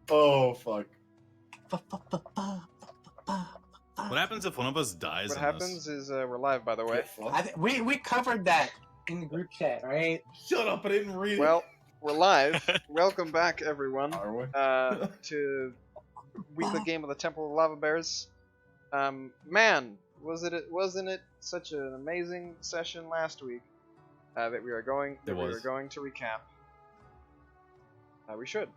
Oh fuck. What happens if one of us dies What in happens is we're live, by the way. Get fucked. We covered that in the group chat, right? Shut up! I didn't read Well, we're live. Welcome back, everyone, it. Are we? to weekly game of the Temple of Lava Bears. Man, wasn't it such an amazing session last week that we are going to recap. We should.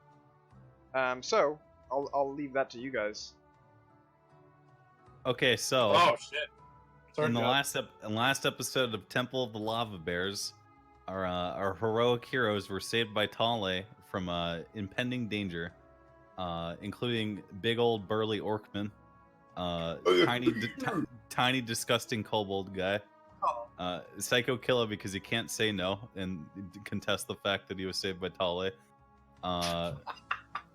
So I'll leave that to you guys. Okay, so Oh shit. Sorry, in the God. last episode of Temple of the Lava Bears, our heroic heroes were saved by Tale from impending danger, including big old burly Orkman, tiny disgusting kobold guy, Psycho Killa because he can't say no and contest the fact that he was saved by Tale.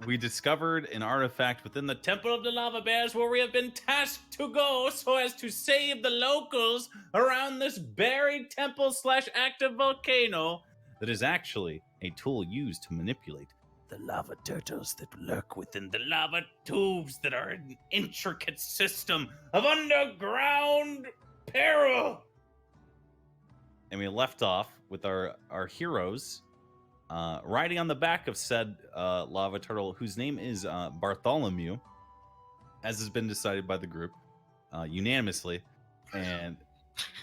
We discovered an artifact within the Temple of the Lava Bears where we have been tasked to go so as to save the locals around this buried temple / active volcano that is actually a tool used to manipulate the lava turtles that lurk within the lava tubes that are an intricate system of underground peril. And we left off with our heroes riding on the back of said lava turtle, whose name is Bartholomew, as has been decided by the group unanimously. And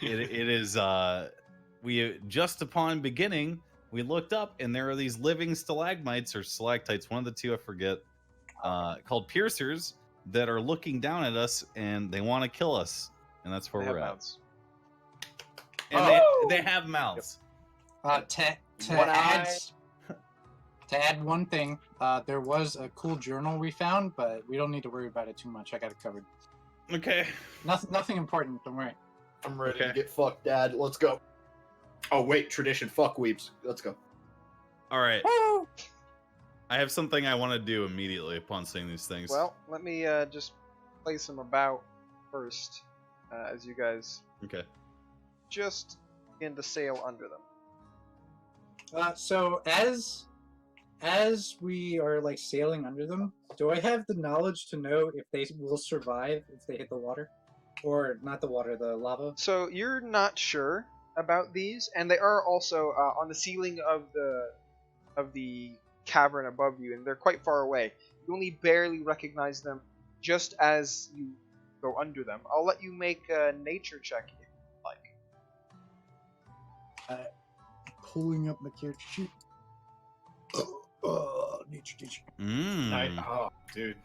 it is we just upon beginning, we looked up and there are these living stalagmites or stalactites, one of the two, I forget, called piercers that are looking down at us and they want to kill us, and that's where we're at. And they have mouths. To add one thing, there was a cool journal we found, but we don't need to worry about it too much. I got it covered. Okay. Nothing important. Don't worry. I'm ready to get fucked, Dad. Let's go. Oh wait, tradition. Fuck weeps. Let's go. All right. Woo! I have something I want to do immediately upon seeing these things. Well, let me just play some about first, as you guys Okay. just begin to sail under them. So as we are like sailing under them, do I have the knowledge to know if they will survive if they hit the water, or not the water, the lava? So you're not sure about these, and they are also on the ceiling of the cavern above you, and they're quite far away. You only barely recognize them just as you go under them. I'll let you make a nature check if you like. Pulling up my character sheet. Nature. Oh, dude.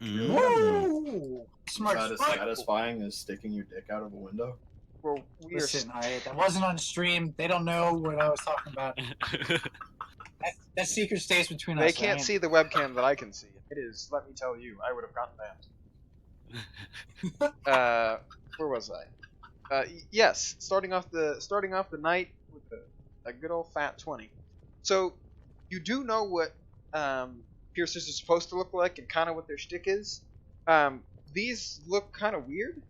Woo! Smart. Not as satisfying as sticking your dick out of a window. Well, we Listen, that wasn't on stream. They don't know what I was talking about. That secret stays between us. They can't see the webcam that I can see. It is, let me tell you, I would have gotten banned. Where was I? Yes, starting off the night with a good old fat 20. So you do know what piercers are supposed to look like and kind of what their shtick is. These look kind of weird.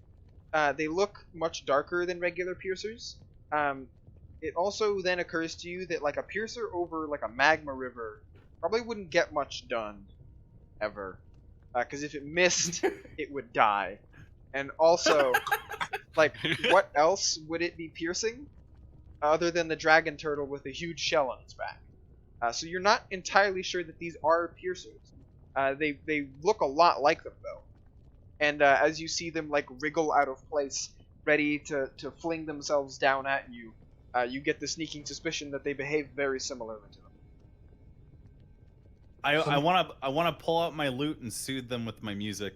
They look much darker than regular piercers. It also then occurs to you that like a piercer over like a magma river probably wouldn't get much done ever, because if it missed, it would die. And also, like, what else would it be piercing other than the dragon turtle with a huge shell on its back? So you're not entirely sure that these are piercers. They look a lot like them though. And as you see them like wriggle out of place, ready to fling themselves down at you, you get the sneaking suspicion that they behave very similarly to them. I want to pull out my lute and soothe them with my music.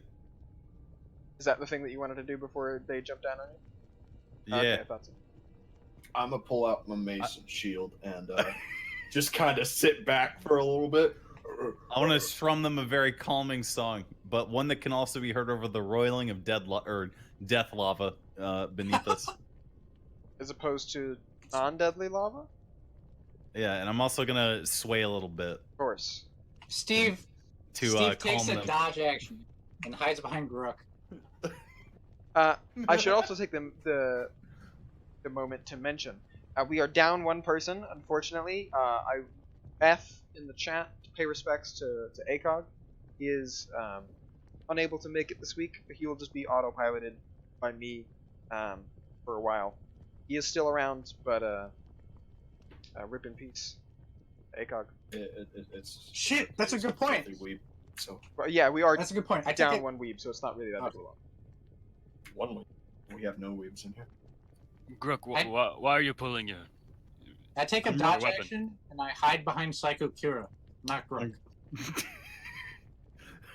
Is that the thing that you wanted to do before they jump down on you? Yeah. Okay, I thought so. I'm gonna pull out my mace and shield and just kind of sit back for a little bit. I want to strum them a very calming song, but one that can also be heard over the roiling of death lava beneath us. As opposed to non-deadly lava? Yeah, and I'm also gonna sway a little bit. Of course. Steve to takes calm a them. dodge action and hides behind Grook. I should also take the moment to mention we are down one person, unfortunately. I F in the chat to pay respects to ACOG. is unable to make it this week. He will just be autopiloted by me for a while. He is still around, but rip in peace, ACOG. It's Shit, that's a good point. Weeb, so But yeah, we are That's a good point. I take down it. one weeb, so it's not really that big of a lot. one weeb. We have no weebs in here. Grook, I- why are you pulling your... I take a Your dodge weapon. action and I hide behind Psycho Kira, not Grunk.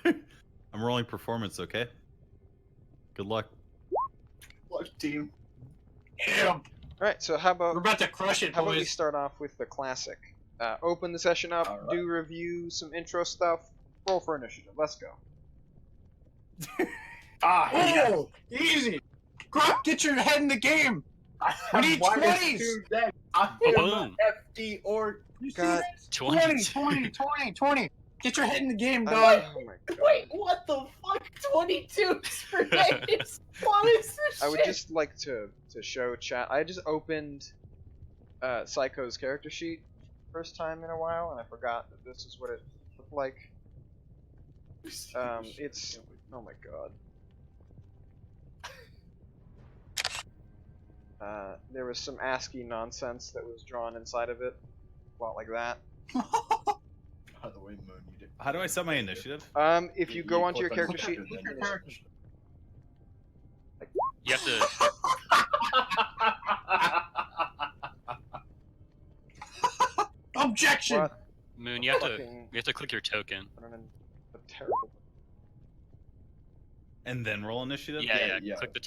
I'm rolling performance, okay? Good luck. Luck team. Damn. All right, so how We're about about to crush it, how about we boys. start off with the classic? Open the session up, Alright. do review, some intro stuff, roll for initiative. Let's go. Ah, yes. Oh, easy. Grunk, get your head in the game. I We have need minus 20s. 2 decks. I Boom. am FD or God. 20, 20. 20, 20. Get your head in the game, dog. Oh my god. Wait, what the fuck? 22 for days? What is this I would shit? just like to show chat. I just opened Psycho's character sheet first time in a while, and I forgot that this is what it looked like. It's oh my god. There was some ASCII nonsense that was drawn inside of it, a lot like that. By the way, Moon, you did. How do I set my initiative? If you go onto your click on character sheet, then initiative. You have to... Objection. what? Moon, you have to Fucking click your token. running a terrible. And then roll initiative? Yeah. yeah. Click the...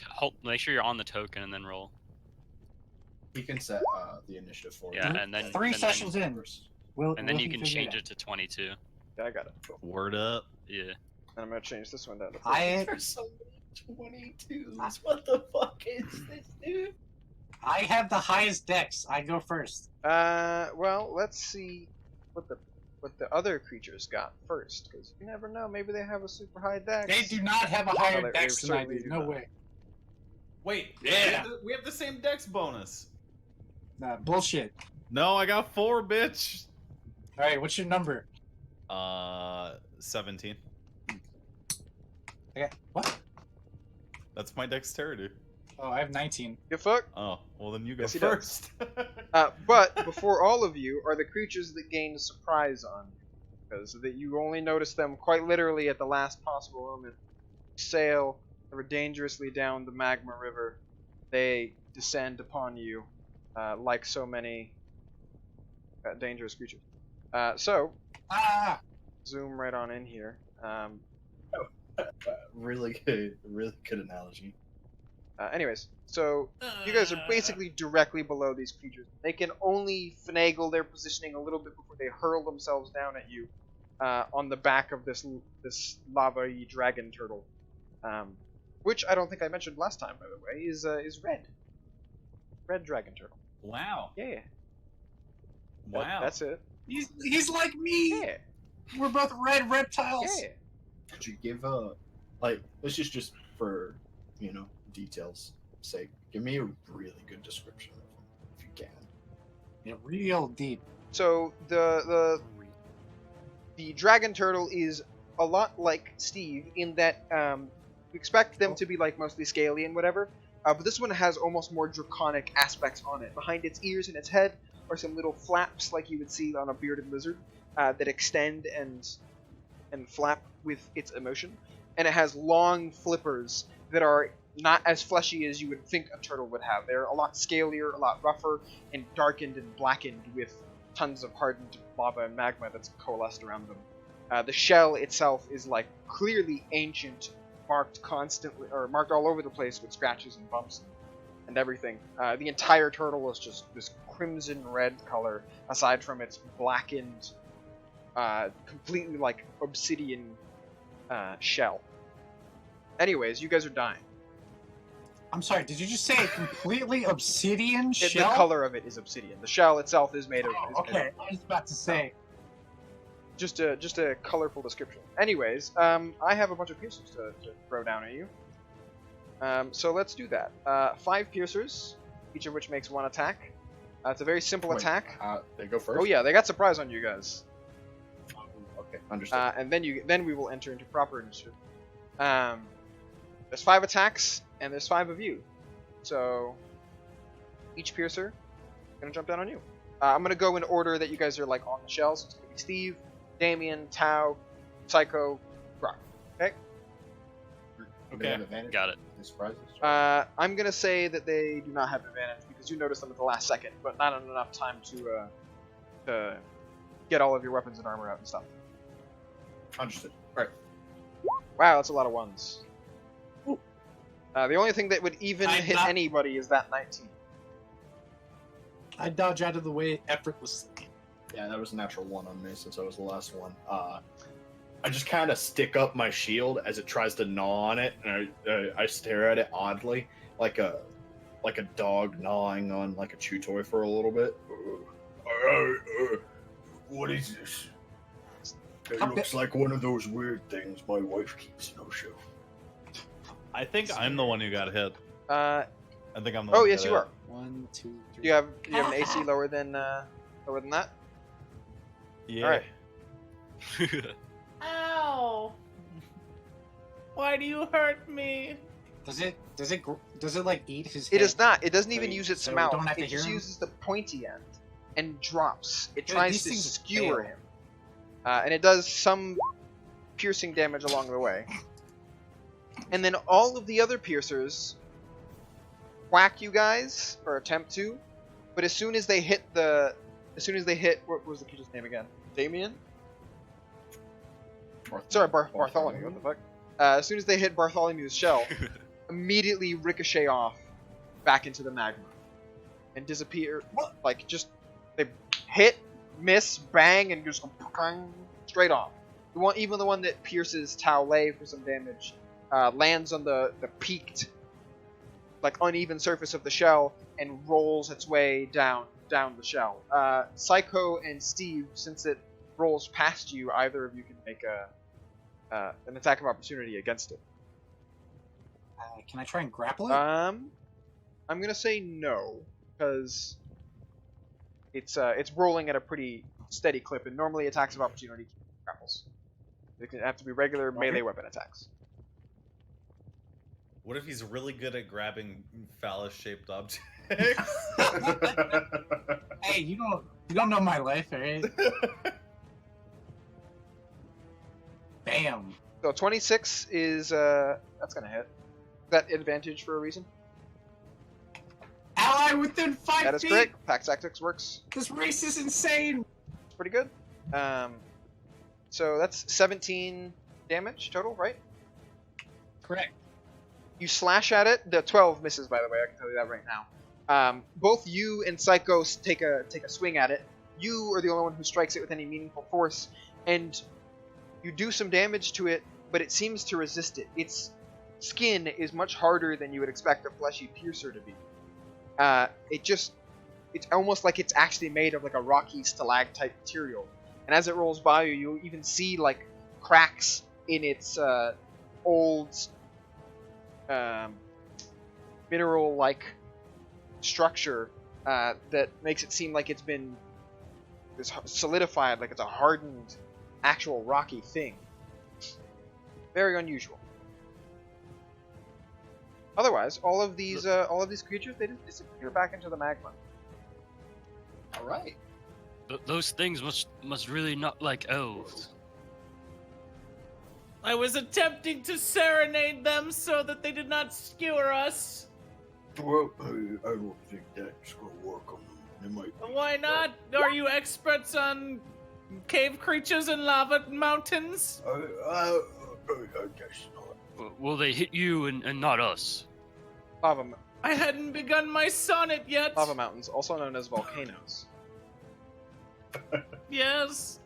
make sure you're on the token and then roll. He can set the initiative for Yeah, you. and then... Three and sessions then, in. Will, And then will you he can figure change out? it to 22. Yeah, I got it. Word up. Yeah. And I'm gonna change this one down to There's so many 22s. What the fuck is this, dude? I have the highest dex. I go first. Well, let's see what the other creatures got first, because you never know. Maybe they have a super high dex. They do not have a No, higher they dex than I certainly do. do No not. way. Wait, Yeah. we have the same dex bonus. Nah, bullshit. No, I got 4, bitch. All right, what's your number? 17. Okay. What? That's my dexterity. Oh, I have 19. You fuck. Oh, well then you go Yes, he does. first. But before all of you are the creatures that gain surprise on you, because that you only notice them quite literally at the last possible moment. Sail ever dangerously down the magma river. They descend upon you like so many dangerous creatures. So Ah! zoom right on in here. Really good analogy. Anyways, so you guys are basically directly below these creatures. They can only finagle their positioning a little bit before they hurl themselves down at you on the back of this lava-y dragon turtle, which I don't think I mentioned last time, by the way, is red dragon turtle. Wow. Yeah, Wow. that's it. He's like me. Yeah, We're both red reptiles. yeah. Could you give this is just for, details sake. Give me a really good description of them, if you can. Yeah, real deep. So the dragon turtle is a lot like Steve in that you expect them to be like mostly scaly and whatever, but this one has almost more draconic aspects on it. Behind its ears and its head are some little flaps like you would see on a bearded lizard that extend and flap with its emotion, and it has long flippers that are not as fleshy as you would think a turtle would have. They're a lot scalier, a lot rougher, and darkened and blackened with tons of hardened lava and magma that's coalesced around them. The shell itself is like clearly ancient, marked all over the place with scratches and bumps and everything. The entire turtle is just this crimson red color, aside from its blackened, completely like obsidian shell. Anyways, you guys are dying. I'm sorry, did you just say completely obsidian The shell? color of it is obsidian. The shell itself is made of. Oh, okay, I was about to say. Just a colorful description. Anyways, I have a bunch of piercers to throw down at you. So let's do that. 5 piercers, each of which makes 1 attack. It's a very simple Wait, attack. They go first? Oh yeah, they got surprise on you guys. Okay. Okay, understood. And then we will enter into proper initiative. There's 5 attacks, and there's 5 of you. So each piercer gonna jump down on you. I'm gonna go in order that you guys are like on the shells. So it's gonna be Steve, Damien, Tau, Psycho, Brock. Okay. They have advantage? Got it. Any surprises? I'm gonna say that they do not have advantage because you noticed them at the last second, but not enough time to get all of your weapons and armor out and stuff. Understood. Right. Wow, that's a lot of ones. The only thing that would even I hit got- anybody is that 19. I dodge out of the way effortlessly. Yeah, that was a natural 1 on me since I was the last one. I just kind of stick up my shield as it tries to gnaw on it, and I stare at it oddly, like a dog gnawing on like a chew toy for a little bit. What is this? It How looks like one of those weird things my wife keeps no show. I think I'm the one who got hit. Uh, I think I'm the oh one. yes, you are. 1, 2, 3. Do you have an AC lower than that? Yeah. All right. Ow! Why do you hurt me? Does it like eat his? It head? is not. It doesn't even Right, use its so we mouth. don't have to It hear just him? uses the pointy end and drops. It Dude, tries these to things skewer fail. him, and it does some piercing damage along the way. And then all of the other piercers whack you guys or attempt to, but as soon as they hit, what was the kid's name again? Damien? Sorry, Bartholomew. What the fuck? As soon as they hit Bartholomew's shell, immediately ricochet off back into the magma and disappear. Like just they hit, miss, bang, and just go straight off. Even the one that pierces Tao Lei for some damage lands on the peaked, like uneven surface of the shell and rolls its way down the shell. Psycho and Steve, since it rolls past you, either of you can make an attack of opportunity against it. Can I try and grapple it? I'm gonna say no because it's rolling at a pretty steady clip, and normally attacks of opportunity grapples. They can have to be regular melee weapon attacks. What if he's really good at grabbing phallus-shaped objects? Hey, you don't know my life, right? Bam. So 26 is that's gonna hit. Is that advantage for a reason? Ally within 5 That is feet. correct. Pack Tactics works. This race is insane. It's pretty good. So that's 17 damage total, right? Correct. You slash at it. The 12 misses, by the way. I can tell you that right now. Both you and Psycho take a swing at it. You are the only one who strikes it with any meaningful force, and you do some damage to it, but it seems to resist it. Its skin is much harder than you would expect a fleshy piercer to be. It's almost like it's actually made of like a rocky stalactite material. And as it rolls by you, you'll even see like cracks in its old mineral-like structure that makes it seem like it's been solidified, like it's a hardened, actual rocky thing. Very unusual. Otherwise, all of these creatures, they just disappear back into the magma. All right. Those things must really not like elves. I was attempting to serenade them so that they did not skewer us. Well, I don't think that's gonna work on them. They might. Why not? Are you experts on cave creatures and lava mountains? I guess not. Will they hit you and not us? I hadn't begun my sonnet yet. Lava mountains, also known as volcanoes. Yes.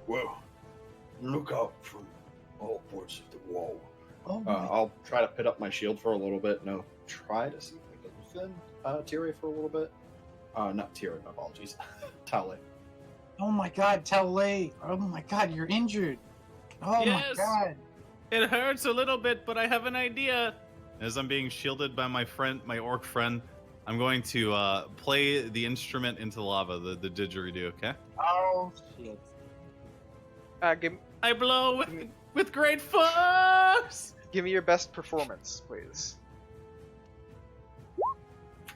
Well, look out from all parts of the wall. Oh my. I'll try to pit up my shield for a little bit. No, try to see if I can defend Tiri for a little bit. Not Tiri, my apologies. Tale. Oh my God, Taolei. Oh my God, you're injured. Oh Yes. my God. It hurts a little bit, but I have an idea. As I'm being shielded by my orc friend, I'm going to play the instrument into the lava, the didgeridoo. Okay. Oh shit! Give I blow with great force. me your best performance, please.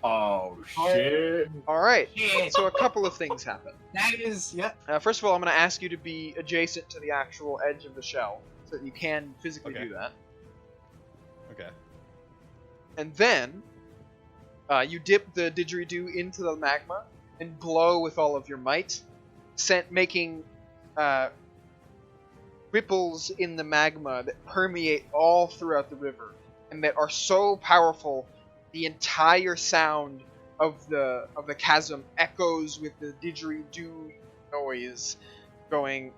Oh shit! All right. Shit. So a couple of things happen. That is, yeah. First of all, I'm going to ask you to be adjacent to the actual edge of the shell, so that you can physically Okay. do that. Okay. And then you dip the didgeridoo into the magma and blow with all of your might, making ripples in the magma that permeate all throughout the river and that are so powerful the entire sound of the chasm echoes with the didgeridoo noise going.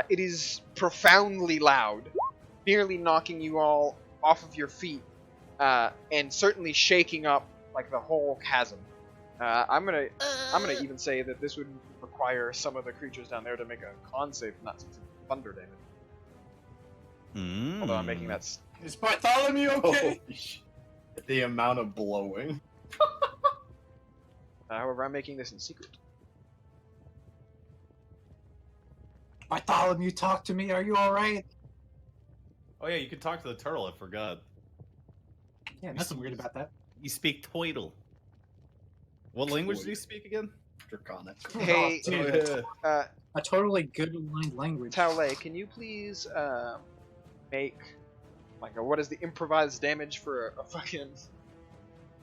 It is profoundly loud, nearly knocking you all off of your feet, and certainly shaking up like the whole chasm. I'm gonna even say that this would require some of the creatures down there to make a con save, not some thunder damage. Although I'm making that. Is Bartholomew okay? Holy shit. The amount of blowing. However, I'm making this in secret. Bartholomew, talk to me. Are you all right? Oh yeah, you can talk to the turtle. I forgot. Yeah, nothing weird about that. You speak Toidle. What language do you speak again? Draconic. Hey, Oh, Dude, yeah. a totally good aligned language. Taolei, can you please make what is the improvised damage for a fucking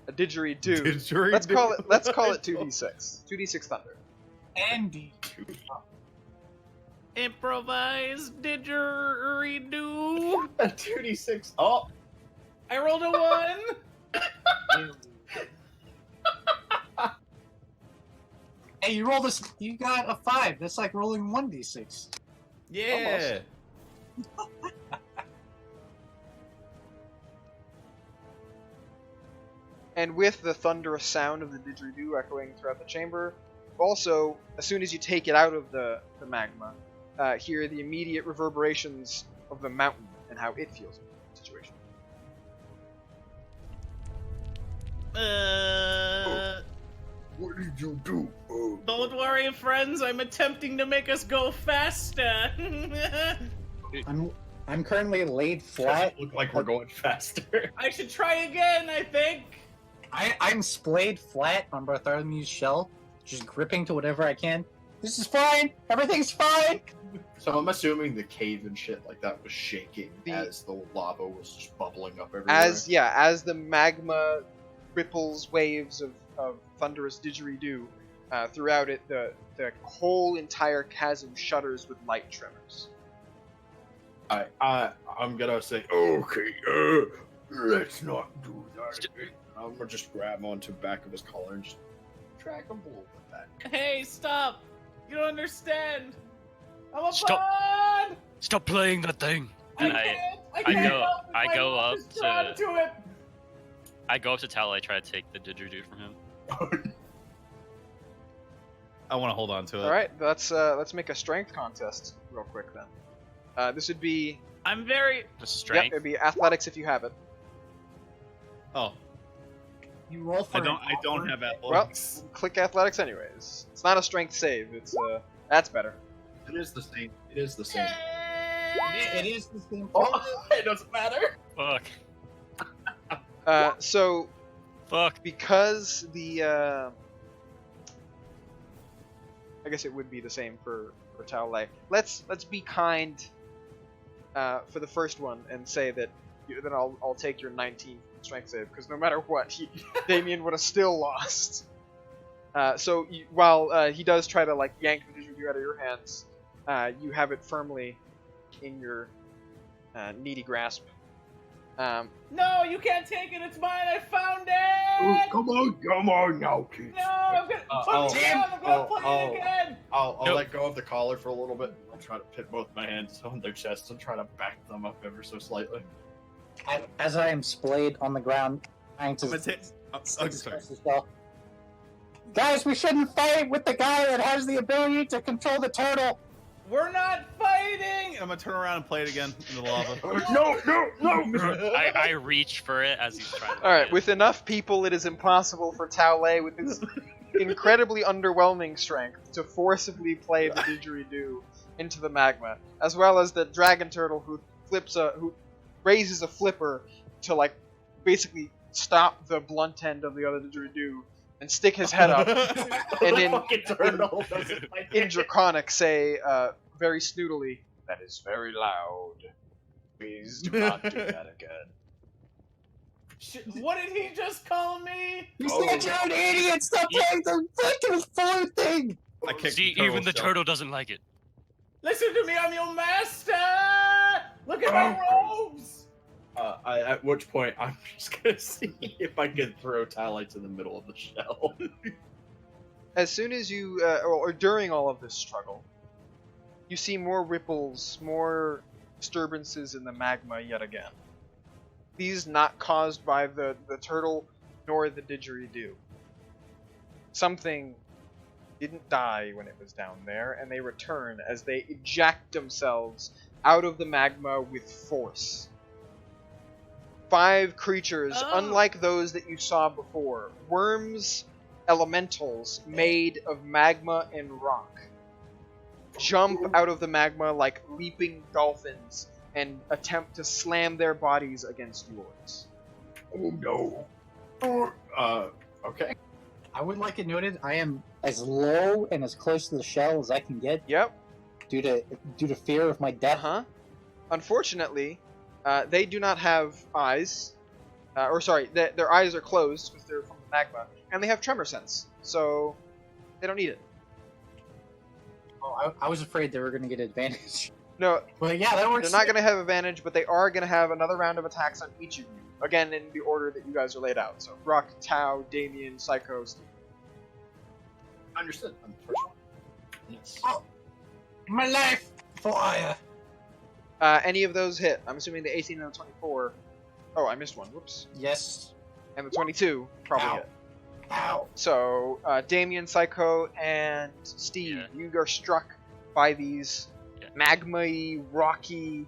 a didgeridoo? Didgeridoo. Let's call it 2d6. 2d6 thunder. Andy. Improvised didgeridoo. A 2d6. Oh, I rolled a 1. Hey, you rolled this. You got a 5. That's like rolling 1d6. Yeah. And with the thunderous sound of the didgeridoo echoing throughout the chamber, also, as soon as you take it out of the magma, hear the immediate reverberations of the mountain and how it feels in the situation. what did you do? Oh, Don't worry, friends. I'm attempting to make us go faster. I'm currently laid flat. doesn't look like we're going faster. I should try again, I think. I'm splayed flat on Bartholomew's shell, just gripping to whatever I can. This is fine. Everything's fine. So I'm assuming the cave and shit like that was shaking The- as the lava was just bubbling up everywhere. As the magma ripples waves of thunderous didgeridoo throughout it, the whole entire chasm shudders with light tremors. I'm gonna say, okay, let's not do that. I'm gonna just grab onto the back of his collar and just drag him a little bit back. Hey, stop! You don't understand. I'm a Stop. bud! Stop playing that thing. And I can't go- help it. I My go mouth up is drawn to- to it. I go up to Tal. I try to take the didgeridoo from him. I want to hold on to it. All right, let's make a strength contest real quick then. This would be I'm very. The yep, strength. it'd be athletics if you have it. Oh, You roll for I don't an have Well, athletics. click athletics anyways. It's not a strength save. It's that's better. It is the same. It is the same. It is the same. Oh, it doesn't matter. Fuck. So Fuck. because the I guess it would be the same for Taolei. Let's be kind for the first one and say that then I'll take your 19 strength save because no matter what, Damien would have still lost. So while he does try to like yank the didgeridoo out of your hands, you have it firmly in your needy grasp. No, you can't take it. It's mine. I found Oh, it. come on now, kids. No, I'm gonna put it down. I'm gonna play it again. I'll Nope. let go of the collar for a little bit. I'll try to put both my hands on their chests and try to back them up ever so slightly. As I am splayed on the ground, trying to I'm gonna take. Oh, sorry. express as well. Guys, we shouldn't fight with the guy that has the ability to control the turtle. We're not fighting! I'm gonna turn around and play it again in the lava. I reach for it as he's trying to. All right, get with enough people, it is impossible for Tao Lei, with his incredibly underwhelming strength, to forcibly play the didgeridoo into the magma, as well as the dragon turtle who raises a flipper to like basically stop the blunt end of the other didgeridoo and stick his head up, and in Draconic say very snootily, "That is very loud. Please do not do that again." What did he just call me? You said you're an idiot! Stop playing the fucking phone thing! I kicked See, the even the shell. turtle doesn't like it. Listen to me, I'm your master! Look at my robes! At which point, I'm just gonna see if I can throw Tally to the middle of the shell. As soon as you, or during all of this struggle, you see more ripples, more disturbances in the magma yet again. These not caused by the turtle nor the didgeridoo. Something didn't die when it was down there, and they return as they eject themselves out of the magma with force. 5 creatures, unlike those that you saw before. Worms, elementals made of magma and rock. Jump out of the magma like leaping dolphins and attempt to slam their bodies against yours. Oh no. Okay. I would like it noted, I am as low and as close to the shell as I can get Yep. due to fear of my death. Uh-huh. Unfortunately, they do not have eyes. Or sorry, their eyes are closed because they're from the magma, and they have tremor sense, so they don't need it. Oh, I was afraid they were going to get advantage. No, But yeah, that works. they're not going to have advantage, but they are going to have another round of attacks on each of you. Again, in the order that you guys are laid out. So, Rock, Tau, Damien, Psycho, Steve. Understood. I'm the first one. Yes. My life fire. Any of those hit. I'm assuming the 18 and the 24. Oh, I missed one. Whoops. Yes. And the 22 probably Ow. hit. Ow. So, Damien, Psycho, and Steve, Yeah. you are struck by these Yeah. magma-y, rocky,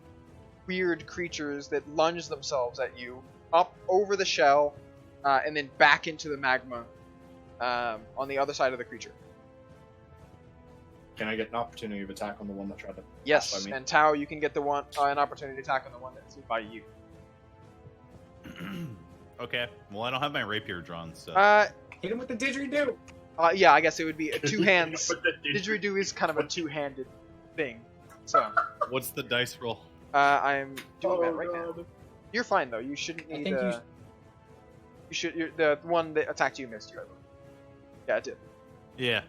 weird creatures that lunge themselves at you, up over the shell, and then back into the magma on the other side of the creature. Can I get an opportunity of attack on the one that tried to? Yes, By me. and Tau, you can get the one an opportunity attack on the one that's by you. Okay. Well, I don't have my rapier drawn, so. Hit him with the didgeridoo. Yeah, I guess it would be two hands. But the Didgeridoo is kind of a two-handed thing. So, What's the dice roll? I'm doing that right now. You're fine though. You shouldn't I need. think The one that attacked you missed you. I believe. Yeah, it did. Yeah.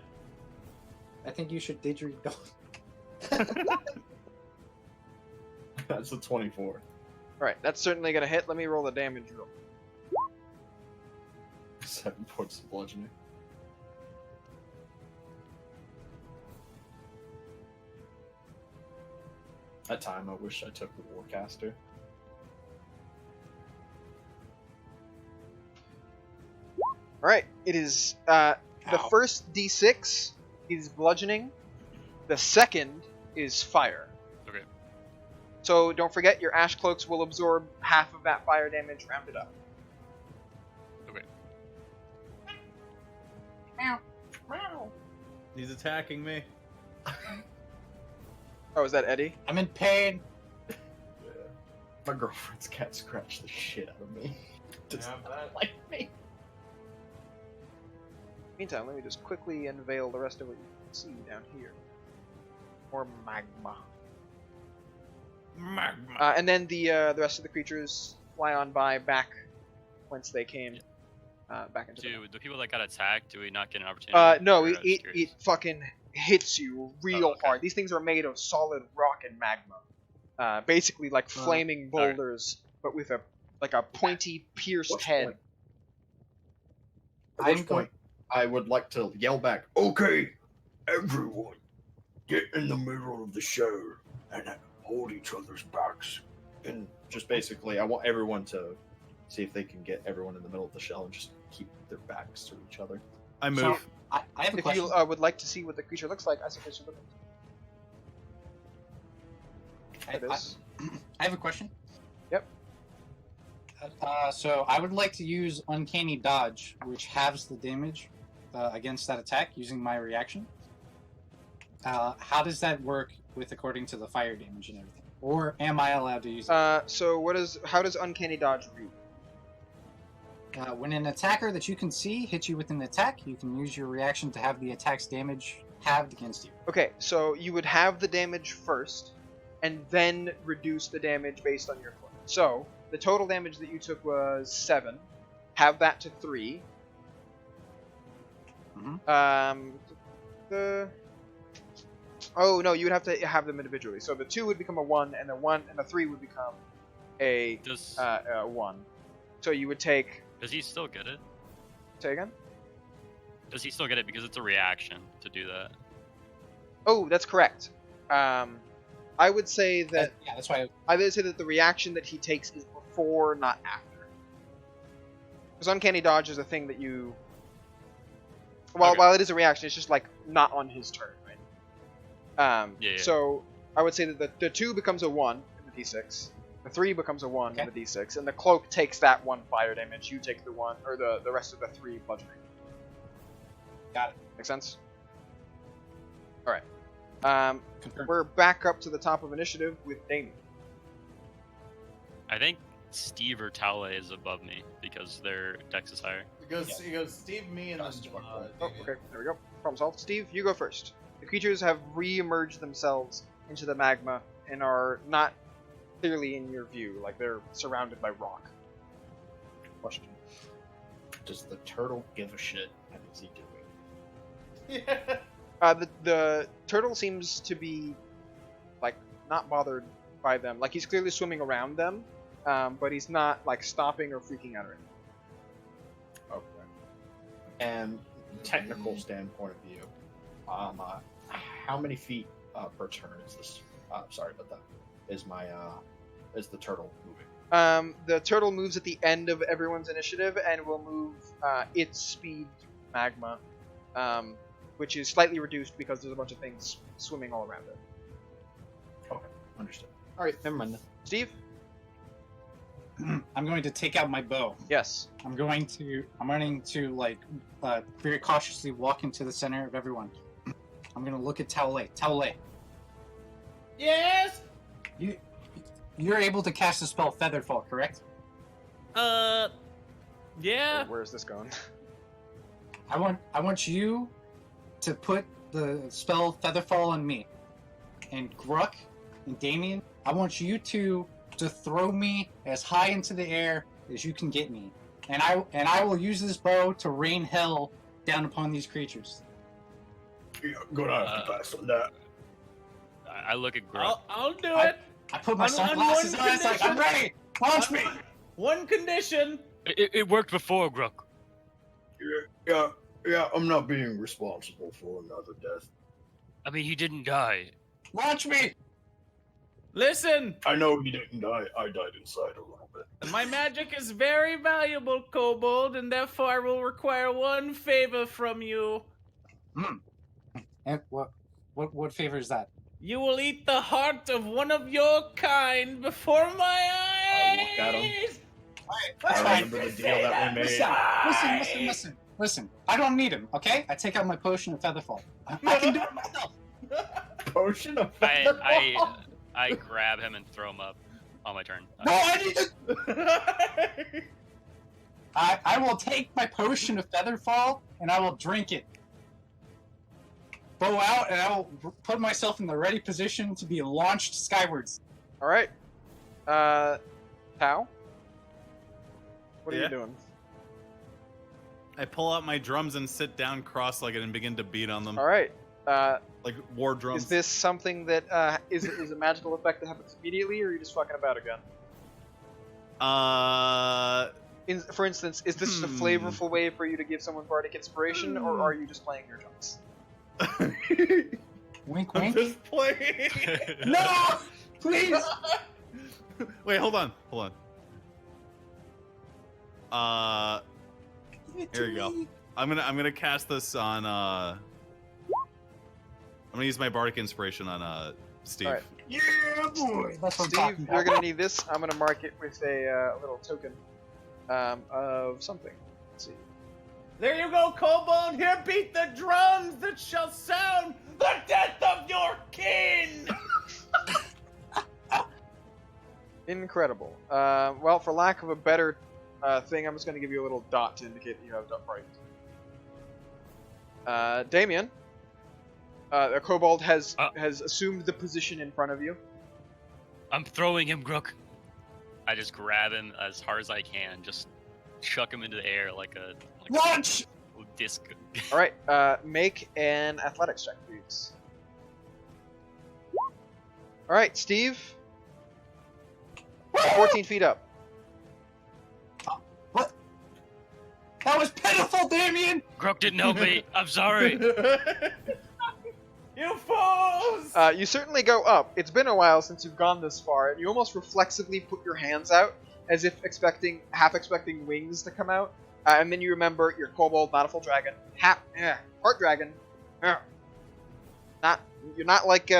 I think you should didgeridoo. That's a 24. All right, that's certainly gonna hit. Let me roll the damage roll. 7 points of bludgeoning. That time, I wish I took the Warcaster. All right, it is the Ow. first D6 is bludgeoning. The second is fire. Okay. So don't forget, your ash cloaks will absorb half of that fire damage rounded up. He's attacking me. Oh, is that Eddie? I'm in pain. My girlfriend's cat scratched the shit out of me. Does not like me. Meantime, let me just quickly unveil the rest of what you can see down here. More magma. Magma. And then the rest of the creatures fly on by back whence they came. Back into Do the people that got attacked, do we not get an opportunity? No, Or, it just curious? fucking hits you real okay. hard. These things are made of solid rock and magma. Basically like flaming alright. boulders, but with a pointy, pierced What's head. point? At which point, I would like to yell back, "Okay, everyone, get in the middle of the show and hold each other's backs." And just basically, I want everyone to see if they can get everyone in the middle of the shell and just keep their backs to each other. I move. So, I have a If question. you would like to see what the creature looks like, I suggest you look It is. I have a question. Yep. So I would like to use Uncanny Dodge, which halves the damage against that attack using my reaction. How does that work with according to the fire damage and everything? Or am I allowed to use it? So how does Uncanny Dodge read? When an attacker that you can see hits you with an attack, you can use your reaction to have the attack's damage halved against you. Okay, so you would have the damage first, and then reduce the damage based on your foot. So the total damage that you took was 7. Have that to 3. Oh no, you would have to have them individually. So the 2 would become a 1, and the 3 would become a 1. So you would take. Does he still get it? Say again. Does he still get it because it's a reaction to do that? Oh, that's correct. I would say that. Yeah, that's why. I would say that the reaction that he takes is before, not after. Because Uncanny Dodge is a thing that you. While it is a reaction, it's just like not on his turn, right? Yeah. So I would say that the 2 becomes a 1 in the d6. The 3 becomes a 1 in the d6, and the cloak takes that 1 fire damage. You take the 1, or the rest of the 3 bludgeoning. Got it. Make sense? All right. Confirmed. We're back up to the top of initiative with Damien. I think Steve or Tale is above me because their dex is higher. It goes Steve, me, and then Oh, okay. There we go. Problem solved. Steve, you go first. The creatures have re-emerged themselves into the magma and are not clearly in your view, like they're surrounded by rock. Question: does the turtle give a shit? What is he doing? Yeah. The turtle seems to be like not bothered by them. Like he's clearly swimming around them, but he's not like stopping or freaking out or anything. Okay. And technical standpoint of view, how many feet per turn is this? Sorry about that. Is the turtle moving? The turtle moves at the end of everyone's initiative and will move its speed magma, which is slightly reduced because there's a bunch of things swimming all around it. Okay, understood. All right, never mind. Then. Steve? I'm going to take out my bow. Yes. I'm running to like very cautiously walk into the center of everyone. I'm gonna look at Tao Lei. Yes. You're able to cast the spell Featherfall, correct? Yeah. Where is this going? I want you to put the spell Featherfall on me. And Gruck and Damien, I want you to throw me as high into the air as you can get me. And I will use this bow to rain hell down upon these creatures. You're gonna have to pass on that. I look at Gruck. I'll do it. I put my On sunglasses one on, it's like, I'm ready! Launch me! One condition. It worked before, Gruck. Yeah, I'm not being responsible for another death. I mean, he didn't die. Launch me! Listen, I know he didn't die. I died inside a little bit. my magic is very valuable, Kobold, and therefore I will require one favor from you. And what favor is that? You will eat the heart of one of your kind before my eyes. I look at him. That's I fine. remember the deal that we made. Listen. I don't need him, okay? I take out my potion of Featherfall. I can do it myself. Potion of I grab him and throw him up on my turn. No, I need to. I will take my potion of Featherfall and I will drink it. Bow out and I will put myself in the ready position to be launched skywards. All right. Tao? What are Yeah? you doing? I pull out my drums and sit down cross-legged and begin to beat on them All right. like war drums. Is this something that is a magical effect that happens immediately, or are you just fucking about again? For instance, is this a flavorful way for you to give someone bardic inspiration, or are you just playing your drums? Wink, I'm wink. just playing. No! Please! Wait, hold on. Here we go. I'm gonna cast this on. I'm gonna use my bardic inspiration on Steve. All right. Yeah, boy. That's what I'm Steve, talking you're about. gonna need this. I'm gonna mark it with a little token of something. Let's see. There you go, Kobold. Here beat the drums that shall sound the death of your kin. Incredible. Well, for lack of a better thing, I'm just gonna give you a little dot to indicate that you have it up right. Damien, the kobold has assumed the position in front of you. I'm throwing him, Grook. I just grab him as hard as I can, just chuck him into the air like a Launch! disc. All right. Make an athletics check, please. All right, Steve. 14 feet up. What? That was pitiful, Damien! Grook didn't help me. I'm sorry. You fools! You certainly go up. It's been a while since you've gone this far, and you almost reflexively put your hands out as if half expecting wings to come out. And then you remember your kobold, not a full dragon. Part dragon. You're not like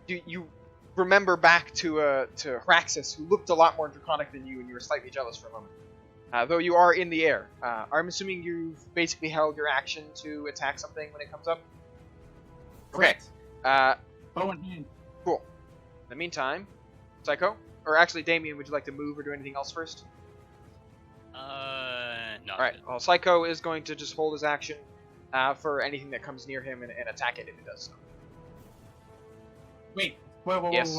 you remember back to Hraxus, who looked a lot more draconic than you, and you were slightly jealous for a moment. Though you are in the air. I'm assuming you've basically held your action to attack something when it comes up. Correct. Cool. Bow in hand. In the meantime, Psycho, or actually Damien, would you like to move or do anything else first? No. All right. Well, Psycho is going to just hold his action for anything that comes near him and attack it if it does so. Wait. Yes.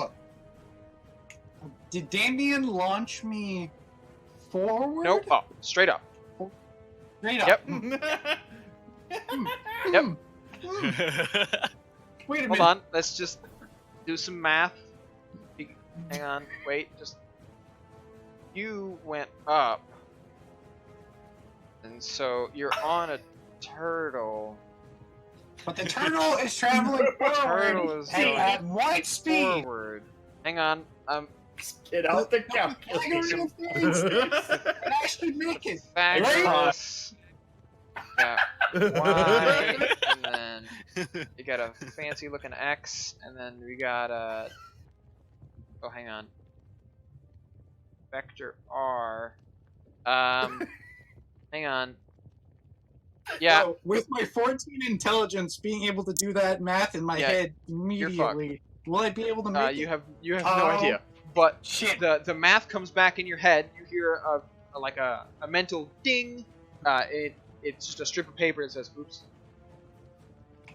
Did Damien launch me forward? Nope. Up. Straight up. Straight up. Yep. Yep. Wait a Hold minute. on. Let's just do some math. Hang on. Wait. Just. You went up. And so you're on a turtle. But the turtle is traveling Turtle forward is and going at light speed. Forward. Hang on. Get out the I calculator. don't think and I should make it. Back Right? plus. Yeah. Y, and then you got a fancy looking X, and then we got a. Oh, hang on. Vector R. Hang on. Yeah. So, with my 14 intelligence, being able to do that math in my Yeah, head immediately, will I be able to make You it? have no Oh. idea, but Shit. the math comes back in your head. You hear a mental ding. It's just a strip of paper that says "oops."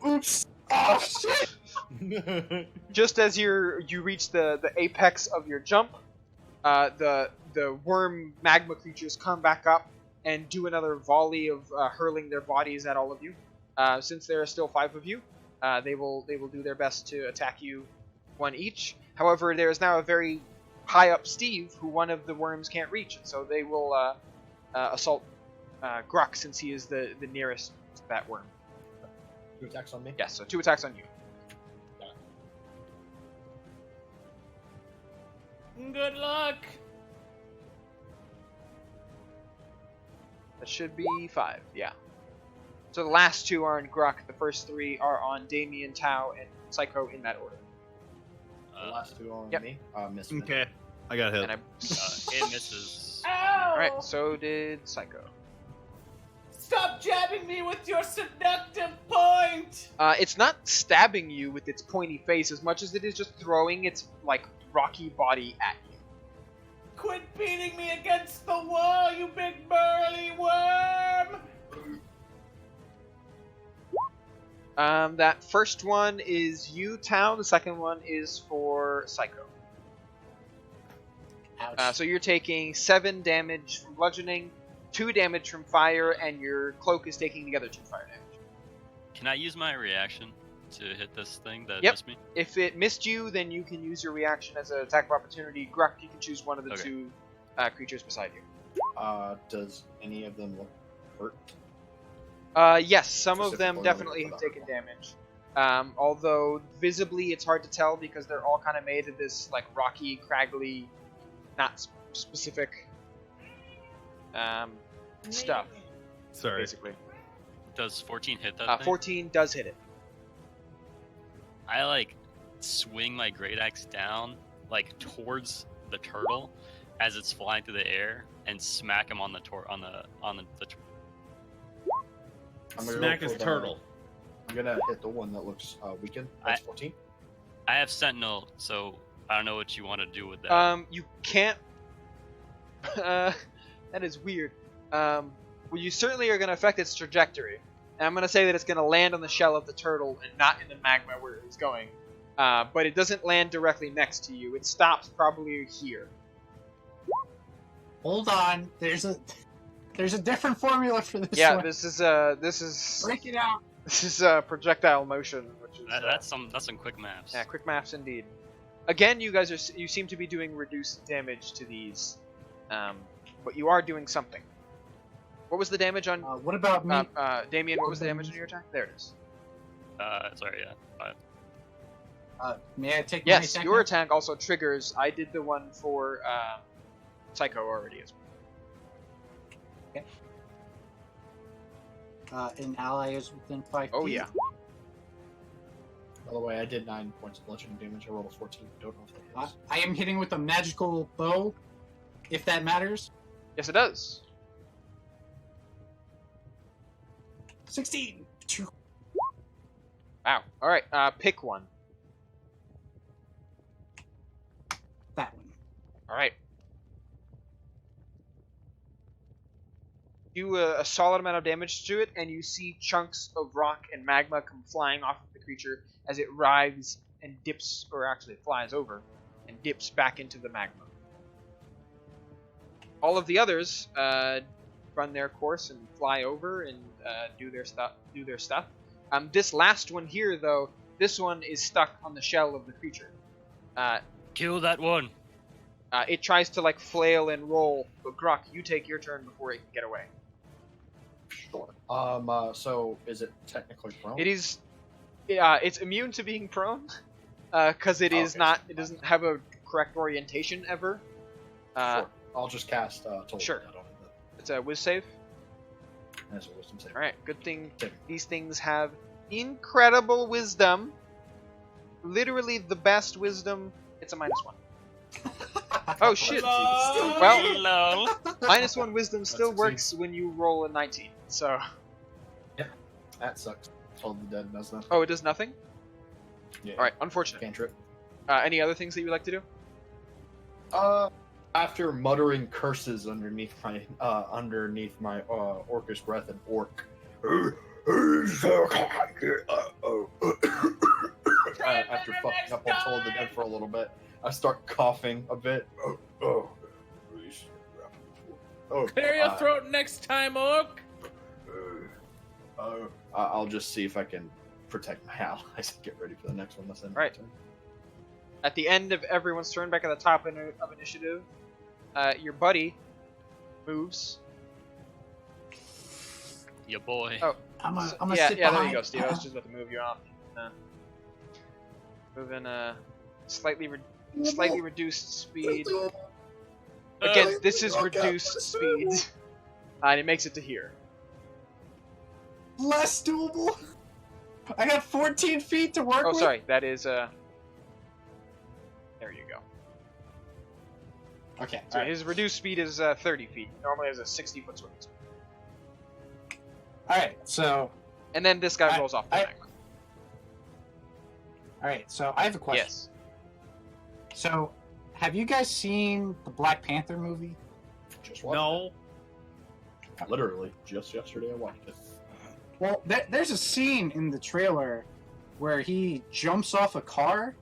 Oops. Oh shit. Just as you reach the apex of your jump, the worm magma creatures come back up and do another volley of hurling their bodies at all of you. Since there are still 5 of you, they will do their best to attack you, 1 each. However, there is now a very high up Steve who one of the worms can't reach, and so they will assault Gruck since he is the nearest to that worm. 2 attacks on me? Yes, so 2 attacks on you. Good luck. That should be 5, yeah. So the last 2 are on Gruck, the first 3 are on Damien, Tau, and Psycho in that order. The last 2 on Yep. me. Miss me. Okay. I got hit. And I, It misses. Alright, so did Psycho. Stop jabbing me with your seductive point! It's not stabbing you with its pointy face as much as it is just throwing its, rocky body at you. Quit beating me against the wall, you big burly worm! That first one is you, Tau. The second one is for Psycho. Ouch. So you're taking 7 damage from bludgeoning, 2 damage from fire, and your cloak is taking the other 2 fire damage. Can I use my reaction to hit this thing that Yep. missed me? If it missed you, then you can use your reaction as an attack of opportunity. Gruck, you can choose one of the Okay. 2 creatures beside you. Does any of them look hurt? Yes, some of them Specifically definitely for have the taken damage. Although visibly it's hard to tell because they're all kind of made of this rocky, craggly, not specific stuff. Sorry. Basically, Does 14 hit that thing? 14 does hit it. I swing my great axe down, like towards the turtle, as it's flying through the air, and smack him on the I'm gonna Smack go his for the- turtle. I'm gonna hit the one that looks weakened. That's 14. I have Sentinel, so I don't know what you want to do with that. You can't. That is weird. Well, you certainly are going to affect its trajectory. And I'm going to say that it's going to land on the shell of the turtle and not in the magma where it was going. But it doesn't land directly next to you. It stops probably here. Hold on. There's a different formula for this Yeah, one. this is Break it out. this is projectile motion, which is That's some quick maps. yeah, quick maps indeed. Again, you seem to be doing reduced damage to these, but you are doing something. What was the damage on What about me? Damien? What was the damage on your attack? There it is. Sorry, yeah. May I take my Yes, attack your now? attack also triggers. I did the one for Psycho already as well. An ally is within 5 Oh feet. yeah. By the way, I did 9 points of bludgeoning damage. I rolled a 14. Don't know if that hits. I am hitting with a magical bow, if that matters. Yes, it does. 16. Wow. All right. Pick one. That one. All right. Do a solid amount of damage to it, and you see chunks of rock and magma come flying off of the creature as it writhes and dips, or actually it flies over and dips back into the magma. All of the others run their course and fly over and do their stuff. This last one here, though, this one is stuck on the shell of the creature. Kill that one. It tries to like flail and roll, but Grok, you take your turn before it can get away. Sure. So is it technically prone? It is. It's immune to being prone, because it is Okay. not. It doesn't have a correct orientation ever. Sure. I'll just cast Toll Sure. Dead on it. It's a whiz save. That's a wisdom save. All right. Good thing Save. these things have incredible wisdom. Literally the best wisdom. It's a -1. Oh shit! Well, Lol. -1 wisdom still succeeds. works when you roll a 19. So. That sucks. Toll the Dead does that. Oh, it does nothing. Yeah. All right. Unfortunate. Cantrip. Any other things that you would like to do? After muttering curses underneath my orcish breath and orc. After fucking up on Toll the Dead for a little bit, I start coughing a bit. Clear your throat next time, Orc. I'll just see if I can protect my allies and get ready for the next one. That's the Right. At the end of everyone's turn, back at the top of initiative, your buddy moves. Ya boy. Oh. I'm gonna yeah, sit there behind. you go, Steve. I was just about to move you off. Moving slightly reduced speed. Again, this is reduced speed, and it makes it to here. Less doable. I got 14 feet to work Oh, with. sorry, that is There you go. Okay. So his reduced speed is 30 feet. Normally, has a 60-foot swing speed. All right. So. And then this guy rolls off the magma. All right. So I have a question. Yes. So, have you guys seen the Black Panther movie? Just watched No. it. Literally, just yesterday I watched it. Well, there's a scene in the trailer where he jumps off a car,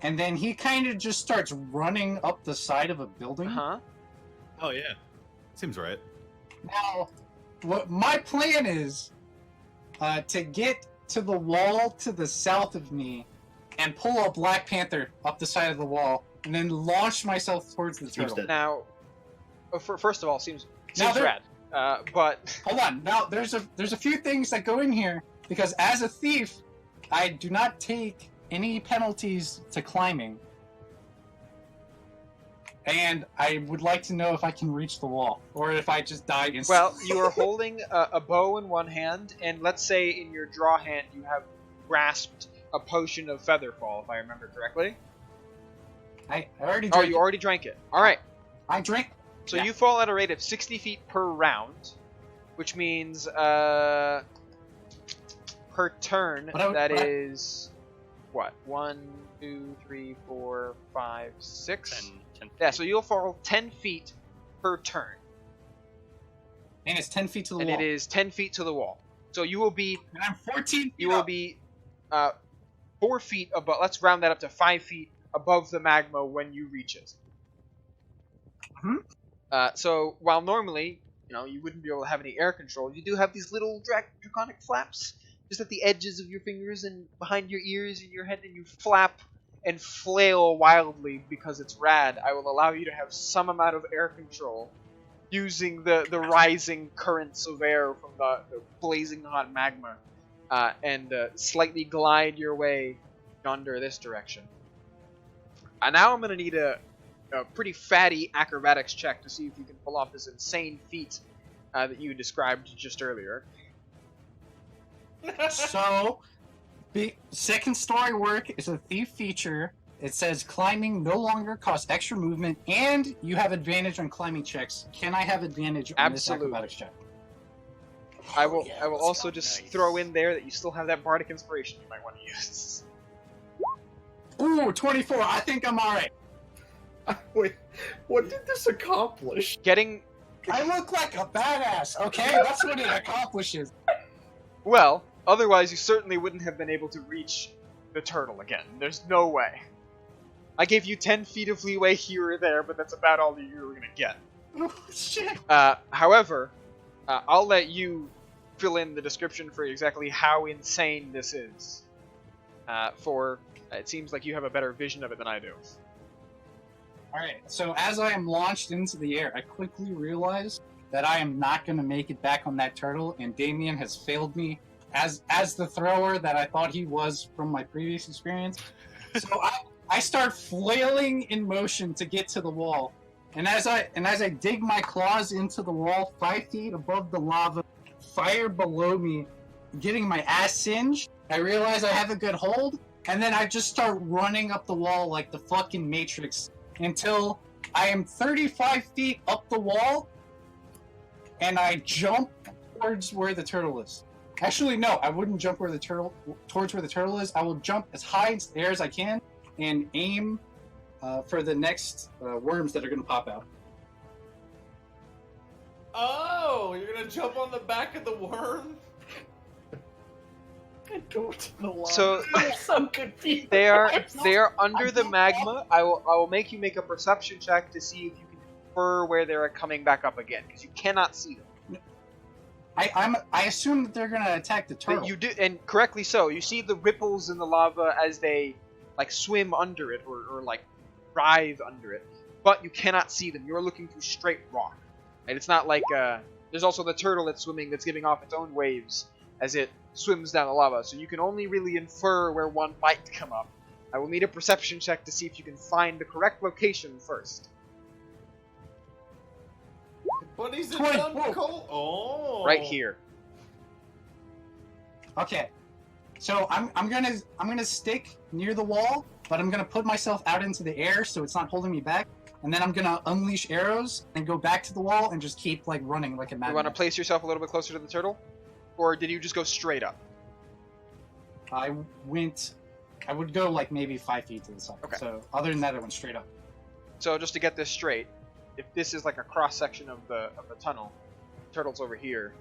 and then he kind of just starts running up the side of a building. Huh? Oh yeah. Seems right. Now, what my plan is to get to the wall to the south of me and pull a Black Panther up the side of the wall, and then launch myself towards the Seems turtle. dead. Now, first of all, seems Now there- rad. But Hold on. Now, there's a few things that go in here, because as a thief, I do not take any penalties to climbing. And I would like to know if I can reach the wall, or if I just die instantly. well, you are holding a bow in one hand, and let's say in your draw hand you have grasped a potion of Featherfall, if I remember correctly. I already Oh, drank you it. already drank it. All right. I drank. So Yeah. you fall at a rate of 60 feet per round, which means per turn that is what? 1, 2, 3, 4, 5, 6. 10 Yeah. feet. So you'll fall 10 feet per turn, And it's 10 feet to the and wall. it is 10 feet to the wall. So you will be And I'm 14 feet you will up. be 4 feet above. Let's round that up to 5 feet above the magma when you reach it. Mhm. So while normally, you wouldn't be able to have any air control, you do have these little draconic flaps just at the edges of your fingers and behind your ears and your head, and you flap and flail wildly because it's rad. I will allow you to have some amount of air control using the rising currents of air from the blazing hot magma, and slightly glide your way yonder this direction. Now I'm going to need a pretty fatty acrobatics check to see if you can pull off this insane feat that you described just earlier. So, the second story work is a thief feature. It says climbing no longer costs extra movement, and you have advantage on climbing checks. Can I have advantage on Absolutely. this acrobatics check? I will yeah, I will let's also go. just Nice. throw in there that you still have that bardic inspiration you might want to use. Ooh, 24. I think I'm alright. Wait, what did this accomplish? Getting I look like a badass, okay? That's what it accomplishes. well, otherwise you certainly wouldn't have been able to reach the turtle again. There's no way. I gave you 10 feet of leeway here or there, but that's about all that you were gonna get. Oh, shit. However, I'll let you fill in the description for exactly how insane this is. It seems like you have a better vision of it than I do. Alright, so as I am launched into the air, I quickly realize that I am not going to make it back on that turtle, and Damien has failed me as the thrower that I thought he was from my previous experience. So I start flailing in motion to get to the wall, and as I dig my claws into the wall 5 feet above the lava, fire below me, getting my ass singed, I realize I have a good hold, and then I just start running up the wall like the fucking Matrix until I am 35 feet up the wall, and I jump towards where the turtle is. Actually, no, I wouldn't jump towards where the turtle is. I will jump as high in the air as I can and aim for the next worms that are going to pop out. Oh, you're gonna jump on the back of the worm? I don't know. So- I'm so confused. They are under the magma. I will make you make a perception check to see if you can infer where they're coming back up again, because you cannot see them. I assume that they're going to attack the But turtle. you do, and correctly so. You see the ripples in the lava as they like swim under it or like writhe under it, but you cannot see them. You are looking through straight rock, and it's not like there's also the turtle that's swimming that's giving off its own waves as it swims down the lava. So you can only really infer where one might come up. I will need a perception check to see if you can find the correct location first. But he's a 20. dumb Whoa. cold. Oh. Right here. Okay, so I'm gonna stick near the wall, but I'm gonna put myself out into the air so it's not holding me back, and then I'm gonna unleash arrows and go back to the wall and just keep like running like a You want to madman. place yourself a little bit closer to the turtle, or did you just go straight up? I would go like maybe 5 feet to the side. Okay. So other than that, I went straight up. So just to get this straight, if this is like a cross section of the tunnel, turtle's over here.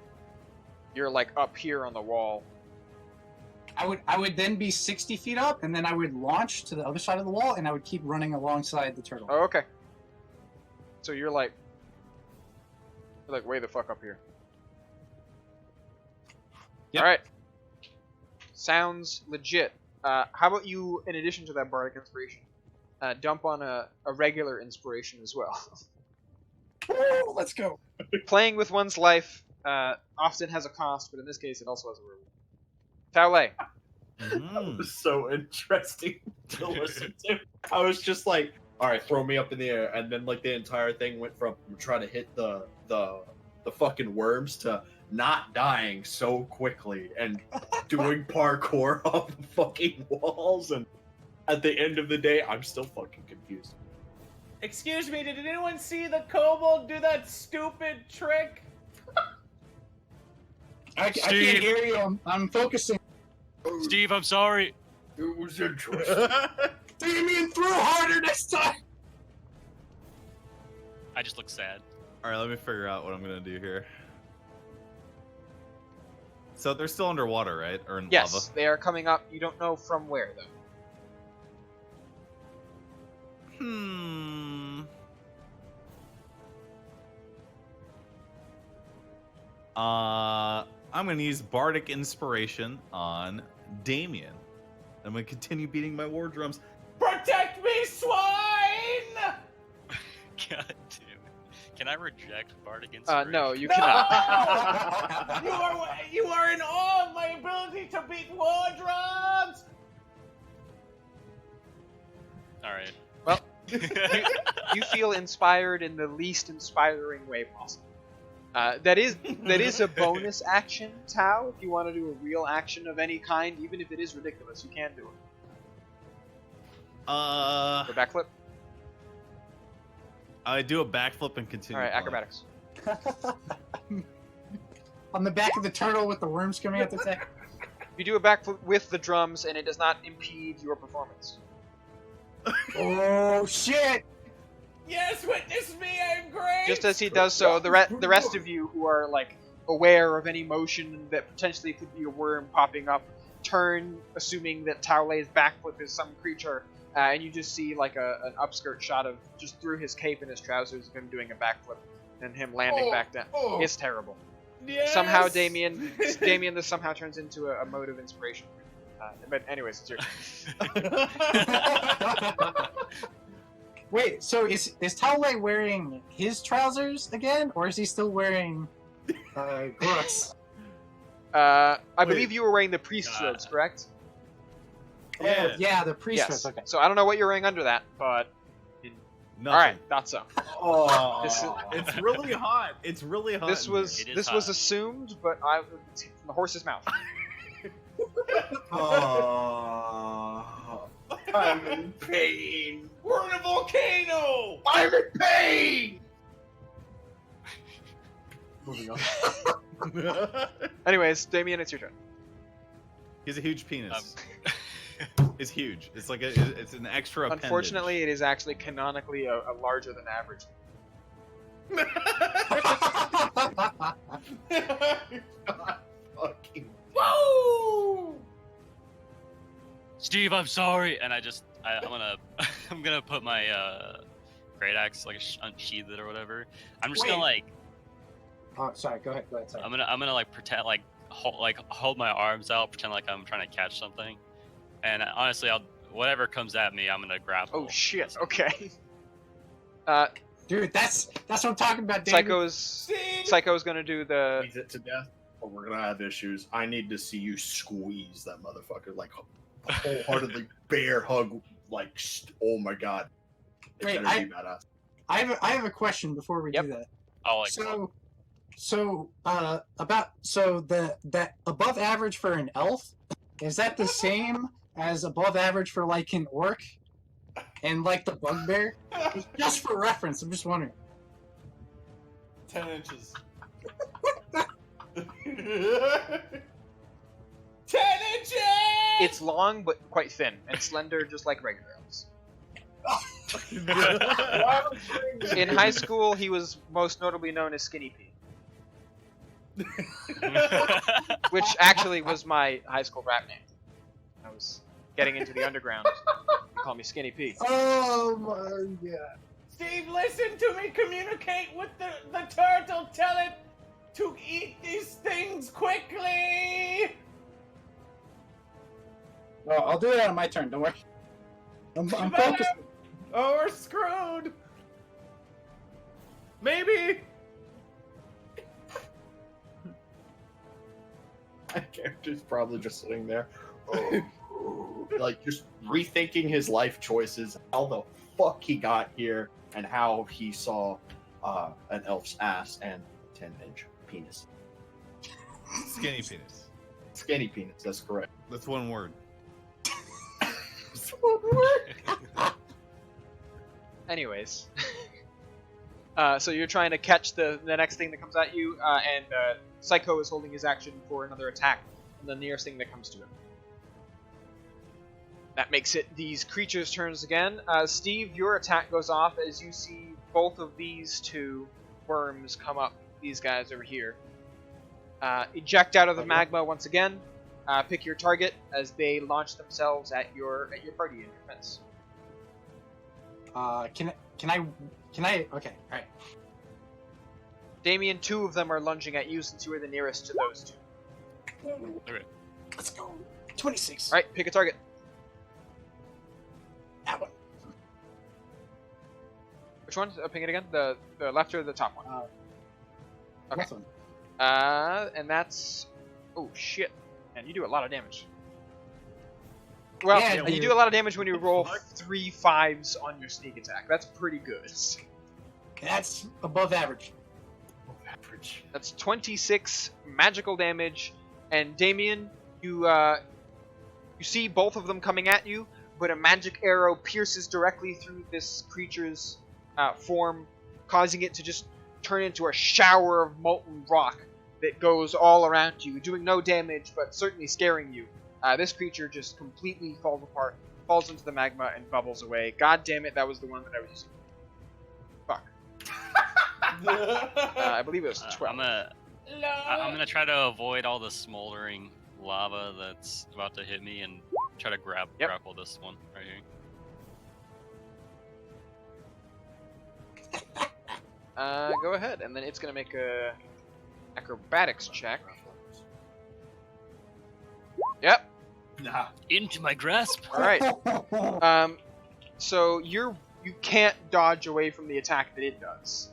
You're like up here on the wall. I would then be 60 feet up, and then I would launch to the other side of the wall, and I would keep running alongside the turtle. Oh, okay. So you're like way the fuck up here. Yep. All right. Sounds legit. How about you, in addition to that bardic inspiration, dump on a regular inspiration as well. Woo, let's go. Playing with one's life often has a cost, but in this case, it also has a reward. Taule. It was so interesting to listen to. I was just like, all right, throw me up in the air, and then like the entire thing went from trying to hit the fucking worms to not dying so quickly and doing parkour off the fucking walls, and at the end of the day, I'm still fucking confused. Excuse me, did anyone see the kobold do that stupid trick? I can't Steve. hear you. I'm focusing. Steve, I'm sorry. It was interesting. Damien, throw harder next time. I just look sad. All right, let me figure out what I'm gonna do here. So they're still underwater, right? Or in Yes, lava? they are coming up. You don't know from where though. I'm gonna use Bardic Inspiration on Damien. I'm gonna continue beating my war drums. Protect me, swine! God damn it. Can I reject Bardic Inspiration? No, you No! cannot. you are in awe of my ability to beat war drums. Alright. Well, you feel inspired in the least inspiring way possible. That is a bonus action, Tau. If you want to do a real action of any kind, even if it is ridiculous, you can do it. The backflip. I do a backflip and continue. All right, playing. acrobatics. On the back of the turtle with the worms coming out the tail. You do a backflip with the drums, and it does not impede your performance. Oh shit! Yes, witness me, I'm great. Just as he does so, the rest of you who are like aware of any motion that potentially could be a worm popping up, turn, assuming that Taolei's backflip is some creature, and you just see like an upskirt shot of just through his cape and his trousers of him doing a backflip and him landing back down. It's terrible. Yes. Somehow, Damien, this somehow turns into a mode of inspiration. But anyways, it's your Wait, so is Taolei wearing his trousers again, or is he still wearing Grook's? I Wait. believe you were wearing the priest's robes, correct? Yeah. Oh, yeah, the priest Yes. was okay. So I don't know what you're wearing under that, but Nothing. all right, thought so. Oh, This is- It's really hot. It's really hot. This in was It is this was hot. assumed, but I from the horse's mouth. I'm in pain. here. We're in a volcano. I'm in pain. Moving on. Anyways, Damien, it's your turn. He's a huge penis. Um, It's huge. It's like it's an extra. Unfortunately, it is actually canonically a larger than average. Fucking Woo! Steve, I'm sorry. And I'm gonna put my great axe, like unsheath it or whatever. I'm just gonna Wait. like Oh, sorry. Go ahead. Sorry. I'm gonna like pretend like hold my arms out, pretend like I'm trying to catch something, and honestly, whatever comes at me, I'm gonna grapple. Oh shit. Okay. Dude, that's what I'm talking about, David. Psycho's gonna do the. squeeze it to death, or we're gonna have issues. I need to see you squeeze that motherfucker, like wholeheartedly bear hug, like oh my god. It's Wait, gonna be badass. I have a question before we Yep. do that. Oh, like That above average for an elf, is that the same as above average for like an orc and like the bugbear? Just for reference, I'm just wondering. 10 inches. 10 inches! It's long but quite thin and slender, just like regular elves. In high school, he was most notably known as Skinny Pete, which actually was my high school rap name. I was getting into the underground. They call me Skinny Pete. Oh my god. Steve, listen to me. Communicate with the turtle. Tell it to eat these things quickly. Oh, I'll do that on my turn. Don't worry. I'm focused. Oh, we're screwed. Maybe. My character's probably just sitting there, like just rethinking his life choices, how the fuck he got here, and how he saw an elf's ass and 10-inch penis. Skinny penis. Skinny penis. That's correct. That's one word. Anyways, so you're trying to catch the next thing that comes at you, and Psycho is holding his action for another attack on the nearest thing that comes to him. That makes it these creatures' turns again. Steve, your attack goes off as you see both of these two worms come up. These guys over here. Eject out of the magma once again. Pick your target as they launch themselves at your party in your fence. Can I? Okay, all right. Damien, 2 of them are lunging at you since you are the nearest to those 2. Okay. Let's go. 26. All right, pick a target. That one. Which one? Pick it again. The left or the top one? Okay. This one. And that's... Oh, shit. Man, you do a lot of damage. Well, Yeah, you do a lot of damage when you roll 3 5s on your sneak attack. That's pretty good. That's above average. Average. That's 26 magical damage. And Damien, you see both of them coming at you, but a magic arrow pierces directly through this creature's form, causing it to just turn into a shower of molten rock that goes all around you, doing no damage, but certainly scaring you. This creature just completely falls apart, falls into the magma, and bubbles away. God damn it, that was the one that I was using. Fuck. I believe it was 12. I'm gonna try to avoid all the smoldering lava that's about to hit me and try to grapple this one right here. Go ahead, and then it's gonna make a acrobatics check. Yep. Nah. Into my grasp. All right. So you can't dodge away from the attack that it does.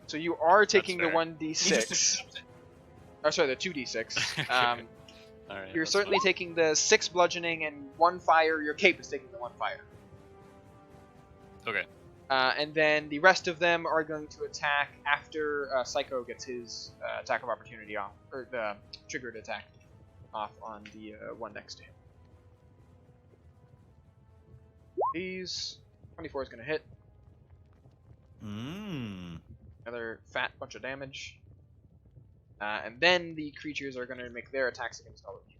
So you are taking the fair. 1d6. Oh, sorry, the 2d6. All right. You're that's certainly fine. taking the 6 bludgeoning and 1 fire. Your cape is taking the 1 fire. Okay. And then the rest of them are going to attack after Psycho gets his attack of opportunity off, or the triggered attack off on the one next to him. These 24 is going to hit. Another fat bunch of damage. And then the creatures are going to make their attacks against all of you.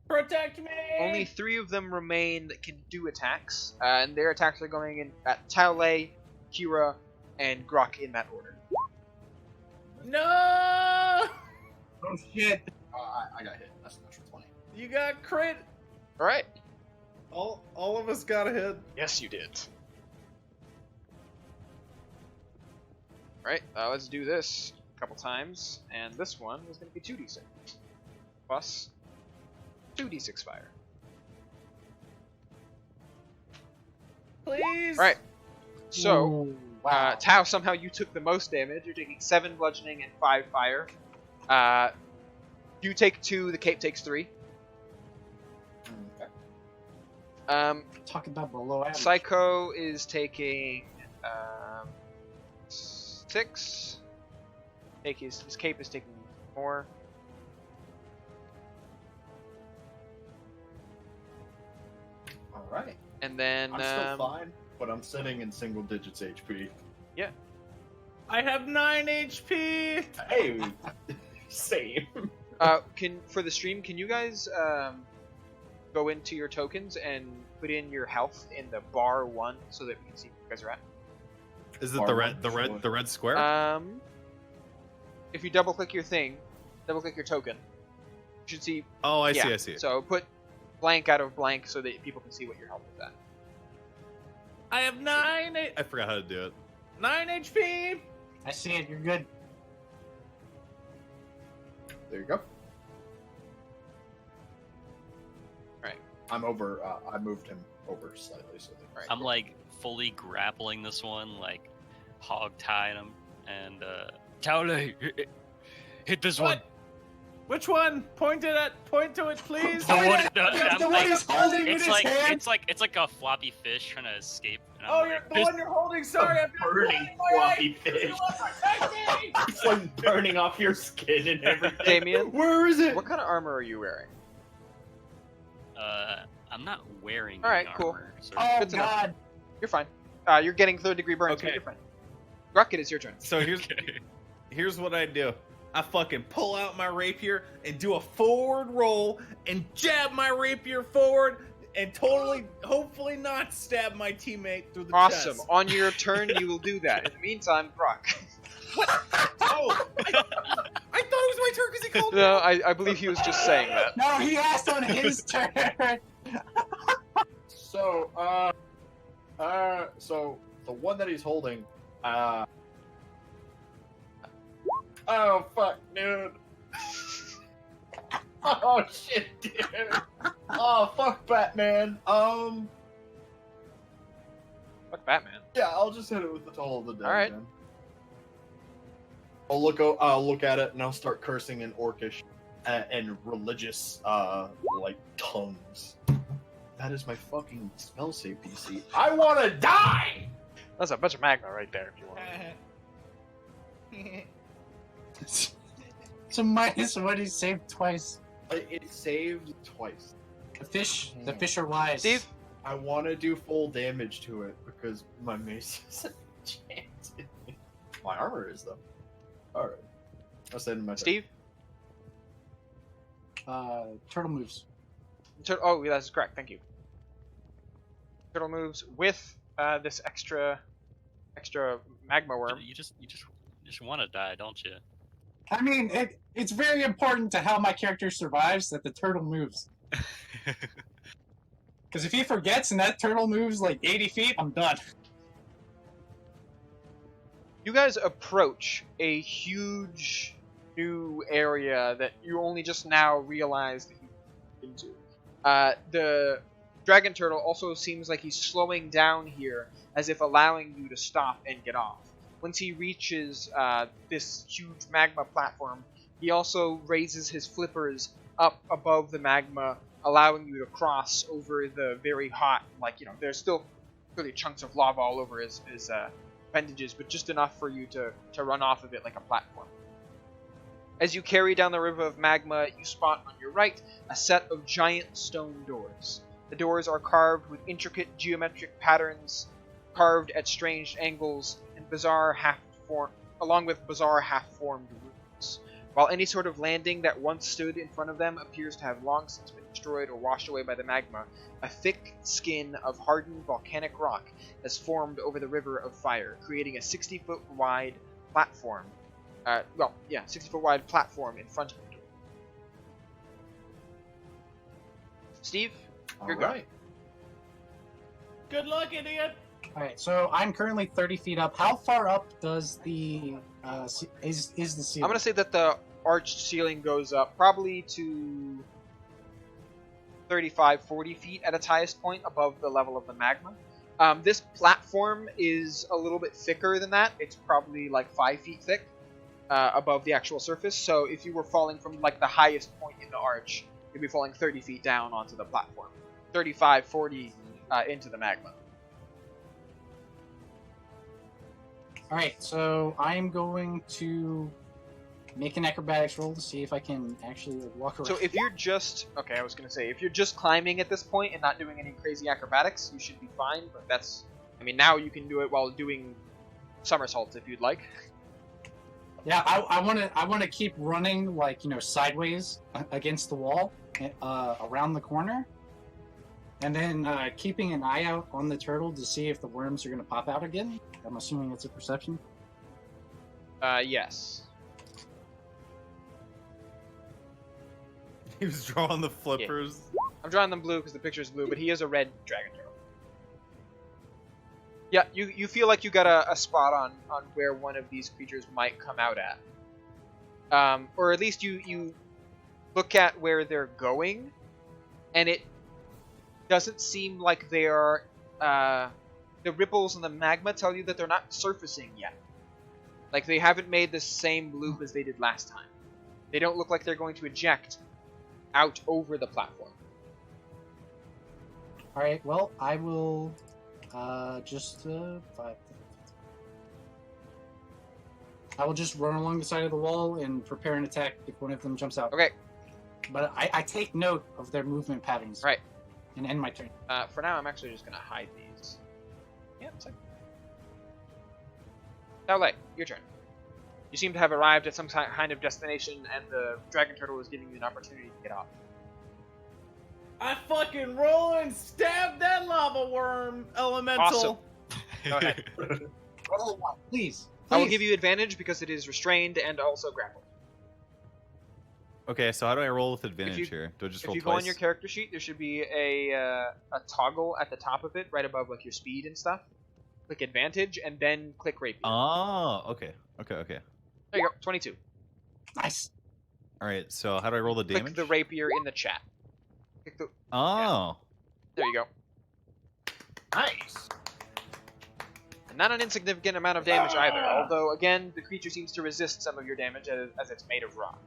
Protect me! Only 3 of them remain that can do attacks, and their attacks are going in at Taole, Kira, and Grok in that order. No! Oh shit! I got hit. That's an extra 20. You got crit. All right. All of us got a hit. Yes, you did. All right. Let's do this a couple times, and this one is going to be 2d6 plus 2d6 fire. Please. All right. So. Ooh, wow. Tao, somehow you took the most damage. You're taking 7 bludgeoning and 5 fire. You take 2, the cape takes 3. Okay. Talk about below average. Psycho is taking 6. His cape is taking 4. All right. And then I'm still fine, but I'm sitting in single digits HP. I have 9 HP. Hey, same. for the stream, can you guys go into your tokens and put in your health in the bar 1 so that we can see where you guys are at? Is it Bar the one, red square? If you double click your thing, double click your token, you should see. Oh, I yeah. see. I see. So put blank out of blank so that people can see what your health is at. I have 9. I forgot how to do it. 9 HP. I see it. You're good. There you go. Right. I'm over. I moved him over slightly so that. Right. I'm like fully grappling this one, like hog tying him, and Taole, hit this one. Which one? Point to it, please. The one, The one he's holding in his hand. it's like a floppy fish trying to escape. And I'm Oh, like, you're the one you're holding. Sorry, A I've got burning blood in my floppy eye. fish. You want to protect me? It's like burning off your skin and everything. Damien, Where is it? what kind of armor are you wearing? I'm not wearing. All right, any cool. armor, so- Oh Good to know. God. You're fine. You're getting 3rd-degree burns. Okay. But you're fine. Gruck, it is your turn. So here's what I do. I fucking pull out my rapier and do a forward roll and jab my rapier forward and hopefully not stab my teammate through the Awesome. chest. On your turn, you will do that. In the meantime, Gruck. Oh, I thought it was my turn because he called me. No, I believe he was just saying that. No, he asked on his turn. So, so the one that he's holding, oh fuck, dude. Oh shit, dude. Oh fuck, Batman. Fuck Batman. Yeah, I'll just hit it with the toll of the dead. All right. Then. I'll look at it and I'll start cursing in Orcish and religious, like tongues. That is my fucking spell save DC. I want to die. That's a bunch of magma right there, if you want. So minus what he saved twice. It saved twice. The fish are wise. Steve? I want to do full damage to it because my mace isn't enchanted. My armor is though. All right. I'll send him my turn. Steve? Turtle moves. Oh, that's correct. Thank you. Turtle moves with this extra magma worm. You just want to die, don't you? I mean, it's very important to how my character survives that the turtle moves. Because if he forgets and that turtle moves like 80 feet, I'm done. You guys approach a huge new area that you only just now realized that you're into. The dragon turtle also seems like he's slowing down here, as if allowing you to stop and get off. Once he reaches this huge magma platform, he also raises his flippers up above the magma, allowing you to cross over the very hot, there's still really chunks of lava all over his appendages, but just enough for you to run off of it like a platform. As you carry down the river of magma, you spot on your right a set of giant stone doors. The doors are carved with intricate geometric patterns, carved at strange angles, and along with bizarre half-formed runes. While any sort of landing that once stood in front of them appears to have long since been destroyed or washed away by the magma, a thick skin of hardened volcanic rock has formed over the river of fire, creating a 60-foot wide platform. 60-foot wide platform in front of the door. Steve, you're good. Alright. Good luck, idiot. Alright, so I'm currently 30 feet up. How far up does the is the ceiling? I'm gonna say that the arched ceiling goes up probably to 35-40 feet at its highest point above the level of the magma. This platform is a little bit thicker than that. It's probably like 5 feet thick above the actual surface. So if you were falling from like the highest point in the arch, you'd be falling 30 feet down onto the platform. 35-40 into the magma. Alright, so I'm going to make an acrobatics roll to see if I can actually walk around. So if you're just if you're just climbing at this point and not doing any crazy acrobatics, you should be fine. But now you can do it while doing somersaults if you'd like. Yeah, I want to keep running sideways against the wall, around the corner, and then keeping an eye out on the turtle to see if the worms are going to pop out again. I'm assuming it's a perception. Yes. He was drawing the flippers. I'm drawing them blue because the picture's blue, but he is a red dragon turtle. Yeah, you feel like you got a spot on where one of these creatures might come out at. Or at least you look at where they're going, and it doesn't seem like they are... the ripples in the magma tell you that they're not surfacing yet. Like, they haven't made the same loop as they did last time. They don't look like they're going to eject out over the platform. All right. Well, I will just 5. I will just run along the side of the wall and prepare an attack if one of them jumps out. Okay. But I take note of their movement patterns. Right. And end my turn. For now, I'm actually just going to hide these. Yeah, it's like... Taolei, your turn. You seem to have arrived at some kind of destination, and the dragon turtle is giving you an opportunity to get off. I fucking roll and stab that lava worm elemental. Awesome. Go ahead. Roll 1, please. I will give you advantage because it is restrained and also grappled. Okay, so how do I roll with advantage you- here? Do I just If roll you twice? go on your character sheet, there should be a toggle at the top of it, right above like your speed and stuff. Click advantage and then click rapier. Oh, okay. There you go, 22. Nice. All right, so how do I roll the damage? Click the rapier in the chat. Click the... Oh. There you go. Nice. And not an insignificant amount of damage either, although again, the creature seems to resist some of your damage as it's made of rock.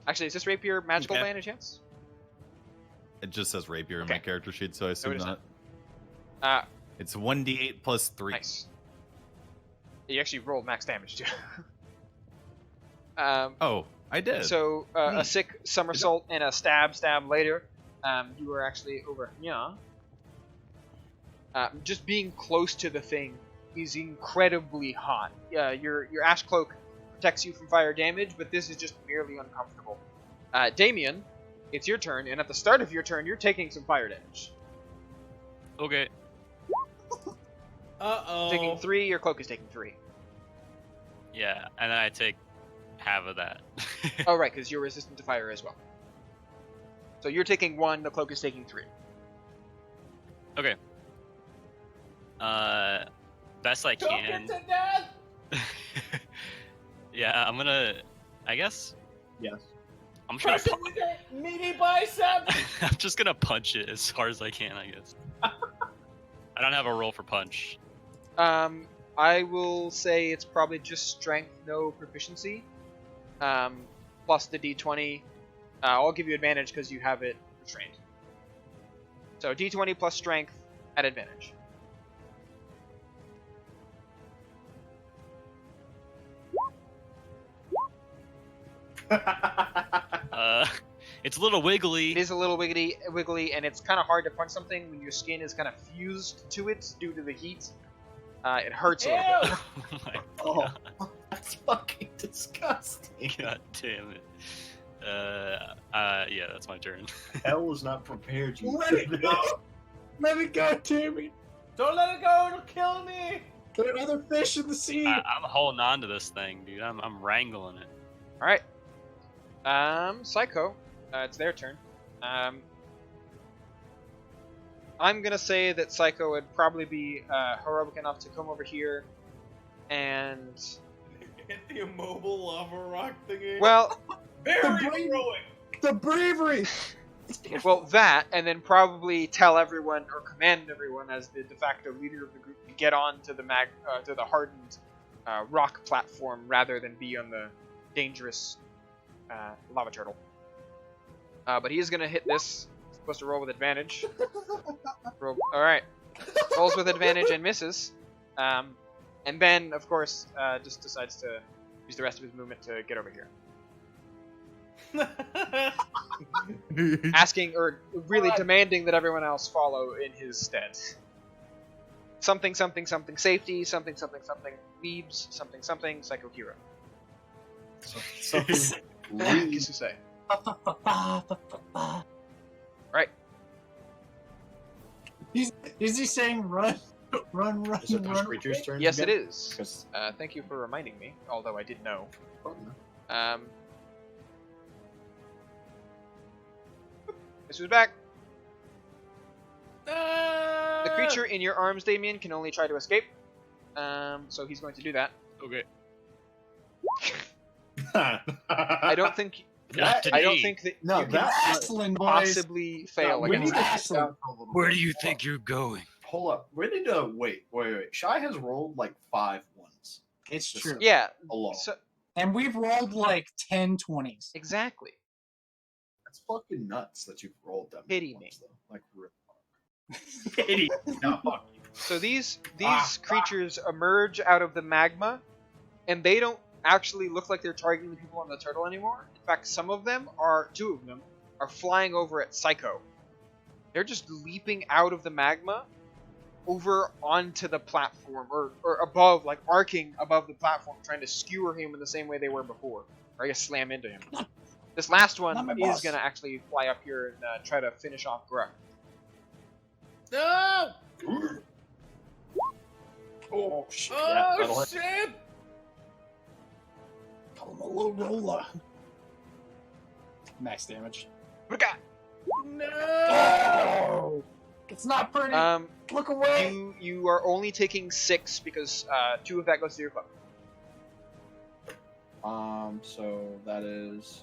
Actually, is this rapier magical Okay. by any chance? It just says rapier in my Okay. character sheet, so I assume it is not. It's 1d8 plus 3. Nice. You actually rolled max damage too. Oh, I did. So a sick somersault and a stab later, you are actually over here. Just being close to the thing is incredibly hot. Your ash cloak protects you from fire damage, but this is just merely uncomfortable. Damien, it's your turn, and at the start of your turn, you're taking some fire damage. Okay. Uh-oh. Taking 3, your cloak is taking 3. Yeah, and then I take half of that. Oh, right, because you're resistant to fire as well. So you're taking 1, the cloak is taking 3. Okay. Best I can. to death! Yeah, I'm gonna. I guess Yes. I'm trying to. with your meaty bicep! I'm just gonna punch it as hard as I can. I guess. I don't have a roll for punch. I will say it's probably just strength, no proficiency. Plus the d20. I'll give you advantage because you have it restrained. So d20 plus strength at advantage. It's a little wiggly. It is a little wiggly, and it's kind of hard to punch something when your skin is kind of fused to it due to the heat. It hurts a little bit. Oh my Oh, that's fucking disgusting. god damn it. Yeah, that's my turn. Hell was not prepared. You Let it go! Let it go, Tammy! Don't let it go, it'll kill me! There are other fish in the sea! I'm holding on to this thing, dude. I'm wrangling it. All right. Psycho. It's their turn. I'm gonna say that Psycho would probably be heroic enough to come over here, and Hit the immobile lava rock thingy. well, very the brain- heroic! The bravery! that, and then probably tell everyone or command everyone as the de facto leader of the group to get on to the to the hardened rock platform rather than be on the dangerous lava turtle. But he is gonna hit this. He's supposed to roll with advantage. All right, rolls with advantage and misses. And then, of course, just decides to use the rest of his movement to get over here. Asking, or really demanding that everyone else follow in his stead. Something, something, something, safety, something, something, something, Weebs, something, something, Psycho Hero. Something really Kisusei. Is he saying run, run, run, Is it those run? creatures' turns? Yes, it again? is. 'Cause- Thank you for reminding me, although I did know. This was back. The creature in your arms, Damien, can only try to escape. So he's going to do that. Okay. I don't think. Not I don't today. think that No, you can that- Wrestling, boys. possibly fail we against need to that. sit down for a little Where bit. do you think you're going? Hold up. We need to wait. Shy has rolled like 5 ones It's true. Yeah. alone. So And we've rolled like 10 20s. Exactly. That's fucking nuts that you've rolled them. Pity once, though. Like, pity. No, fuck you. So these Ah. creatures emerge out of the magma, and they don't actually look like they're targeting the people on the turtle anymore. In fact, two of them are flying over at Psycho. They're just leaping out of the magma over onto the platform, or above, like arcing above the platform, trying to skewer him in the same way they were before, or I guess slam into him. This last one Not my is boss. gonna actually fly up here and try to finish off Gruck. No! Oh, shit. Yeah, that'll Oh, hit. shit! Call him a low roller. Max damage. No! Oh! It's not pretty. Look away. You are only taking 6 because 2 of that goes to your foe. So that is.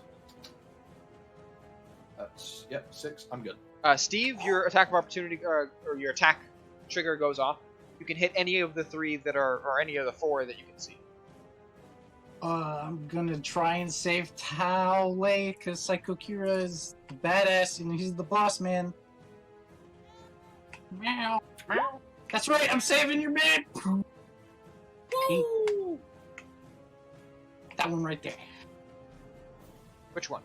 That's 6. I'm good. Steve, your attack of opportunity or your attack trigger goes off. You can hit any of the 3 that are, or any of the 4 that you can see. I'm gonna try and save Tao Lei because Psycho Kira is badass and he's the boss man. Meow. Meow. That's right, I'm saving your man. Woo! That one right there. Which one?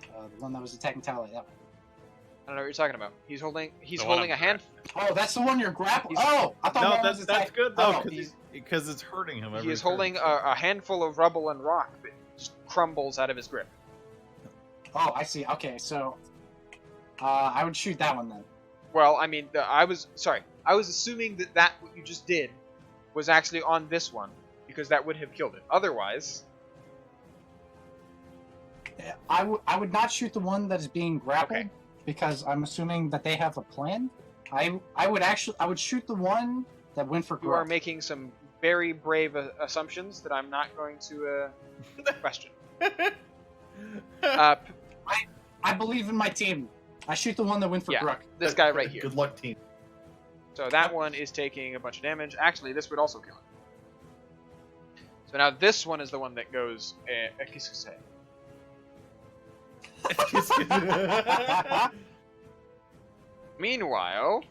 The one that was attacking Tao Lei. That one. I don't know what you're talking about. He's holding The one holding I'm a hand. Oh, that's the one you're grappling. He's- Oh, I thought No, one that's was that's attacking. good though, Oh, because it's hurting him. He every is turn, holding so- a handful of rubble and rock that just crumbles out of his grip. Oh, I see. Okay, so I would shoot that one then. Well, I mean, I was assuming that what you just did was actually on this one, because that would have killed it. Otherwise, I would not shoot the one that is being grappled Okay. because I'm assuming that they have a plan. I would shoot the one that went for you are growth. making some very brave assumptions that I'm not going to question. I believe in my team. I shoot the one that went for Yeah. Gruck. This guy right here. Good luck, team. So that one is taking a bunch of damage. Actually, this would also kill it. So now this one is the one that goes Ekisuse. Meanwhile,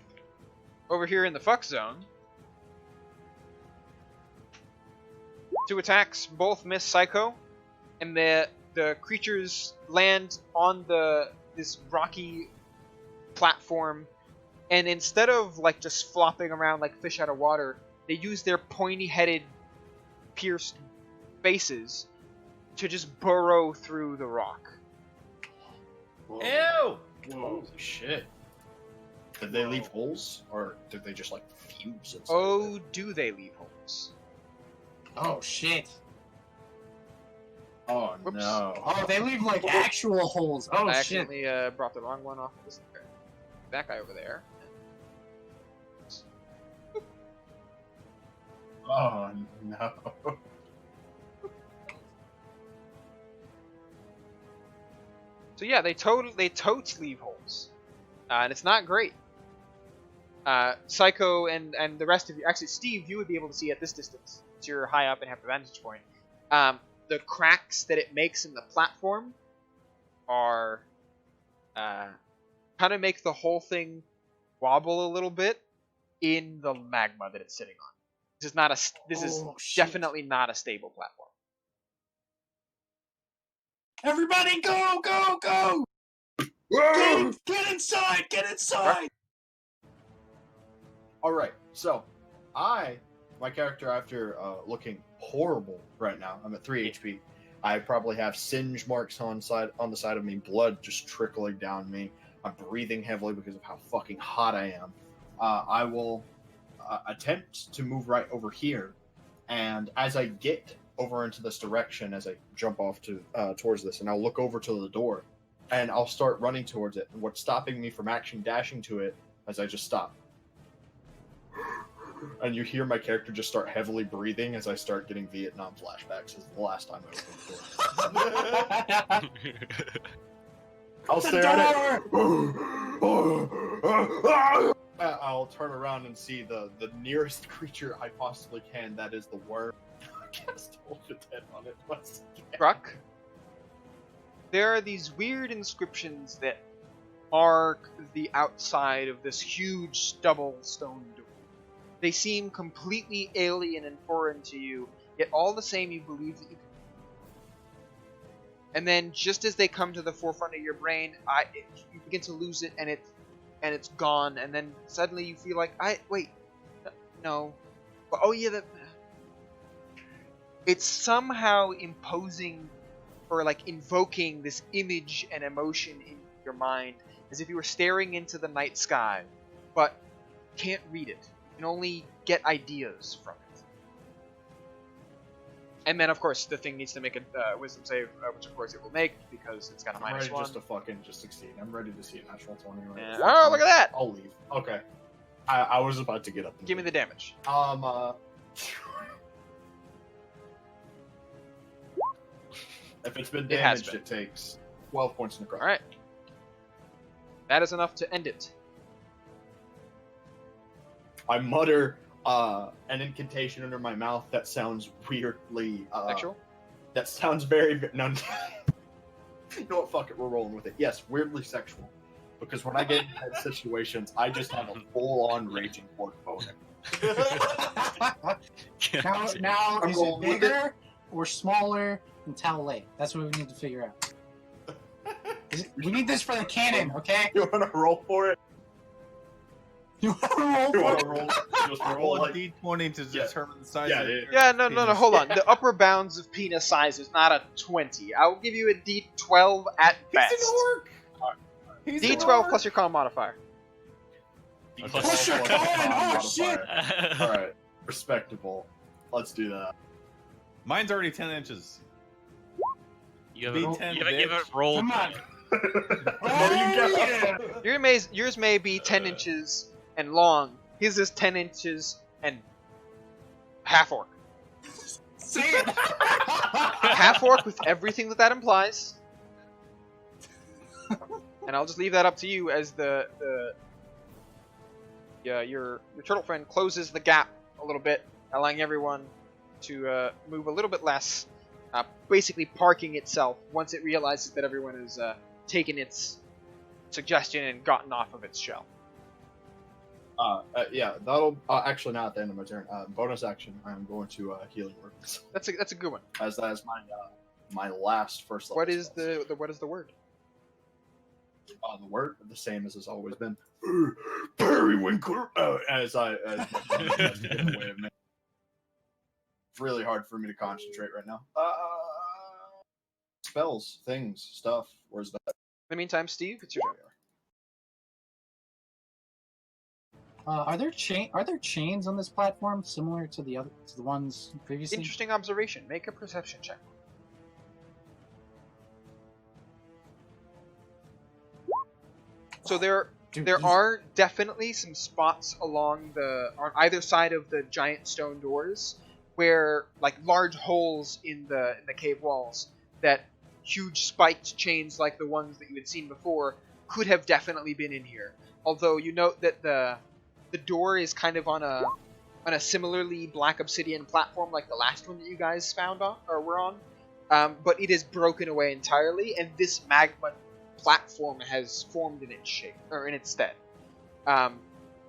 over here in the fuck zone, 2 attacks, both miss Psycho, and the creatures land on this rocky platform, and instead of like just flopping around like fish out of water, they use their pointy-headed, pierced faces to just burrow through the rock. Ew! Holy shit. Did they leave holes, or did they just like fuse? inside of Oh, it? do they leave holes? Oh shit! Oh Whoops. no. Oh, they leave like actual holes. Oh I shit! accidentally brought the wrong one off of this guy. That guy over there. Oh no. So yeah, they totes leave holes, and it's not great. Psycho and the rest of you, actually Steve, you would be able to see at this distance. So you're high up and have the vantage point. The cracks that it makes in the platform are kind of make the whole thing wobble a little bit in the magma that it's sitting on. This is not a. This is Oh, shit. definitely not a stable platform. Everybody, go, go, go! Get inside! Get inside! Alright, so my character, after looking horrible right now, I'm at 3 HP. I probably have singe marks on the side of me, blood just trickling down me. I'm breathing heavily because of how fucking hot I am. I will attempt to move right over here, and as I get over into this direction, as I jump off towards this, and I'll look over to the door, and I'll start running towards it. And what's stopping me from action dashing to it as I just stop? And you hear my character just start heavily breathing as I start getting Vietnam flashbacks. As the last time I opened the door. I'll stare at it. I'll turn around and see the nearest creature I possibly can. That is the worm. Cast Toll of the Dead on it once again. Gruck, there are these weird inscriptions that mark the outside of this huge double stone door. They seem completely alien and foreign to you, yet all the same you believe that you can. And then, just as they come to the forefront of your brain, you begin to lose it, and it's gone. And then suddenly you feel like, no, but oh yeah, it's somehow imposing or like invoking this image and emotion in your mind, as if you were staring into the night sky, but can't read it. You can only get ideas from it. And then, of course, the thing needs to make a wisdom save, which of course it will make because it's got a I'm ready -1. just to fucking just succeed. I'm ready to see a natural 20. Right? And- oh, look at that! I'll leave. Okay. I was about to get up. And Give me leave. the damage. If it's been It has damaged, been. it takes 12 points in the All right. That is enough to end it. I mutter an incantation under my mouth that sounds weirdly Sexual? that sounds very no. You know what? Fuck it. We're rolling with it. Yes, weirdly sexual. Because when I get in bad situations, I just have a full-on raging pork boner. Now I'm is it rolling with bigger or smaller than Talalay? That's what we need to figure out. We need this for the cannon, okay? You want to roll for it? You want to roll You for want it? to roll? Just roll Roll a like d20 to Yeah. determine the size Yeah, of yeah. your Yeah, no, penis. hold on. The upper bounds of penis size is not a 20. I'll give you a D12 at best. He's an orc! He's an D12 orc! plus your con modifier. Plus your con! Oh, shit! All right, respectable. Let's do that. Mine's already 10 inches. You B10, haven't rolled. Come on. There you go. Yours may be 10 inches and long. His is 10 inches and half orc. Say it! Half orc with everything that implies. And I'll just leave that up to you as your turtle friend closes the gap a little bit, allowing everyone to move a little bit less, basically parking itself once it realizes that everyone has taken its suggestion and gotten off of its shell. Yeah, that'll actually not at the end of my turn. Bonus action. I'm going to healing word. That's a good one. As that is my last first level. What is spell. what is the word? The word the same as it's always been. Periwinkle. As my has to get in the way of me. It's really hard for me to concentrate right now. Spells, things, stuff. Where's that? In the meantime, Steve, it's your turn. Are there chains on this platform similar to the ones previously? Interesting observation. Make a perception check. So there Dude, There easy. are definitely some spots on either side of the giant stone doors where like large holes in the cave walls that huge spiked chains like the ones that you had seen before could have definitely been in here. Although you note that the door is kind of on a similarly black obsidian platform like the last one that you guys found on or were on, but it is broken away entirely, and this magma platform has formed in its shape or in its stead.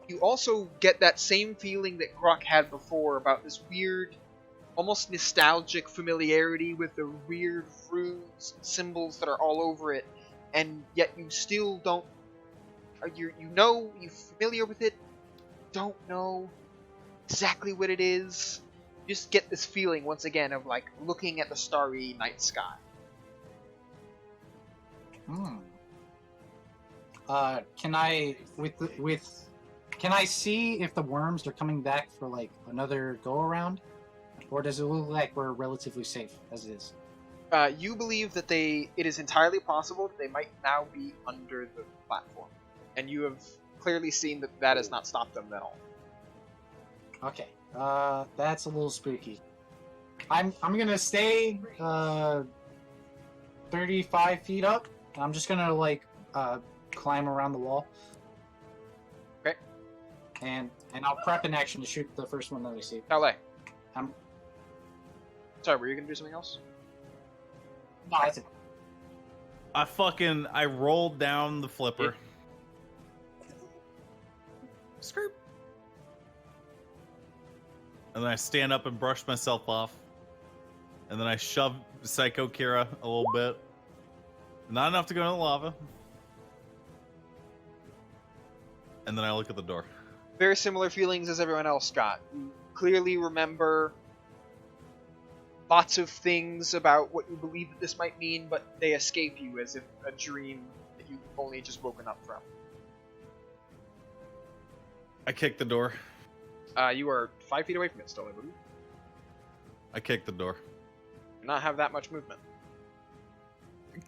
You also get that same feeling that Grok had before about this weird, almost nostalgic familiarity with the weird runes and symbols that are all over it, and yet you still don't. You're familiar with it, don't know exactly what it is. You just get this feeling once again of like looking at the starry night sky. Can I can I see if the worms are coming back for like another go around, or does it look like we're relatively safe as it is? You believe that it is entirely possible that they might now be under the platform, and you have clearly seen that has not stopped them at all. Okay, that's a little spooky. I'm gonna stay 35 feet up. I'm just gonna like climb around the wall. Okay. And I'll prep an action to shoot the first one that I see. LA. Sorry, were you gonna do something else? No, that's it. I rolled down the flipper. Skirt. And then I stand up and brush myself off. And then I shove Psycho Kira a little bit. Not enough to go in the lava. And then I look at the door. Very similar feelings as everyone else got. You clearly remember lots of things about what you believe that this might mean, but they escape you as if a dream that you've only just woken up from. I kick the door. You are 5 feet away from it still, I believe. I kick the door. Do not have that much movement.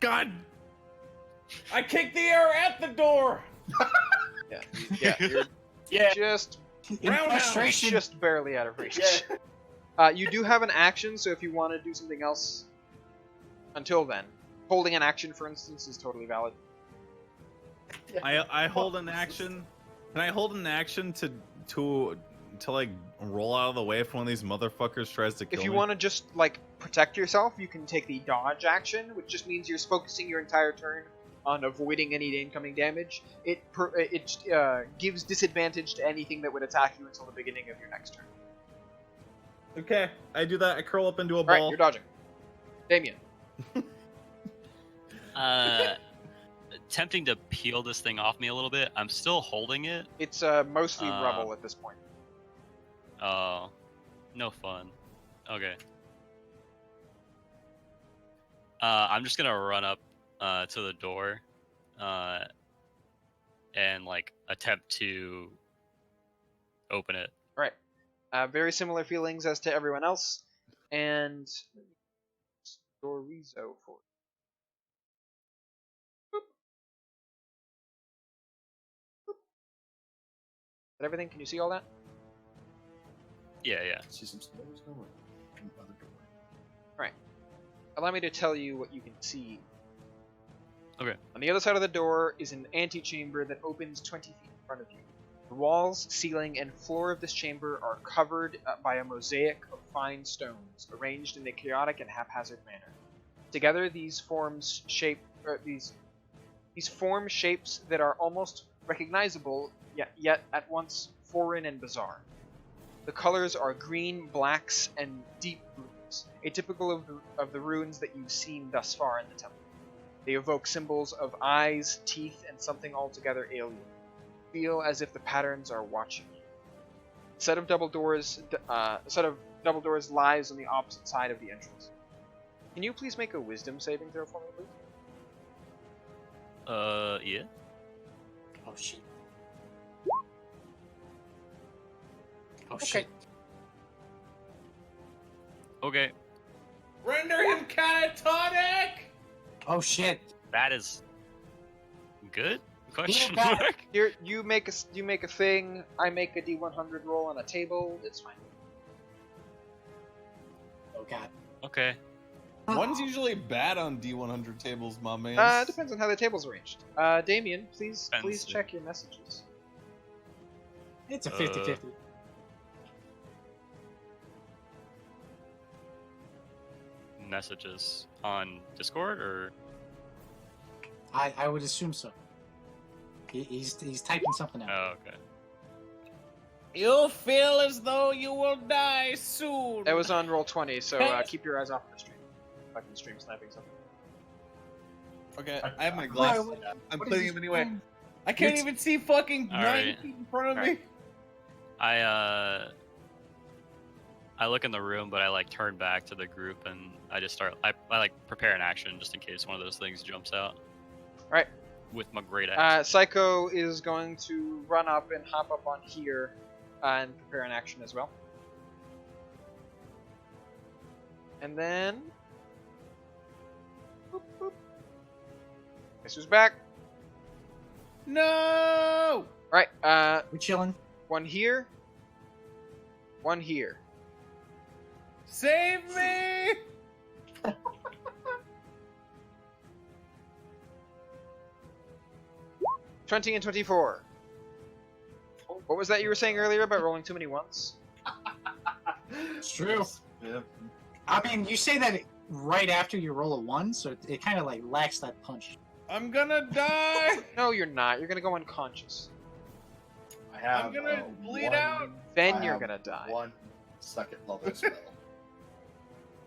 God! I kicked the air at the door! Yeah, you're Yeah. just In frustration. just barely out of reach. You do have an action, so if you want to do something else until then, holding an action, for instance, is totally valid. I hold an action. Can I hold an action to like roll out of the way if one of these motherfuckers tries to kill If you me? want to just like protect yourself, you can take the dodge action, which just means you're focusing your entire turn on avoiding any incoming damage. It gives disadvantage to anything that would attack you until the beginning of your next turn. Okay, I do that. I curl up into a All right, ball. you're dodging. Damien. Attempting to peel this thing off me a little bit. I'm still holding it. It's mostly rubble at this point. Oh, no fun. Okay. I'm just gonna run up to the door and like attempt to open it. Right. Very similar feelings as to everyone else, and Dorizo for it. Boop. Boop. Is that everything? Can you see all that? Yeah, yeah. See some stairs going. Other door. Allow me to tell you what you can see. Okay. On the other side of the door is an antechamber that opens 20 feet in front of you. The walls, ceiling, and floor of this chamber are covered by a mosaic of fine stones, arranged in a chaotic and haphazard manner. Together, these form shapes that are almost recognizable, yet at once foreign and bizarre. The colors are green, blacks, and deep blues, atypical of the runes that you've seen thus far in the temple. They evoke symbols of eyes, teeth, and something altogether alien. Feel as if the patterns are watching you. A set of double doors lies on the opposite side of the entrance. Can you please make a wisdom saving throw for me, please? Yeah. Oh shit. Oh Okay. shit. Okay. Render him catatonic! Oh shit. That is good? Question Yeah, mark? Here, you make a thing. I make a D100 roll on a table. It's fine. Oh god. Okay. One's usually bad on D100 tables, my man. Depends on how the table's arranged. Damien, please Depends. check your messages. It's a 50-50. Messages on Discord or I would assume so. He's typing something out. oh, okay. You feel as though you will die soon. That was on roll 20, so keep your eyes off the stream. Fucking stream sniping something. Okay, I have my glasses. I'm putting him anyway. I can't even see fucking All 9 right. feet in front of All me. right. I look in the room, but I like turn back to the group and I just start. I like prepare an action just in case one of those things jumps out. Right. With my great axe. Psycho is going to run up and hop up on here and prepare an action as well. And then... Boop, boop. Guess who's back? No! Right, We chilling? one here. One here. Save me! 20 and 24. What was that you were saying earlier about rolling too many ones? It's true. Yeah. I mean, you say that right after you roll a 1, so it kind of like lacks that punch. I'm gonna die. No, you're not. You're gonna go unconscious. I have. I'm gonna bleed one- out. Then I you're have gonna die. One second level spell.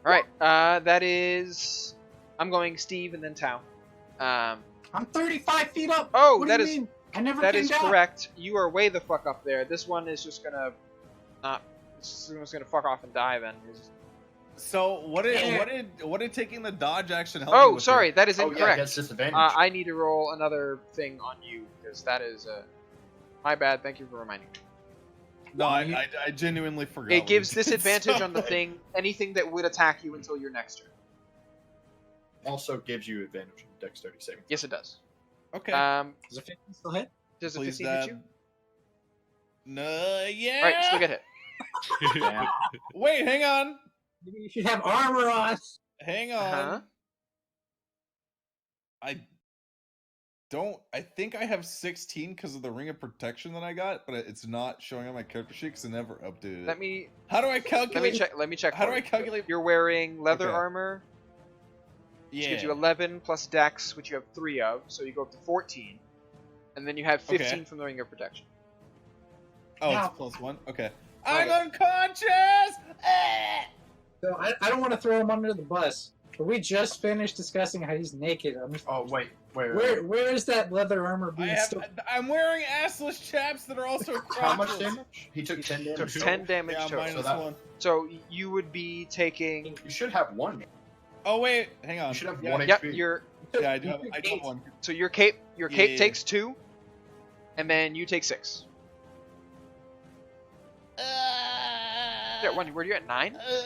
All right. That is. I'm going Steve and then Tau. I'm 35 feet up. Oh, what that do is- you mean? I never That came is down. correct. You are way the fuck up there. This one is just gonna not. This one's gonna fuck off and die then. So what did Yeah. what did taking the dodge action help? you Oh, with sorry, that is Oh yeah, incorrect. gets disadvantage. I need to roll another thing on you because that is my bad. Thank you for reminding me. here? No, I genuinely forgot. It what gives did, disadvantage so- on the thing, anything that would attack you until your next turn. Also gives you advantage on dexterity saving. Yes, it does. Okay. Does a 15 still hit? Does a Please, 15 hit Dad. you? No, yeah. All right, still get hit. Yeah. Wait, hang on. Maybe you should have armor on. Hang on. Uh-huh. I think I have 16 because of the ring of protection that I got, but it's not showing on my character sheet because I never updated it. Let me How do I calculate? check. Let me check. How for do I you. calculate- You're wearing leather Okay. armor, which Yeah. gives you 11 plus dex, which you have 3 of, so you go up to 14, and then you have 15 Okay. from the ring of protection. Oh, Now- it's +1. Okay. Okay. I'm unconscious. Ah! So I don't want to throw him under the bus, but we just finished discussing how he's naked. Oh wait. Where is that leather armor I being have, stored? I'm wearing assless chaps that are also How much crotchless. damage? He took 10 damage. Took total. 10 damage Yeah, total. minus So that- 1. So you would be taking. You should have one. Oh wait, hang on. You should have yeah, one Yep, HP. your Yeah, I do have, I do have one. so your cape Yeah. takes 2, and then you take 6. Yeah, when were you at 9? Yeah,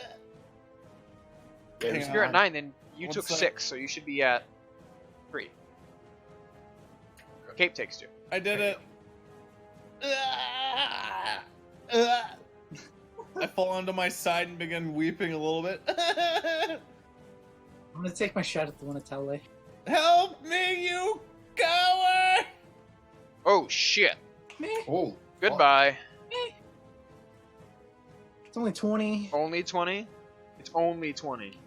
Hang If on. you're at 9, then you One took sec. 6, so you should be at 3. Cape takes 2. I did it. I fall onto my side and begin weeping a little bit. I'm gonna take my shot at the one at Tele. Help me, you coward! Oh shit! Oh. Goodbye. It's only 20. Only 20. It's only 20.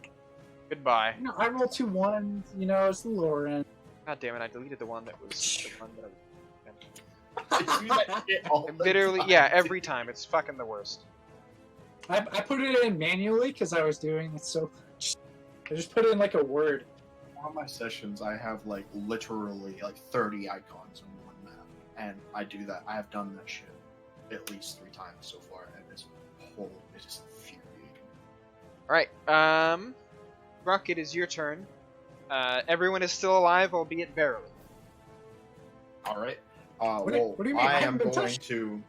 Goodbye. No, I rolled 2 1s. You know, it's the lower end. God damn it! I deleted the one that was the one that. I do that shit all the Literally, time. yeah, every time. It's fucking the worst. I put it in manually because I was doing it so much. I just put in like a word. On my sessions, I have like literally like 30 icons in one map, and I do that. I have done that shit at least 3 times so far, and it's just infuriating. All right, Ruck, it is your turn. Everyone is still alive, albeit barely. All right. What do you mean? I I am haven't been going touched. to.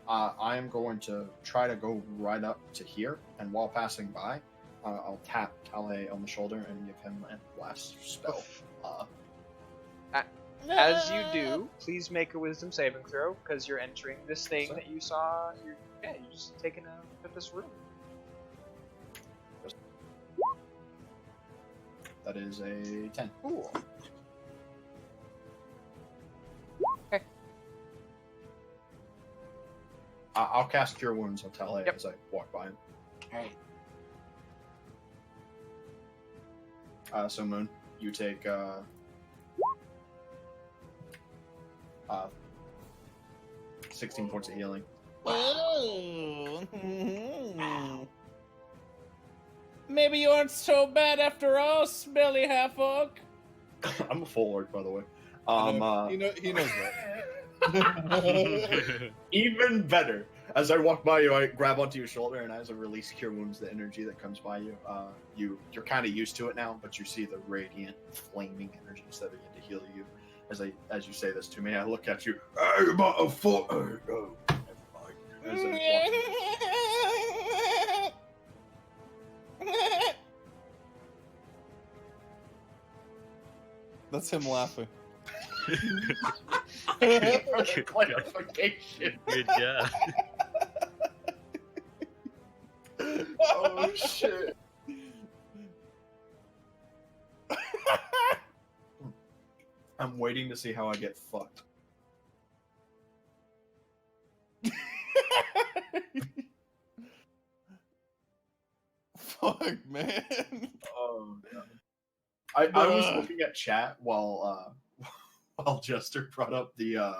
I am going to try to go right up to here, and while passing by, I'll tap Calais on the shoulder and give him a blast spell. As you do, please make a Wisdom saving throw because you're entering this thing that you saw. You're just taking a look at this room. That is a 10. Cool. I'll cast Cure Wounds on Calais Yep. as I walk by him. Alright. So Moon, you take 16 points of healing. Oh. Maybe you aren't so bad after all, smelly half orc. I'm a full orc, by the way. He knows that. Even better. As I walk by you, I grab onto your shoulder, and as I release Cure Wounds, the energy that comes by you, you're kind of used to it now, but you see the radiant, flaming energies that begin to heal you. As you say this to me, I look at you. Hey, motherfucker! Oh, never mind. As I walk That's him laughing. for clarification. Good job. Oh shit. I'm waiting to see how I get fucked. fuck, man? Oh, God. I was Bruh. looking at chat while while Jester brought up the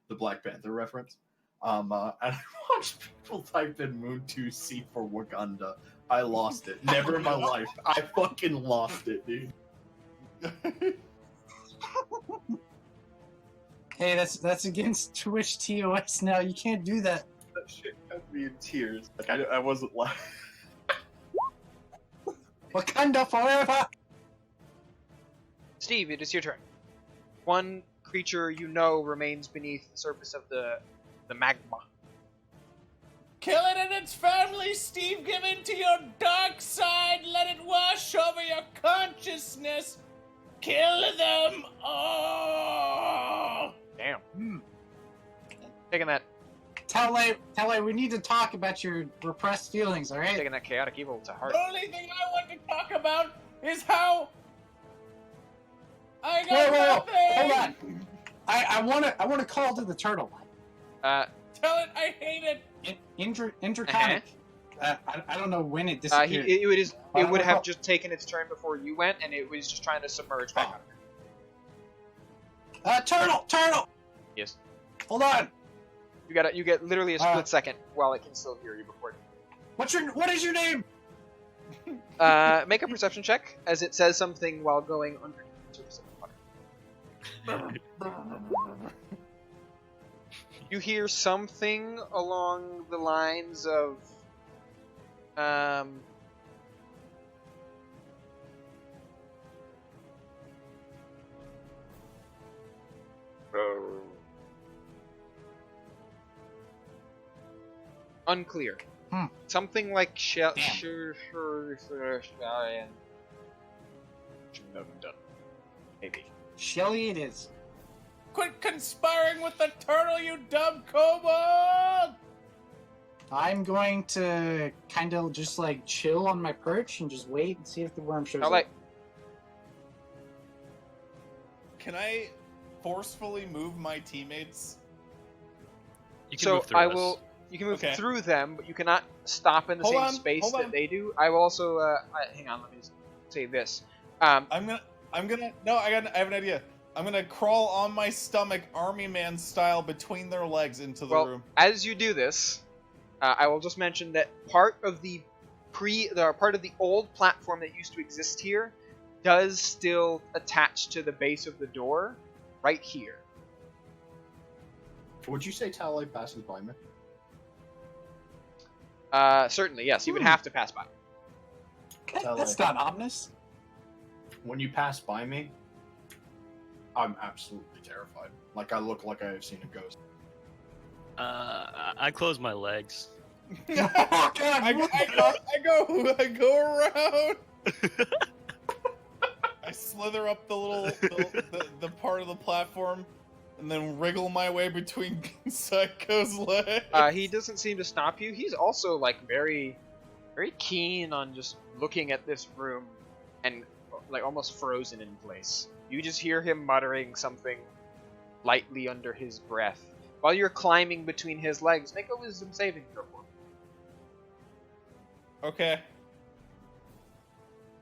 Black Panther reference. And I watched people type in Moon 2C for Wakanda. I lost it. Never in my life. I fucking lost it, dude. Hey, that's against Twitch TOS now. You can't do that. That shit had me in tears. Like I wasn't laughing. Wakanda forever! Steve, it is your turn. One creature you know remains beneath the surface of the magma. Kill it and its family, Steve. Give in to your dark side. Let it wash over your consciousness. Kill them all. Damn. Hmm. Taking that Tele, we need to talk about your repressed feelings, alright? taking that chaotic evil to heart. The only thing I want to talk about is how I got Whoa, nothing. hold on. I wanna call to the turtle. Tell it I hate it. Interconic. I don't know when it It disappeared. it would have just taken its turn before you went, and it was just trying to submerge back under. Turtle! Yes. Hold on. You get literally a split second while it can still hear you before. What is your name? Make a perception check as it says something while going under the surface of the water. You hear something along the lines of, unclear. Something like Damn. Maybe. Shelly it is. Quit conspiring with the turtle, you dumb kobold! I'm going to kind of just like chill on my perch and just wait and see if the worm shows All right. up. Can I forcefully move my teammates? You can So move through I us. will. You can move Okay. through them, but you cannot stop in the Hold same on, space hold that on. they do. I will also. Hang on. Let me say this. I have an idea. I'm gonna crawl on my stomach, army man style, between their legs into the Well, room. as you do this, I will just mention that part of the old platform that used to exist here does still attach to the base of the door, right here. Would you say Tally passes by me? Certainly, yes. You would have to pass by. That's not ominous. When you pass by me, I'm absolutely terrified. Like I look like I have seen a ghost. I close my legs. Oh, God, I go around. I slither up the little the part of the platform, and then wriggle my way between Psycho's legs. He doesn't seem to stop you. He's also like very, very keen on just looking at this room, and like almost frozen in place. You just hear him muttering something lightly under his breath while you're climbing between his legs. Make a wisdom saving throw for me. Okay.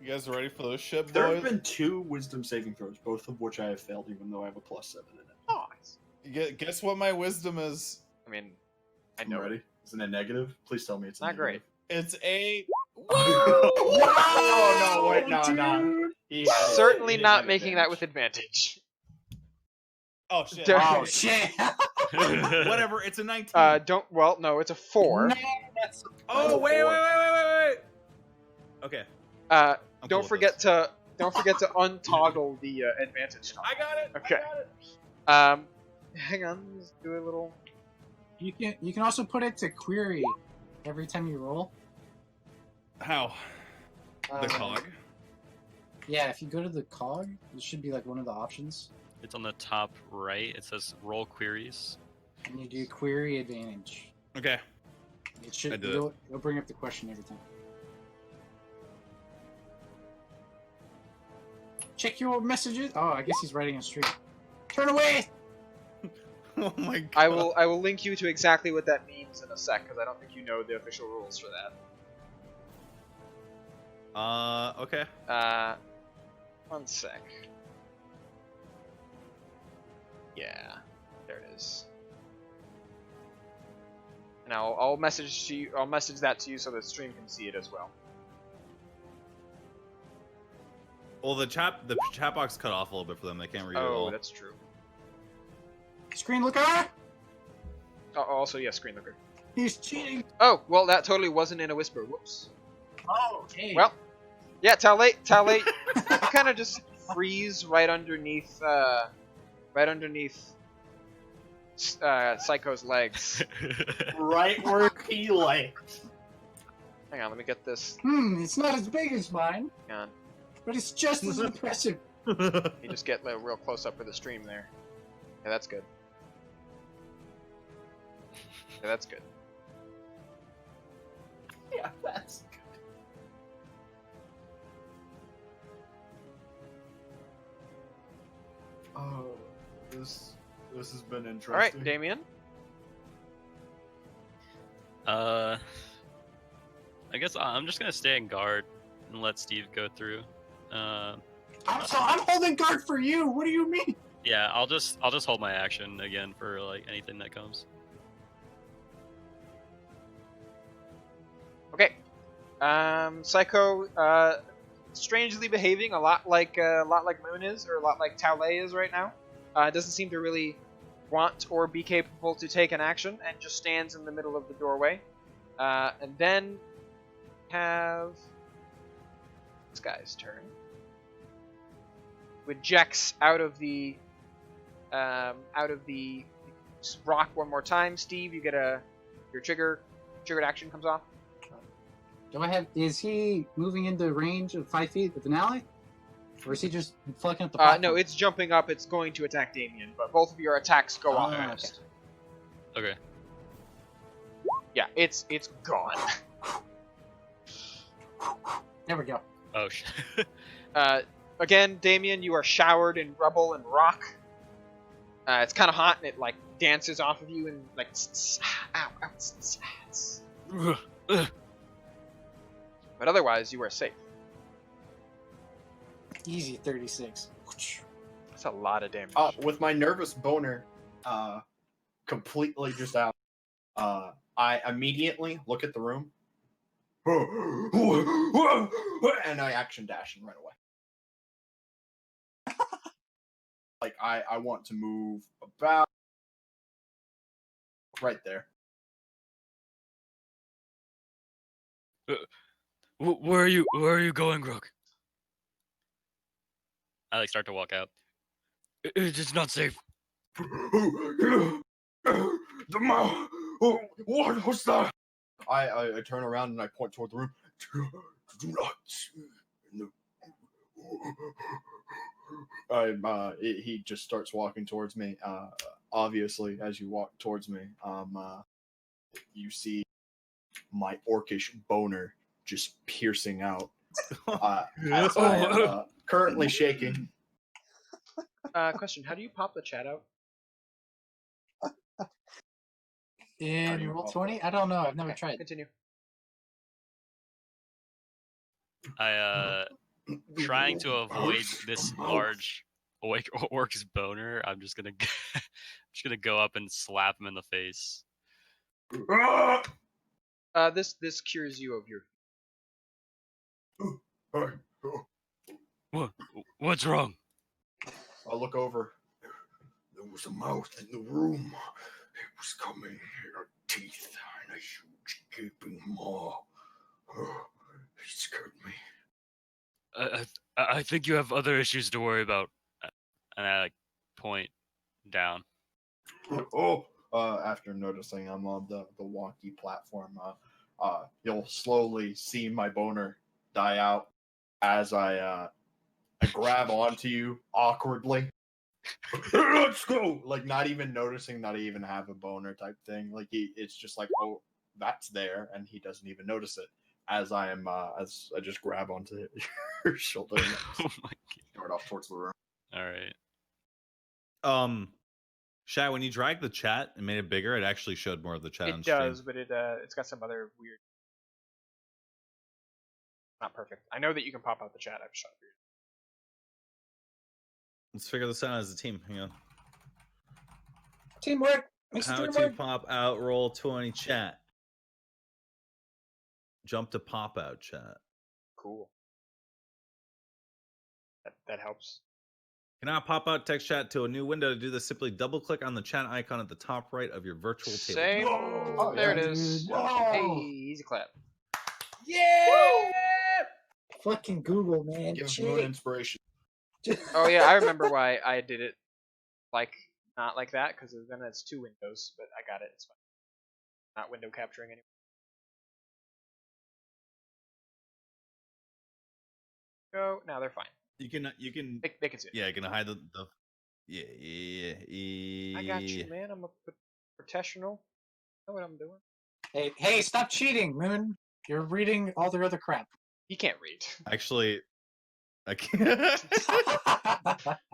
You guys ready for those shit, boys? There have been 2 wisdom saving throws, both of which I have failed, even though I have a +7 in it. Nice. Guess what my wisdom is? I mean, I I'm know. ready. Isn't it negative? Please tell me it's Not great. It's a. Oh no! Wait, no. He had it. Certainly He didn't not have making that advantage. with advantage. Oh shit! Dude. Oh, shit. Whatever. It's a 19. No, it's a 4. No, that's... Oh wait. Okay. I'm cool Don't with forget this. to untoggle the advantage. I got it. Okay. I got it. Hang on, let's do a little. You can also put it to query every time you roll. How? The cog. Yeah, if you go to the cog, it should be like one of the options, It's on the top right. It says roll queries. and you do query advantage. Okay. It should I did it. it'll bring up the question every time. Check your messages. Oh, I guess he's writing a stream. Turn away. Oh my god. I will link you to exactly what that means in a sec because I don't think you know the official rules for that. Okay. 1 sec. Yeah, there it is. And I'll message to you. I'll message that to you so the stream can see it as well. Well, the chat box cut off a little bit for them. They can't read it Oh, all. that's true. Screen looker! Oh, also, yeah, screen looker. He's cheating! Oh, well, that totally wasn't in a whisper. Whoops. Oh, okay. Well, yeah, Talate, you kind of just freeze right underneath Psycho's legs. Right where he lay. Hang on, let me get this. it's not as big as mine, Hang on. but it's just as impressive. You just get a real close up for the stream there. Yeah, that's good. Yeah, that's good. Yeah, that's good. Oh, this has been interesting. All right, Damien. I guess I'm just gonna stay in guard and let Steve go through. I'm holding guard for you. What do you mean? Yeah, I'll just hold my action again for like anything that comes. Okay. Psycho, strangely behaving a lot like Moon is, or a lot like Taolei is right now. Doesn't seem to really want or be capable to take an action, and just stands in the middle of the doorway. And then have this guy's turn. With Jex out of the rock one more time. Steve, you get your triggered action comes off. Do I have? Is he moving into range of 5 feet with an ally, or is he just fucking up the? No, it's jumping up. It's going to attack Damien, but both of your attacks go off okay. first. Okay. Yeah, it's gone. There we go. Oh shit. Again, Damien, you are showered in rubble and rock. It's kind of hot, and it like dances off of you and like ow. But otherwise, you are safe. Easy 36. That's a lot of damage. With my nervous boner completely just out, I immediately look at the room and I action dash and run away. Like, I want to move about right there. Where are you going, Rook? I like start to walk out. It's not safe. The mouth. What was that? I turn around and I point toward the room. Do not. He just starts walking towards me. Obviously, as you walk towards me, you see my orcish boner just piercing out. As I am currently shaking. Question: how do you pop the chat out? In you roll pop 20? I don't know. I've never Okay, tried. Continue. Trying to avoid this large orc's boner. I'm just gonna go up and slap him in the face. This cures you of your. What's wrong? I look over. There was a mouth in the room. It was coming. It had teeth and a huge gaping maw. It scared me. I think you have other issues to worry about. And I like point down. After noticing I'm on the wonky platform, you'll slowly see my boner die out as I grab onto you awkwardly. Let's go! Like, not even noticing that I even have a boner type thing. Like, it's just like, oh, that's there, and he doesn't even notice it. As I just grab onto your shoulder and Oh my start off towards the room. god. Alright. Shy, when you dragged the chat and made it bigger, it actually showed more of the chat on It stream. does, but it's got some other weird. not perfect. I know that you can pop out the chat. I'm just trying to figure Let's figure this out as a team. Hang on. Teamwork. Makes How it to teamwork. pop out roll 20 chat. Jump to pop out chat. Cool. That helps. Cannot pop out text chat to a new window. To do this, simply double click on the chat icon at the top right of your virtual table. Same. Whoa, There yeah, it is. dude. Whoa. Hey, easy clap. Yeah! Fucking Google, man. Give Cheat. Moon inspiration. Oh yeah, I remember why I did it like not like that, because then it's 2 windows, but I got it. It's fine. Not window capturing anymore. Go. Now they're fine. You can They can see it. yeah, you can hide the yeah. I got you, man. I'm a professional. I know what I'm doing. Hey, stop cheating, Moon. You're reading all their other crap. He can't read. Actually, I can't.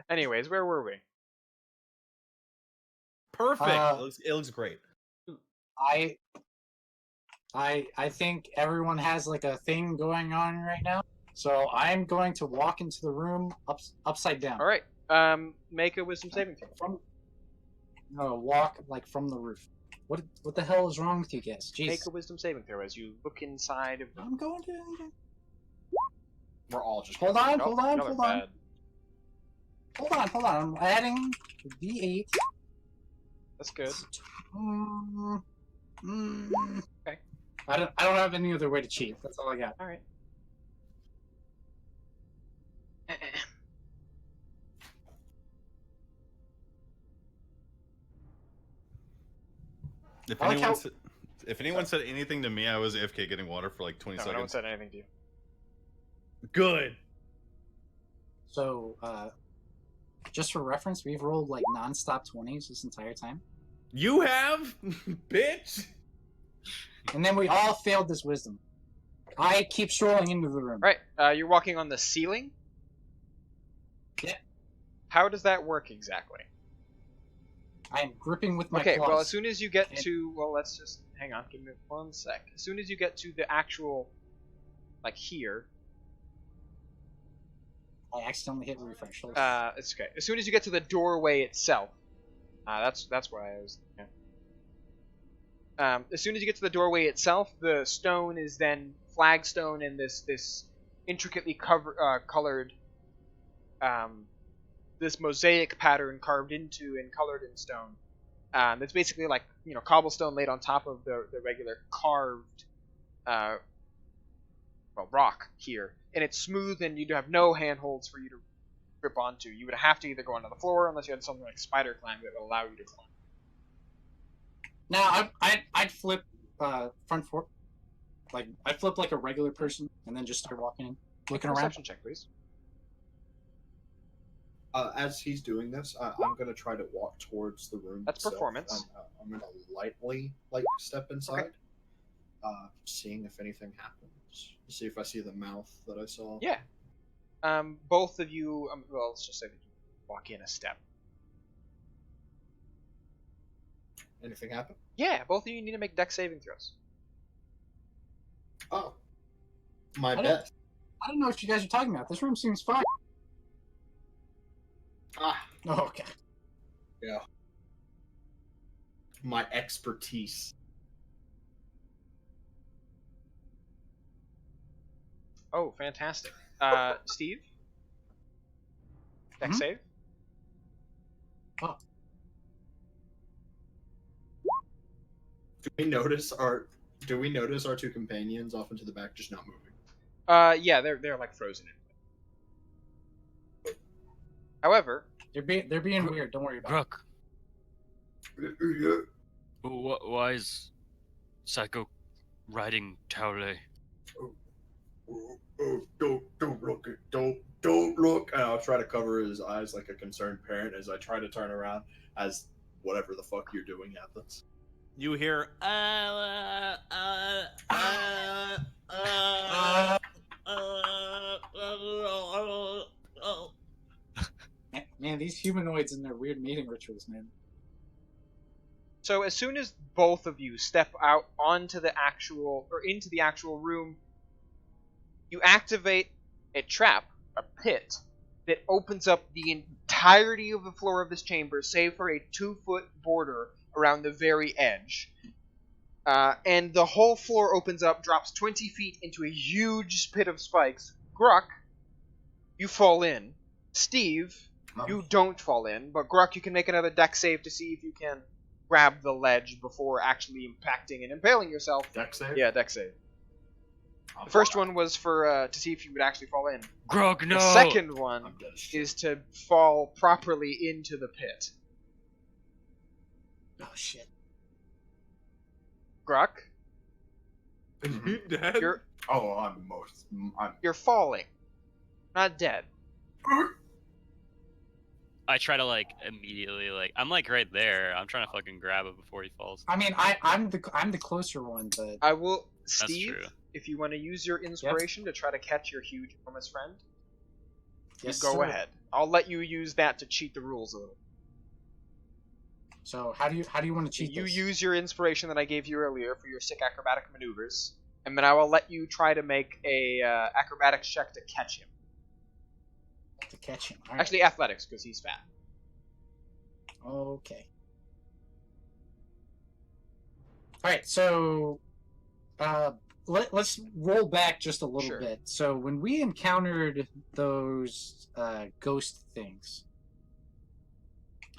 Anyways, where were we? Perfect. Uh, It looks great. I think everyone has like a thing going on right now. So I'm going to walk into the room upside down. All right. Make a wisdom saving throw. Walk like from the roof. What the hell is wrong with you guys? Jeez. Make a wisdom saving throw as you look inside of the. I'm going to. We're all just. Hold on, Nope, hold on, another hold on. bad. Hold on. I'm adding D8. That's good. Okay. I don't have any other way to cheat. That's all I got. All right. If I like anyone how- said, if anyone said anything to me, I was AFK getting water for like 20 No, no one seconds. said anything to you. Good. So, just for reference, we've rolled like non-stop 20s this entire time, You have, bitch. and then we all failed this wisdom. I keep strolling into the room. Right. You're walking on the ceiling. Yeah. How does that work exactly? I'm gripping with my Okay. claws. Well, as soon as you get And- to, well, let's just hang on. Give me 1 sec. As soon as you get to the actual, like here, I accidentally hit refresh. it's okay. As soon as you get to the doorway itself, that's why I was. Yeah. As soon as you get to the doorway itself, the stone is then flagstone and this intricately colored, this mosaic pattern carved into and colored in stone. It's basically like cobblestone laid on top of the regular carved, rock here, and it's smooth and you have no handholds for you to grip onto. You would have to either go onto the floor unless you had something like spider climb that would allow you to climb. Now, I'd flip front foot, like I'd flip like a regular person, and then just start walking in, looking around. Perception check, please. As he's doing this, I'm gonna try to walk towards the room. That's itself. performance. I'm gonna lightly step inside, seeing if anything happens. See if I see the mouth that I saw. Yeah. Both of you. Well, let's just say that you walk in a step. Anything happen? Yeah, both of you need to make dex saving throws. Oh, my I don't- best. I don't know what you guys are talking about. This room seems fine. Ah, Oh, okay. yeah. My expertise. Oh, fantastic. Steve? Dex Mhm. save? Oh, Do we notice our two companions off into the back just not moving? Yeah, they're like frozen in. However, they're being weird. Don't worry about it. Gruk, why is Psycho riding Taule? Oh, don't look it. Don't look. And I'll try to cover his eyes like a concerned parent as I try to turn around as whatever the fuck you're doing happens. You hear Man, these humanoids and their weird mating rituals, man. so as soon as both of you step out onto the actual or into the actual room, you activate a trap, a pit, that opens up the entirety of the floor of this chamber, save for a 2-foot border around the very edge. And the whole floor opens up, drops 20 feet into a huge pit of spikes. Gruck, you fall in. Steve, you don't fall in, but Gruck, you can make another dex save to see if you can grab the ledge before actually impacting and impaling yourself. Dex save? Yeah, dex save. The first one was for to see if you would actually fall in. Grog, no. The second one I'm dead as shit. is to fall properly into the pit. Oh shit. Gruck, Is he dead? you're Oh, I'm you're falling, not dead. I try to like immediately like I'm like right there. I'm trying to fucking grab it before he falls. I mean, I'm the closer one, but I will, That's Steve, true. if you want to use your inspiration to try to catch your huge enormous friend, yes, go sir. ahead. I'll let you use that to cheat the rules a little. So how do you want to cheat You this? use your inspiration that I gave you earlier for your sick acrobatic maneuvers, and then I will let you try to make a acrobatics check to catch him. to catch him. All right. Actually, athletics, because he's fat. Okay. All right, so let's roll back just a little Sure. bit. So when we encountered those ghost things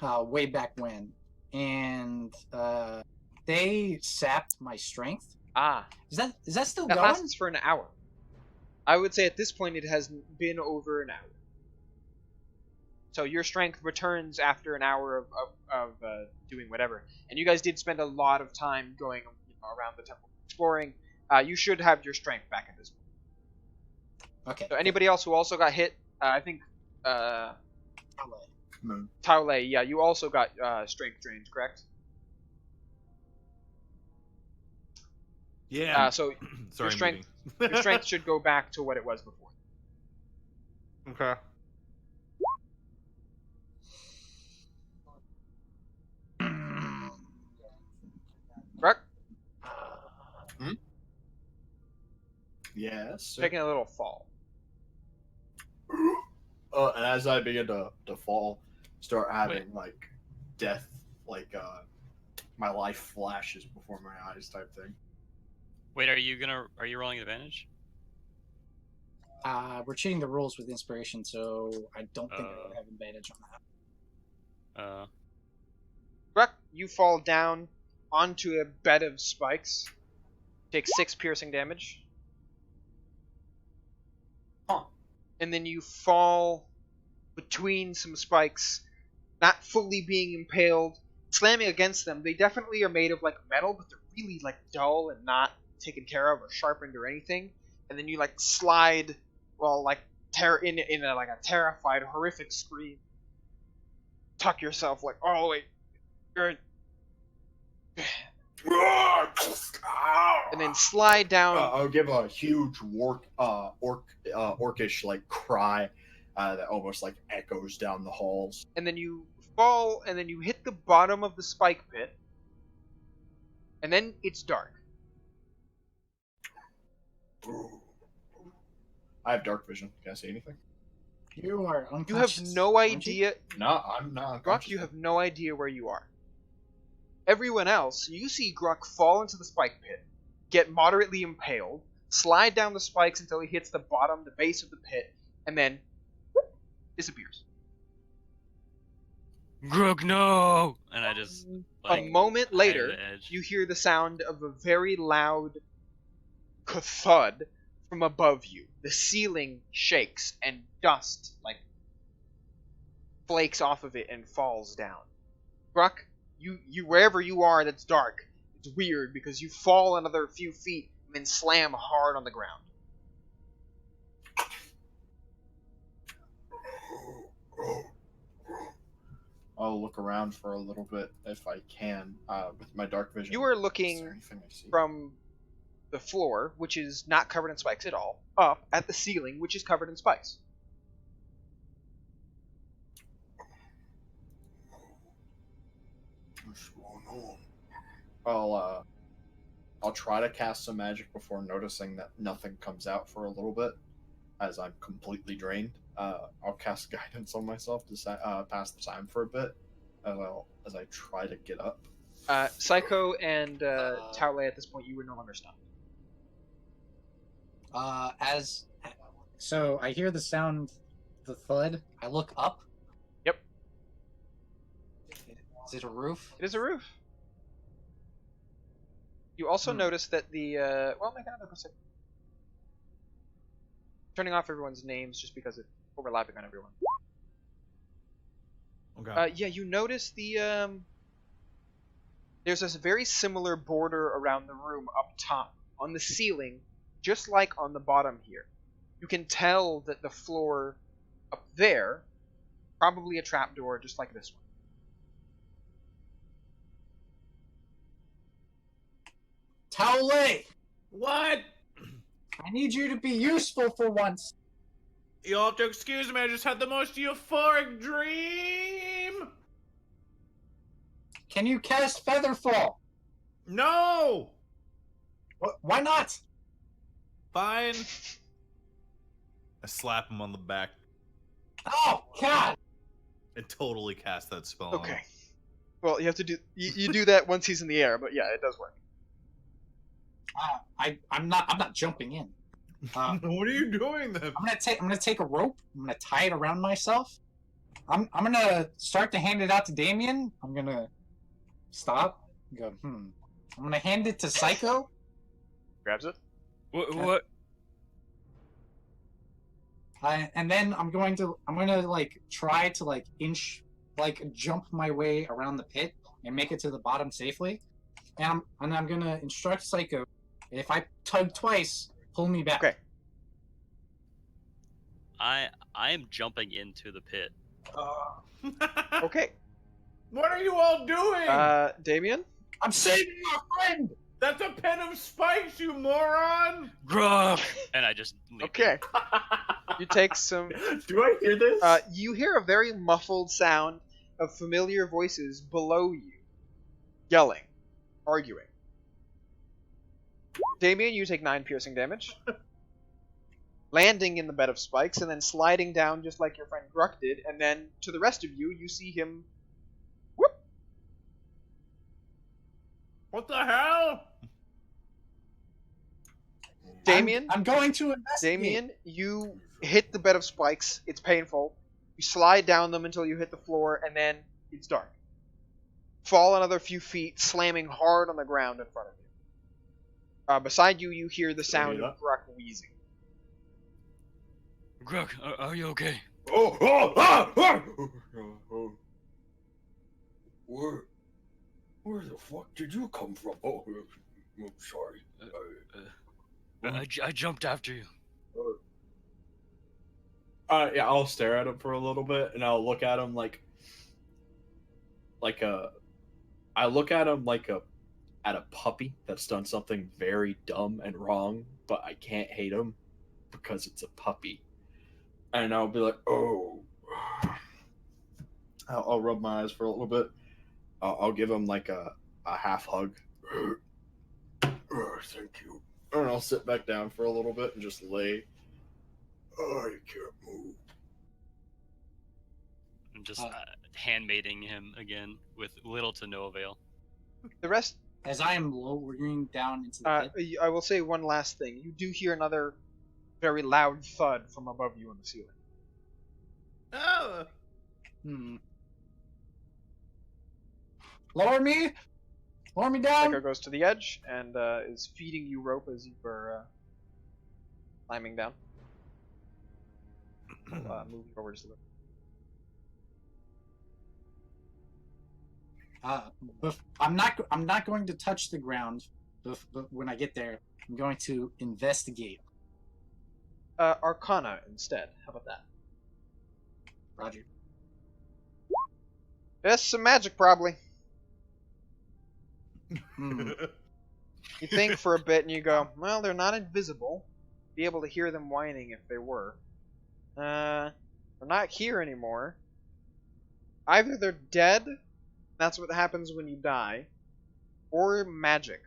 way back when, and they sapped my strength. Ah, Is that still that going? lasts for an hour. I would say at this point it has been over an hour. So your strength returns after an hour of doing whatever. And you guys did spend a lot of time going around the temple exploring. You should have your strength back at this point. Okay. So anybody else who also got hit, I think Moon. Taole, yeah, you also got strength drained, correct? Yeah. So Sorry, strength- meeting. your strength should go back to what it was before. Okay. Correct? Yes. Taking a little fall. And as I begin to fall, start having like death, like my life flashes before my eyes type thing. Wait, are you rolling advantage? We're cheating the rules with inspiration, so I don't think I would have advantage on that. Gruck, you fall down onto a bed of spikes. Take 6 piercing damage. Huh. And then you fall between some spikes, not fully being impaled, slamming against them. They definitely are made of like metal, but they're really like dull and not taken care of or sharpened or anything. And then you like slide, well, like in a, like a terrified, horrific scream. Tuck yourself like, oh wait, you're. And then slide down. I'll give a huge orcish like cry that almost like echoes down the halls. And then you fall, and then you hit the bottom of the spike pit. And then it's dark. I have dark vision. Can I see anything? You are You unconscious. have no aren't you? idea. No, I'm not. Gruck, you have no idea where you are. Everyone else, you see Gruck fall into the spike pit, get moderately impaled, slide down the spikes until he hits the bottom, the base of the pit, and then whoop, disappears. Grog, no! And I just like A moment hide later, the edge. you hear the sound of a very loud thud from above you. The ceiling shakes and dust like flakes off of it and falls down. Gruck, you wherever you are that's dark, it's weird because you fall another few feet and then slam hard on the ground. I'll look around for a little bit if I can with my dark vision. You are Is looking there anything I see? from the floor, which is not covered in spikes at all, up at the ceiling, which is covered in spikes. What's going on? I'll try to cast some magic before noticing that nothing comes out for a little bit, as I'm completely drained. I'll cast guidance on myself to pass the time for a bit, as I try to get up. Psycho and Taole, at this point, you were no longer stunned. So I hear the sound, the thud. I look up. Yep. Is it a roof? It is a roof. You also notice that the well, make another perception. Turning off everyone's names just because it's overlapping on everyone. Okay. Yeah, you notice the there's this very similar border around the room up top on the ceiling, just like on the bottom here. You can tell that the floor up there, probably a trapdoor just like this one. Taole! What? I need you to be useful for once. You'll have to excuse me, I just had the most euphoric dream! Can you cast Featherfall? No! Why not? Fine. I slap him on the back Oh, God! and totally cast that spell on him. Okay. Well, you have to do you do that once he's in the air, but yeah, it does work. I'm not jumping in. What are you doing then? I'm gonna take a rope. I'm gonna tie it around myself. I'm gonna start to hand it out to Damien. I'm gonna stop. And go. I'm gonna hand it to Psycho. Grabs it. What? And then I'm gonna like try to like jump my way around the pit and make it to the bottom safely. And I'm gonna instruct Psycho. If I tug twice, pull me back. Okay. I am jumping into the pit. Okay. What are you all doing? Damien? I'm saving my friend. That's a pen of spikes, you moron! Grog! And I just leap Okay. You take some. Do I hear this? You hear a very muffled sound of familiar voices below you, yelling, arguing. Damien, you take 9 piercing damage, landing in the bed of spikes, and then sliding down just like your friend Gruck did, and then to the rest of you, you see him. Whoop! What the hell? Damien, I'm going to investigate. Damien, you hit the bed of spikes. It's painful. You slide down them until you hit the floor, and then it's dark. Fall another few feet, slamming hard on the ground in front of you. Beside you, you hear the sound of Gruck wheezing. Grog, are you okay? Where the fuck did you come from? Oh, I'm sorry. I jumped after you. Yeah, I'll stare at him for a little bit, and I'll look at him like at a puppy that's done something very dumb and wrong, but I can't hate him because it's a puppy. And I'll be like, oh. I'll rub my eyes for a little bit. I'll give him like a half hug. Thank you. And I'll sit back down for a little bit and just lay. I can't move. I'm just handmaiding him again with little to no avail. The rest. As I am lowering down into the pit. I will say one last thing. You do hear another very loud thud from above you on the ceiling. Oh. Lower me down. Psycho goes to the edge and is feeding you rope as you are climbing down. Moving over just a little. I'm not going to touch the ground. But when I get there, I'm going to investigate. Arcana instead. How about that? Roger. That's some magic, probably. Hmm. You think for a bit and you go, well, they're not invisible. Be able to hear them whining if they were. They're not here anymore. Either they're dead, that's what happens when you die, or magic.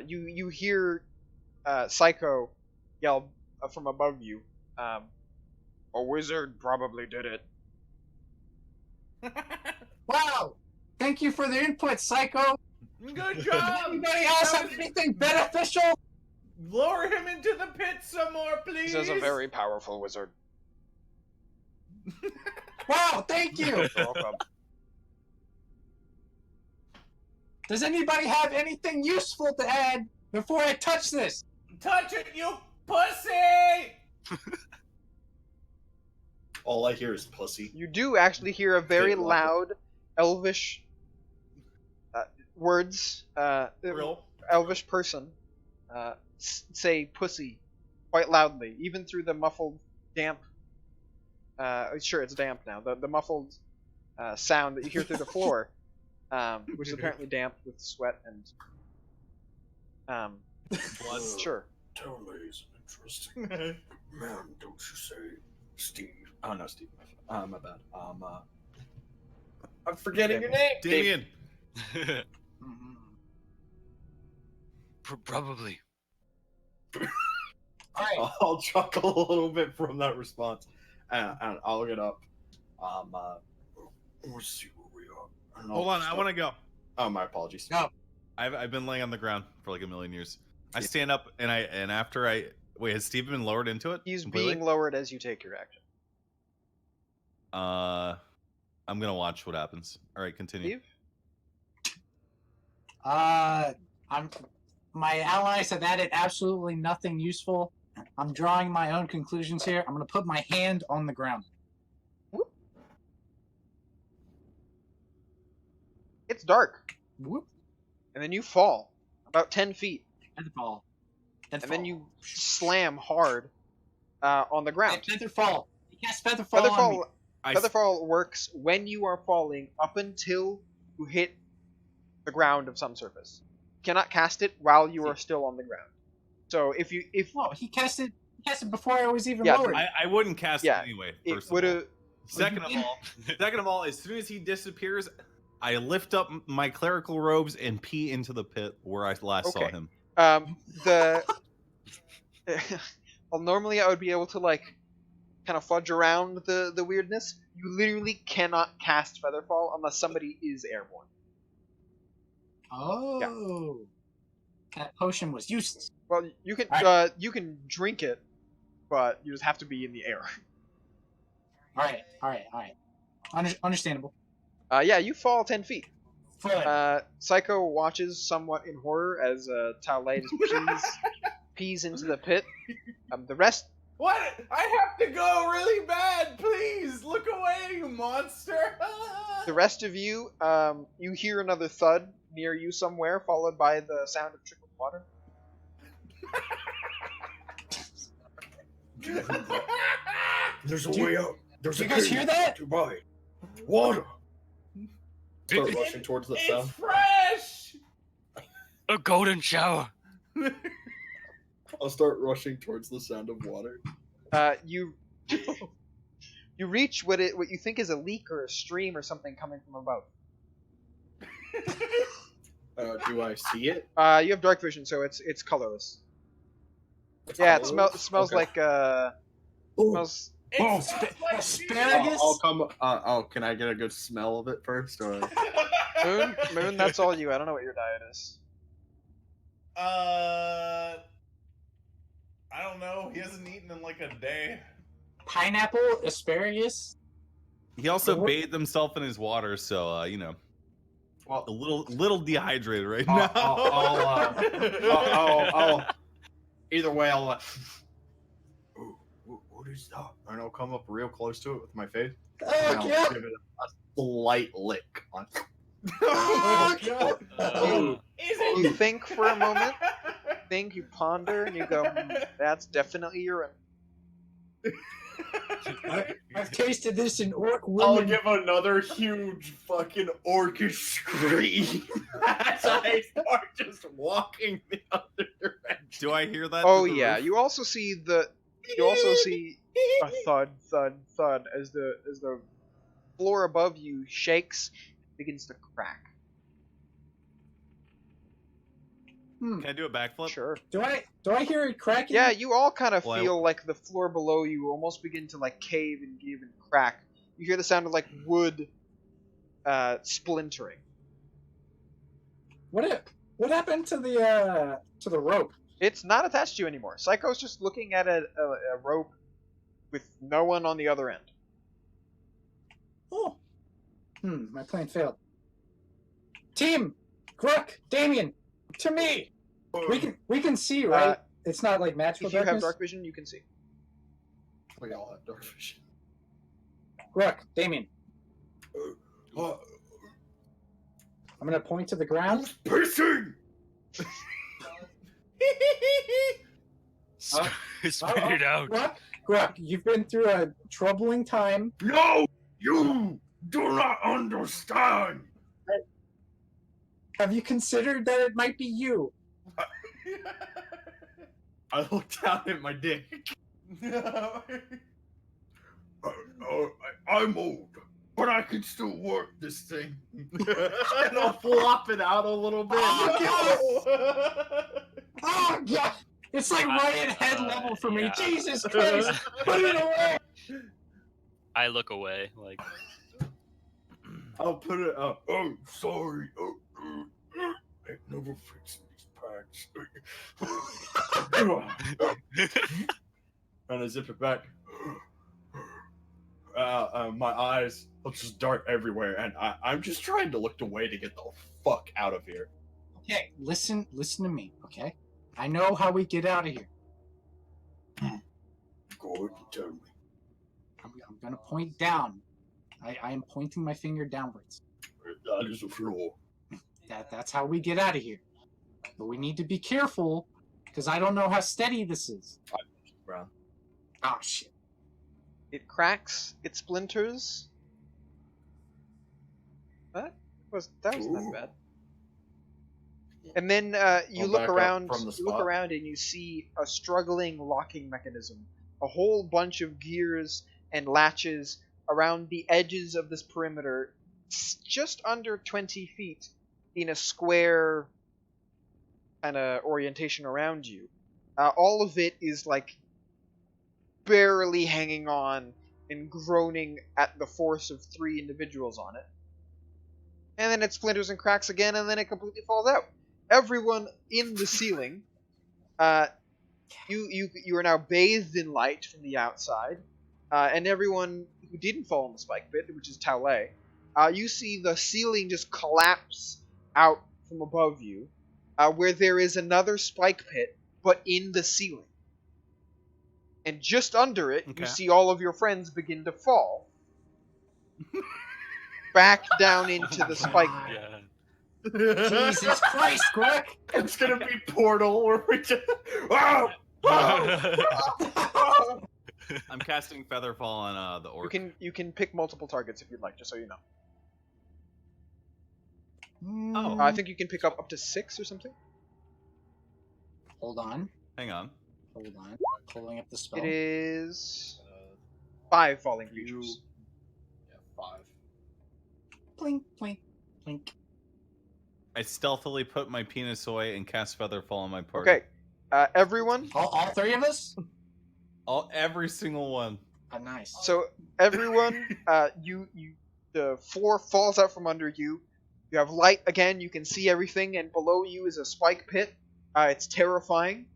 You hear Psycho yell from above you. A wizard probably did it. Wow! Thank you for the input, Psycho. Good Does job. anybody else have anything beneficial? Lower him into the pit some more, please. This is a very powerful wizard. Wow, thank you. You're welcome. Does anybody have anything useful to add before I touch this? Touch it, you pussy. All I hear is pussy. You do actually hear a very Big waffle. loud, elvish words. Real. Elvish person say "pussy" quite loudly, even through the muffled, damp. Sure, it's damp now. The muffled sound that you hear through the floor, which is apparently damp with sweat and sure. Totally is interesting. Man, don't you say Steve. Oh no, Steve. My bad. I'm forgetting your name. Damien. Probably. Alright. I'll chuckle a little bit from that response, and I'll look it up. Let's see where we are. I don't know. Hold on, I want to go. Oh, my apologies. No. I've been laying on the ground for like a million years. I stand up and after I wait, has Steve been lowered into it? He's completely? being lowered as you take your action. I'm gonna watch what happens. All right, continue. Steve? My allies have added absolutely nothing useful. I'm drawing my own conclusions here. I'm gonna put my hand on the ground. It's dark, Whoop. and then you fall about 10 feet, Featherfall. and then you slam hard on the ground. Featherfall. You cast Featherfall on me. Featherfall works when you are falling up until you hit the ground of some surface. You cannot cast it while you are still on the ground. So if Whoa, he cast it before I was even Yeah, lowered. I wouldn't cast Yeah, it anyway. it First would of all. have. Second of all, as soon as he disappears, I lift up my clerical robes and pee into the pit where I last saw Okay. him. The well, normally I would be able to like kind of fudge around the weirdness. You literally cannot cast Featherfall unless somebody is airborne. Oh. That potion was useless. Well, you can Alright. you can drink it, but you just have to be in the air. Alright. Understandable. Yeah, you fall 10 feet. Fun. Psycho watches somewhat in horror as Taolai just pees into the pit. The rest. What? I have to go really bad. Please look away, you monster. The rest of you, you hear another thud near you somewhere, followed by the sound of trickling water. There's a Do- way out. There's do a you guys cave hear that? to buy. Water. Start rushing towards the It's sound. fresh. A golden shower. I'll start rushing towards the sound of water. You reach what you think is a leak or a stream or something coming from above. Do I see it? You have dark vision, so it's colorless. Yeah, it Colorless? smells Okay. like Ooh. smells. Oh, It's sp- like asparagus? I'll come. Can I get a good smell of it first, or? Moon, that's all you. I don't know what your diet is. I don't know. He hasn't eaten in like a day. Pineapple, asparagus. He also What- bathed himself in his water, so you know, Well, a little dehydrated right I'll- now. I'll either way, I'll. Ooh, what is that? And I'll come up real close to it with my face. And Oh, I'll yeah. give it a slight lick on. Oh, God. Is it? You think for a moment, you ponder, and you go, "That's definitely urine." I've tasted this in orc I'll women. give another huge fucking orcish scream as I start just walking the other direction. Do I hear that? Oh through the yeah, roof? you also see a thud, as the floor above you shakes, begins to crack. Hmm. Can I do a backflip? Sure. Do I hear it cracking? Yeah, you all kind of Well, I- feel like the floor below you almost begin to like cave and give and crack. You hear the sound of like wood splintering. What happened to the rope? It's not attached to you anymore. Psycho's just looking at a rope with no one on the other end. Oh. My plan failed. Team, Gruck, Damien, to me. We can see, right? It's not like magical If you have darkness. dark vision, you can see. We all have dark vision. Gruck, Damien. What? I'm gonna point to the ground. Pissing! Spit it out. Gruck, you've been through a troubling time. No! You do not understand! Have you considered that it might be you? I looked down at my dick. I'm old, but I can still work this thing. And I'll flop it out a little bit. Oh god! It's like right at head level for me. yeah. Jesus Christ! Put it away! I look away, like I'll put it up. Oh, sorry. I never fixed these packs. And I zip it back. My eyes look just dark everywhere, and I'm just trying to look away to get the fuck out of here. Okay, listen to me, okay? I know how we get out of here. Go ahead and tell me. I'm gonna point down. I am pointing my finger downwards. That is the floor. That's how we get out of here. But we need to be careful, because I don't know how steady this is. Brown. Oh shit. It cracks. It splinters. That wasn't that bad. And then you I'll look back up around. from the You look spot. around and you see a struggling locking mechanism. A whole bunch of gears and latches around the edges of this perimeter, just under 20 feet in a square kind of orientation around you. All of it is like barely hanging on and groaning at the force of 3 individuals on it. And then it splinters and cracks again, and then it completely falls out. Everyone in the ceiling, you are now bathed in light from the outside, and everyone who didn't fall in the spike pit, which is Taule, you see the ceiling just collapse out from above you, where there is another spike pit, but in the ceiling. And just under it, Okay. you see all of your friends begin to fall. Back down into the spike pit. yeah. Jesus Christ, Gruck! It's gonna be Portal where we just. Oh! Oh! I'm casting Featherfall on the orc. You can pick multiple targets if you'd like, just so you know. Oh. I think you can pick up to 6 or something. Hold on. Hang on. Pulling up the spell. It is 5 falling You- creatures. Yeah, 5. Blink, blink, blink. I stealthily put my penis away and cast Featherfall on my party. Okay, everyone. All 3 of us? Every single one. Oh, nice. So everyone, the floor falls out from under you. You have light again. You can see everything, and below you is a spike pit. It's terrifying.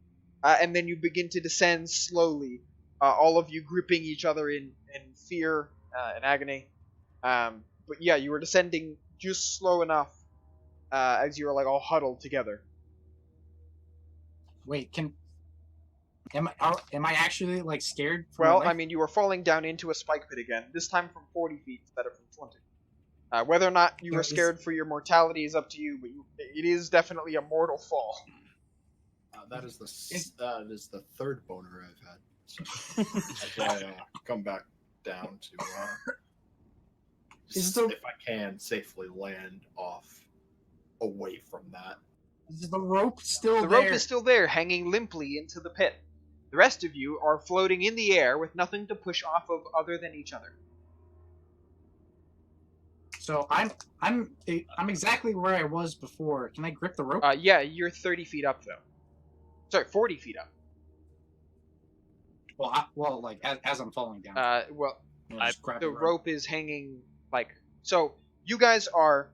And then you begin to descend slowly, all of you gripping each other in fear and agony. But yeah, you were descending just slow enough as you were like all huddled together. Wait, am I actually like scared? For my Well, life? I mean, you were falling down into a spike pit again, this time from 40 feet instead of from 20. Whether or not you Yeah, were is- scared for your mortality is up to you, but it is definitely a mortal fall. That is the third boner I've had. So, as I come back down to, Is the- if I can safely land off away from that. Is the rope still The there? rope is still there, hanging limply into the pit. The rest of you are floating in the air with nothing to push off of other than each other. So I'm exactly where I was before. Can I grip the rope? Yeah, you're 30 feet up though. Sorry, 40 feet up. Well, like as I'm falling down. Well, Just grab the rope is hanging like so. You guys are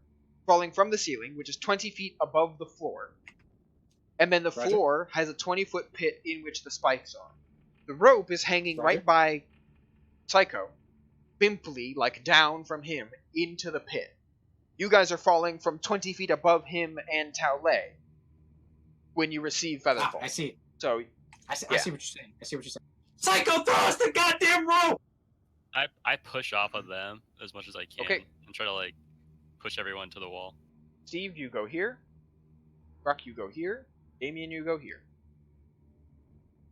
falling from the ceiling, which is 20 feet above the floor, and then the Roger. floor has a 20-foot pit in which the spikes are. The rope is hanging Roger. right by Psycho, bimply, like down from him into the pit. You guys are falling from 20 feet above him and Tao Lei when you receive Featherfall. I see. So I see Yeah. what you're saying. I see what you're saying. Psycho, throw us the goddamn rope! I push off of them as much as I can Okay. and try to like push everyone to the wall. Steve, you go here. Ruck, you go here. Damien, you go here.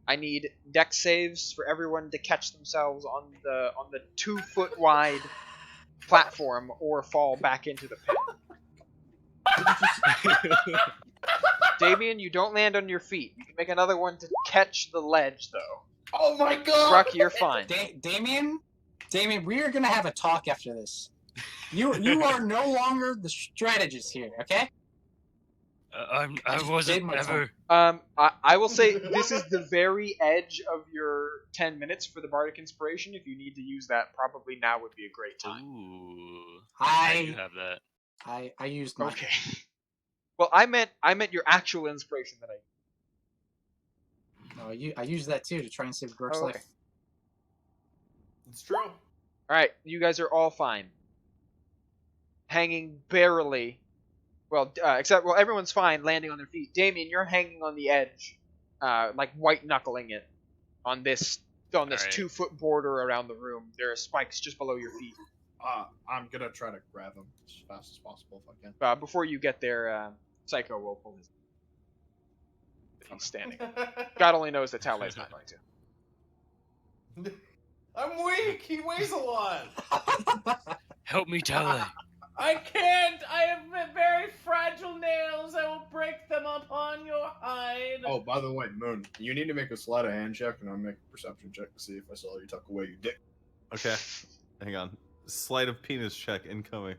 I need dex saves for everyone to catch themselves on the 2-foot wide platform or fall back into the pit. Damien, you don't land on your feet. You can make another one to catch the ledge, though. Oh my god! Ruck, you're fine. Damien, we are gonna have a talk after this. You are no longer the strategist here, okay? I just wasn't did my ever. I will say this is the very edge of your 10 minutes for the Bardic Inspiration. If you need to use that, probably now would be a great time. Ooh, I do have that. I used my Okay. Well, I meant your actual inspiration that No, I used that too to try and save Grook's Oh, okay. life. It's true. All right, you guys are all fine. Hanging barely. Well, except everyone's fine, landing on their feet. Damien, you're hanging on the edge, like white knuckling it on this Alright. 2-foot border around the room. There are spikes just below your feet. I'm gonna try to grab him as fast as possible if I can. Before you get there, Psycho will pull his. If he's standing. God only knows that Tao Lei's not going to. I'm weak. He weighs a lot. Help me, Tally. I can't. I have very fragile nails. I will break them upon your hide. Oh, by the way, Moon, you need to make a sleight of hand check, and I'll make a perception check to see if I saw you tuck away your dick. Okay. Hang on. Sleight of penis check incoming.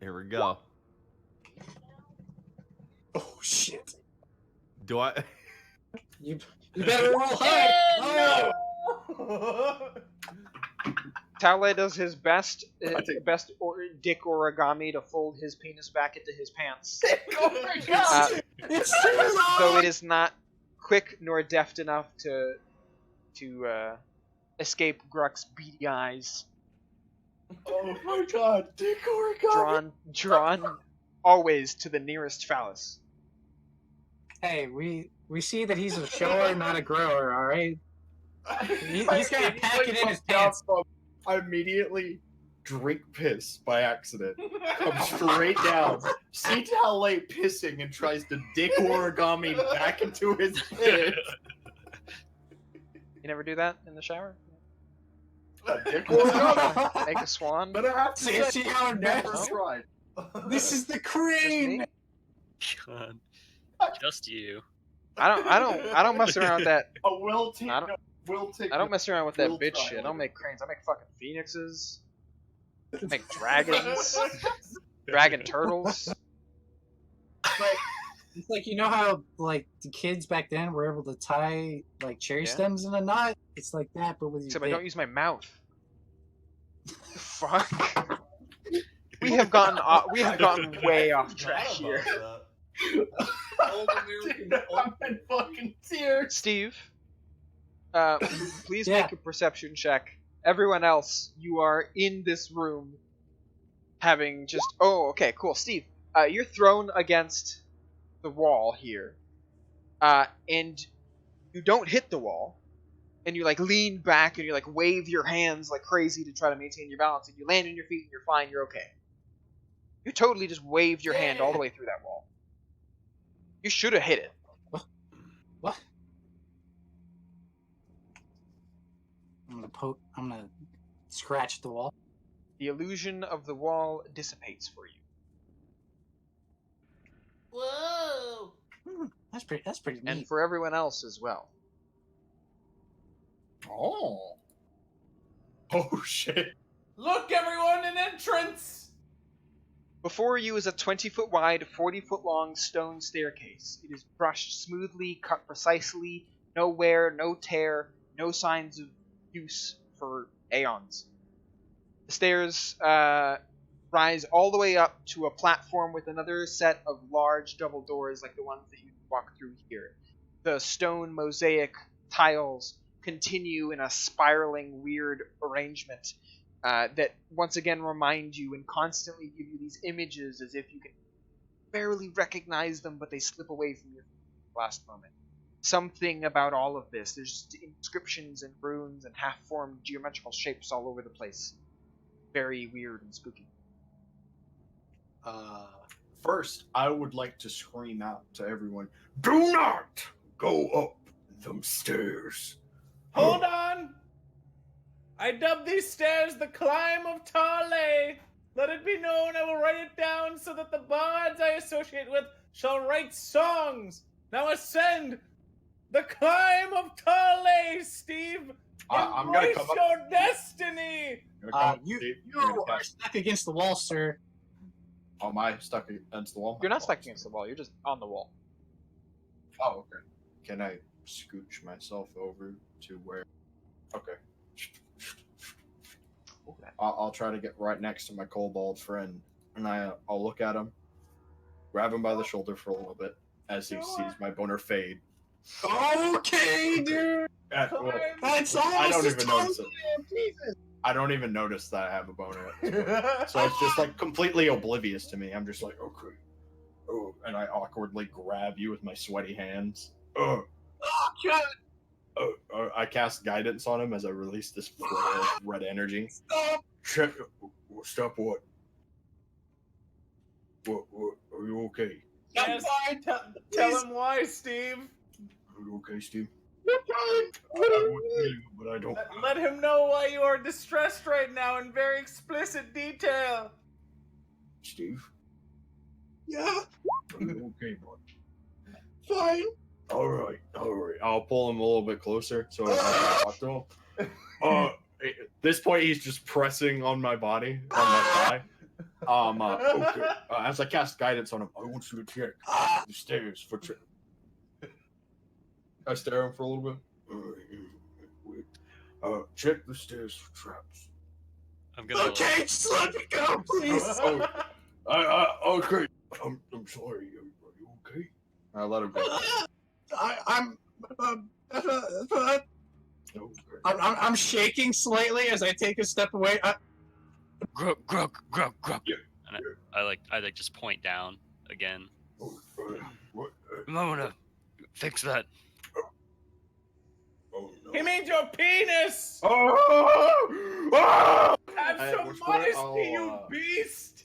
Here we go. Oh shit! Do I? You better roll high. Oh! Tao Lei does his best, take- dick origami to fold his penis back into his pants. Oh my god! It's too Though long. it is not quick nor deft enough to escape Gruck's beady eyes. Oh my god! Dick origami! Drawn always to the nearest phallus. Hey, we see that he's a shower, not a grower. All right. He's gonna pack it in his pants. I immediately drink piss by accident. Come straight down. See Tao Lei pissing and tries to dick origami back into his pit. You never do that in the shower? Dick origami. Make a swan? But I have to See, say, see how it never never. tried. This is the Just crane. me? God. Just you. I don't mess around with that. Oh, we'll take. I don't- We'll take. I don't mess around with that We'll bitch try shit. I later. don't make cranes. I make fucking phoenixes. I make dragons. Dragon turtles. It's like, you know how like the kids back then were able to tie like cherry Yeah. stems in a knot? It's like that, but with your Except I dick. don't use my mouth. The fuck. We have gotten way off track here. I'm in fucking tears. Steve, please Yeah. make a perception check. Everyone else, you are in this room having just... Oh, okay, cool. Steve, you're thrown against the wall here. And you don't hit the wall. And you, like, lean back and you, like, wave your hands like crazy to try to maintain your balance. And you land on your feet and you're fine, you're okay. You totally just waved your hand all the way through that wall. You should have hit it. What? I'm gonna scratch the wall. The illusion of the wall dissipates for you. Whoa! That's pretty neat. And for everyone else as well. Oh. Oh shit. Look, everyone, an entrance! Before you is a 20-foot wide, 40-foot long stone staircase. It is brushed smoothly, cut precisely, no wear, no tear, no signs of use for aeons. The stairs rise all the way up to a platform with another set of large double doors like the ones that you walk through here. The stone mosaic tiles continue in a spiraling, weird arrangement that once again remind you and constantly give you these images as if you can barely recognize them, but they slip away from you last moment. Something about all of this. There's just inscriptions and runes and half-formed geometrical shapes all over the place. Very weird and spooky. First, I would like to scream out to everyone, do not go up them stairs. Hold on! I dub these stairs the climb of Tarley. Let it be known I will write it down so that the bards I associate with shall write songs. Now ascend the climb of Tarley, Steve. I'm gonna Embrace come up. your destiny. I'm gonna come up, You Steve. I'm gonna are cast- stuck against the wall, sir. Oh, am I stuck against the wall? You're not stuck against the wall, you're just on the wall. Oh, okay. Can I scooch myself over to where? Okay. I'll try to get right next to my kobold friend, and I'll look at him, grab him by the shoulder for a little bit as he sees my boner fade. Okay, dude. Well, That's I almost don't as even tall notice as it. I am, Jesus. I don't even notice that I have a boner. At this point. So it's just like completely oblivious to me. I'm just like, okay. Oh, and I awkwardly grab you with my sweaty hands. Oh, God. I cast guidance on him as I release this flare of red energy. Stop. Check. Stop what? What? Are you okay? I'm Yes. fine. Tell him why, Steve. Are you okay, Steve? I'm I fine. would tell you, but I don't. Let him know why you are distressed right now in very explicit detail. Steve, Yeah, are you okay, bud? fine. All right. I'll pull him a little bit closer so I can talk to him. At this point, he's just pressing on my body, on my thigh. Okay. As I cast guidance on him, I want you to check the stairs for I stare at him for a little bit. Check the stairs for traps. I'm gonna. Okay, just let me go, please. Okay. I'm sorry. Are you okay? I let him go. I'm Okay. I'm shaking slightly as I take a step away. Gruk, gruk, gruk, gruk. Yeah. And I like just point down again. What? I'm gonna fix that. Oh no. He means your penis! Oh! Have At some which point modesty, you beast!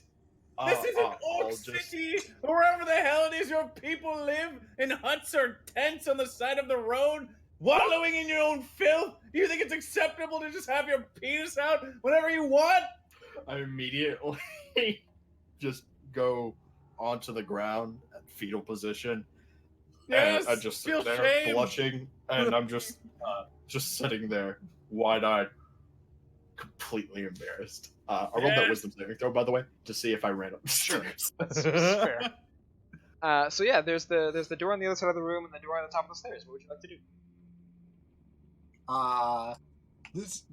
This isn't I'll Oak just- City, or wherever the hell it is your people live, in huts or tents on the side of the road, wallowing in your own filth. Do you think it's acceptable to just have your penis out whenever you want? I immediately just go onto the ground at fetal position. Yes, And I just feel sit there shame. blushing, and I'm just sitting there, wide-eyed, completely embarrassed. I rolled that Yes. wisdom saving throw, by the way, to see if I ran up the stairs. Fair. So yeah, there's the door on the other side of the room and the door on the top of the stairs. What would you like to do?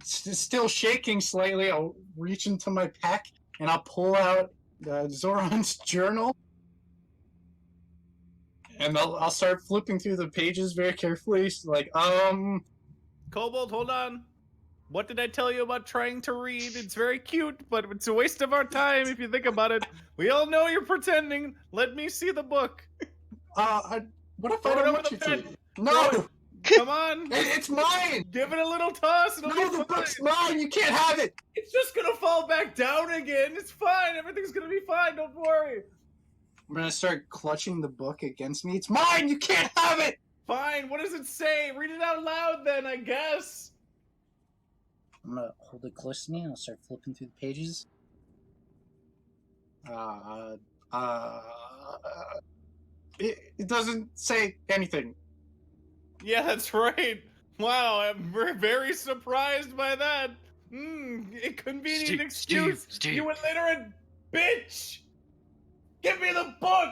Still shaking slightly. I'll reach into my pack and I'll pull out Zoran's journal. And I'll start flipping through the pages very carefully. Like, Kobold, hold on. What did I tell you about trying to read? It's very cute, but it's a waste of our time if you think about it. We all know you're pretending. Let me see the book. what if Throw I it don't over want the you bed. to? No! Come on. It's mine! Give it a little toss. It'll No, be the fine. book's mine! You can't have it! It's just gonna fall back down again. It's fine. Everything's gonna be fine. Don't worry. I'm gonna start clutching the book against me. It's mine! You can't have it! Fine. What does it say? Read it out loud then, I guess. I'm gonna hold it close to me and I'll start flipping through the pages. It doesn't say anything. Yeah, that's right. Wow, I'm very surprised by that. Inconvenient Steve, excuse. Steve. You illiterate bitch! Give me the book!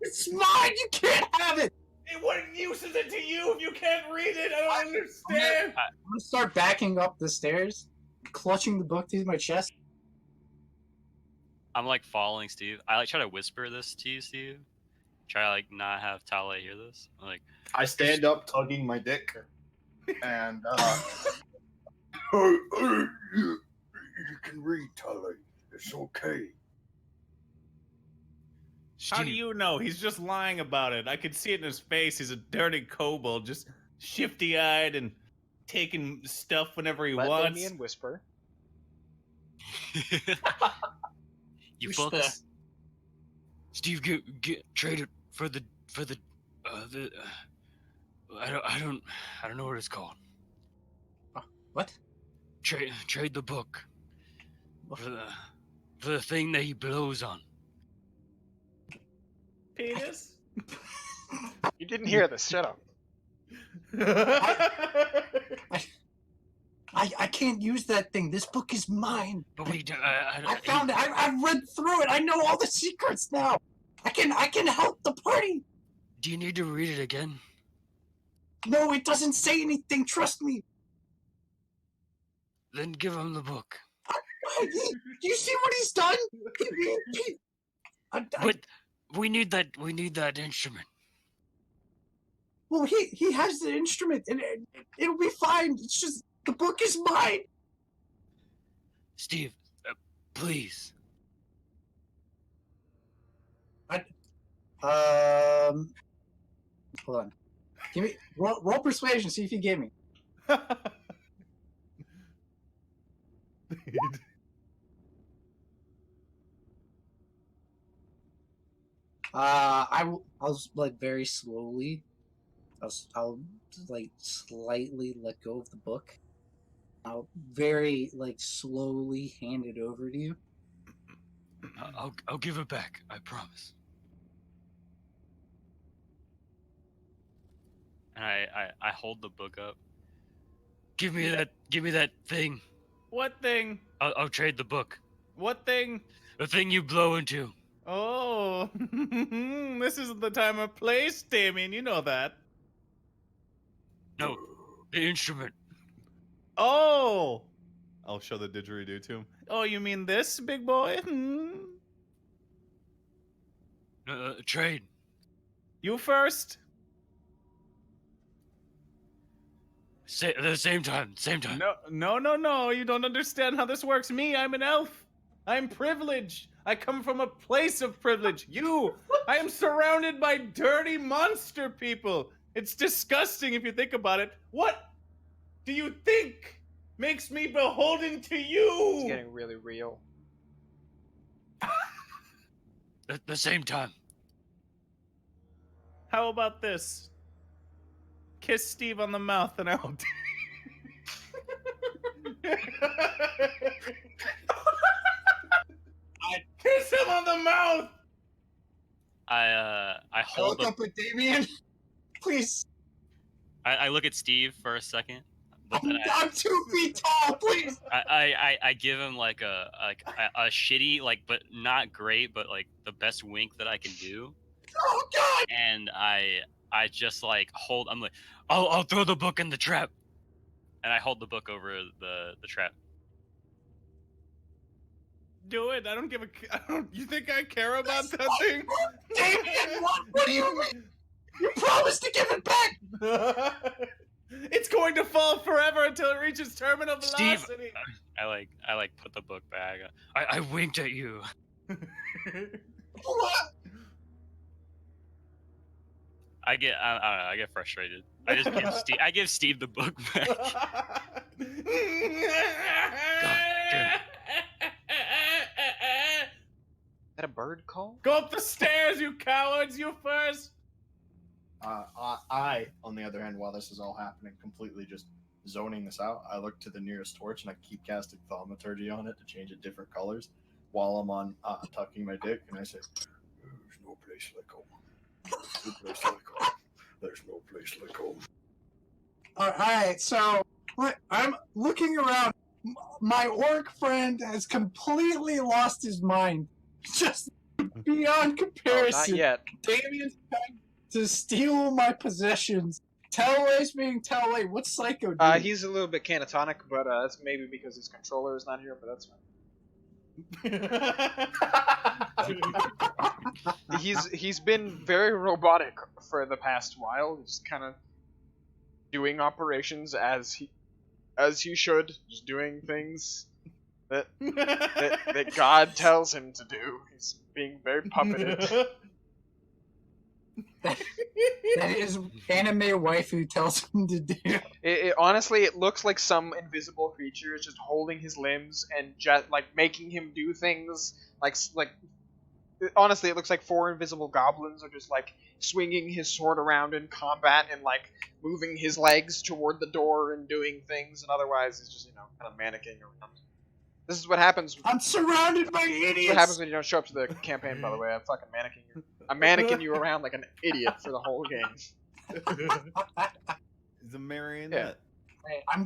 It's mine! You can't have it! What use is it to you if you can't read it? I don't understand. I'm gonna start backing up the stairs, clutching the book to my chest. I'm like following Steve. I like try to whisper this to you, Steve. Try to like not have Tale hear this. I'm like, I stand up, tugging my dick, and you can read, Tully. It's okay. How do Steve, you know? He's just lying about it. I could see it in his face. He's a dirty kobold, just shifty-eyed and taking stuff whenever he Let wants. Damien whisper. you Whisper. fucks. Steve, get trade it for the I don't know what it's called. What? Trade the book for the thing that he blows on. Penis? You didn't hear this. Shut up. I can't use that thing. This book is mine. But we I found it. I've read through it. I know all the secrets now. I can help the party. Do you need to read it again? No, it doesn't say anything. Trust me. Then give him the book. You see what he's done? But we need that instrument. Well, he has the instrument, and it'll be fine. It's just the book is mine. Steve, please. Hold on. Give me roll persuasion. See if you give me. I'll like very slowly. I'll like slightly let go of the book. I'll very like slowly hand it over to you. I'll give it back. I promise. And I hold the book up. Give me that thing. What thing? I'll trade the book. What thing? The thing you blow into. Oh, this isn't the time or place, Damien. You know that. No, the instrument. Oh! I'll show the didgeridoo to him. Oh, you mean this, big boy? Trade. You first? At the same time. No. You don't understand how this works. Me, I'm an elf. I'm privileged. I come from a place of privilege. I am surrounded by dirty monster people. It's disgusting if you think about it. What do you think makes me beholden to you? It's getting really real. At the same time. How about this? Kiss Steve on the mouth and I'll... Kiss him on the mouth! I hold Look up at Damien. Please. I look at Steve for a second. But then I'm 2 feet tall. Please. I give him like a shitty, like, but not great, but like the best wink that I can do. Oh God. And I just like hold. I'm like, I'll throw the book in the trap, and I hold the book over the trap. Do it. I don't give a... You think I care about that thing? Damien, what do you mean? You promised to give it back. It's going to fall forever until it reaches terminal Steve, velocity. I like put the book back. I winked at you. What? I don't know. I get frustrated. I give Steve the book back. Is that a bird call? Go up the stairs, you cowards! You first! I, on the other hand, while this is all happening, completely just zoning this out, I look to the nearest torch and I keep casting thaumaturgy on it to change it different colors while I'm on tucking my dick, and I say, "There's no place like home. No place like home. There's no place like home." All right. So I'm looking around. My orc friend has completely lost his mind. Just beyond Oh, comparison. not yet. Damien's trying to steal my possessions. Tellaway's being Tellaway. What's Psycho doing? He's a little bit catatonic, but that's maybe because his controller is not here, but that's fine. He's been very robotic for the past while, just kind of doing operations as he should, just doing things that God tells him to do. He's being very puppeted. That is anime waifu tells him to do. Honestly, it looks like some invisible creature is just holding his limbs and just like making him do things. Honestly, it looks like 4 invisible goblins are just like swinging his sword around in combat and like moving his legs toward the door and doing things, and otherwise it's just kind of mannequinning around. This is what happens. I'm surrounded by This is idiots. what happens when you don't show up to the campaign. By the way, I'm mannequin you around like an idiot for the whole game. He's a marionette. Hey, I'm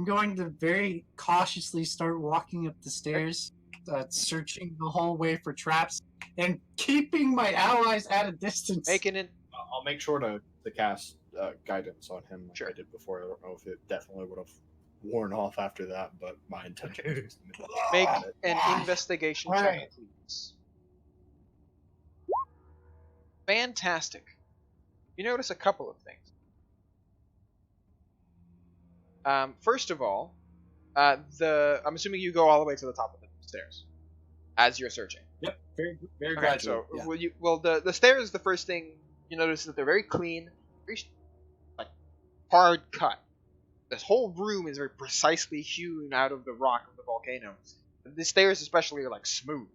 going to very cautiously start walking up the stairs, searching the hallway for traps, and keeping my allies at a distance. Making it. I'll make sure to cast guidance on him like Sure. I did before. I don't know if it definitely would have worn off after that, but my intention is to Make it. an investigation check, Alright. please. Fantastic. You notice a couple of things. First of all, I'm assuming you go all the way to the top of the stairs as you're searching. Yep, very Okay, gradual. so Yeah. the stairs. The first thing you notice is that they're very clean, very like hard cut. This whole room is very precisely hewn out of the rock of the volcano. The stairs, especially, are like smooth,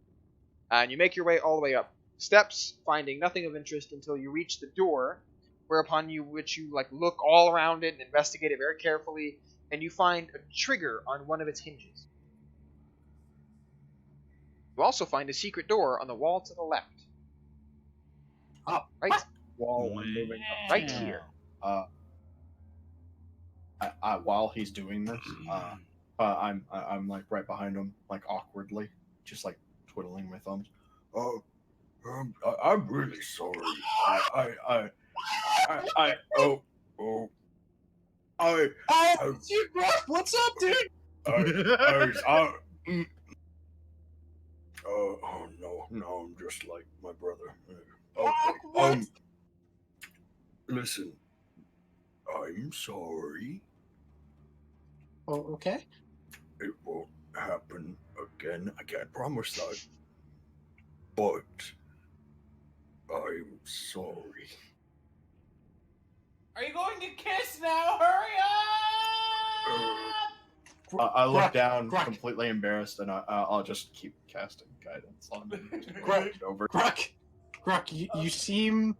and you make your way all the way up steps, finding nothing of interest until you reach the door, whereupon you like look all around it and investigate it very carefully, and you find a trigger on one of its hinges. You also find a secret door on the wall to the left. Oh, Right, While I'm moving up, right here. While he's doing this, I'm like right behind him, like awkwardly, just like twiddling my thumbs. Oh, I'm really sorry. What's up, dude? Oh no, I'm just like my brother. What? Listen, I'm sorry. Oh, okay. It won't happen again. I can't promise that. But I'm sorry. Are you going to kiss now? Hurry up! I look Grok, down, Grok. completely embarrassed, and I'll just keep casting guidance on him. Grok. Get over. Grok, you seem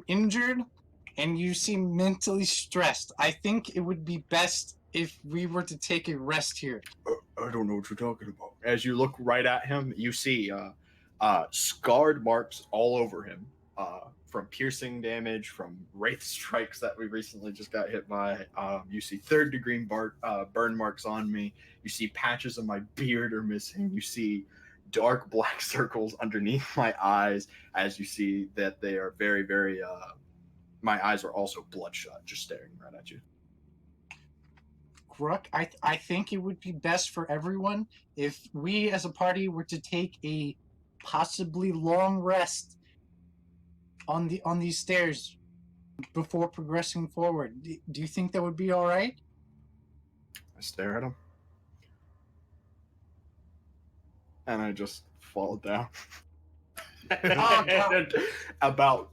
injured, and you seem mentally stressed. I think it would be best if we were to take a rest here. I don't know what you're talking about. As you look right at him, you see scarred marks all over him from piercing damage, from wraith strikes that we recently just got hit by. You see third-degree burn marks on me. You see patches of my beard are missing. You see dark black circles underneath my eyes, as you see that they are very, very... my eyes are also bloodshot, just staring right at you. Grok, I think it would be best for everyone if we as a party were to take a possibly long rest on these stairs before progressing forward. Do you think that would be all right? I stare at him. And I just fall down. Oh, God. About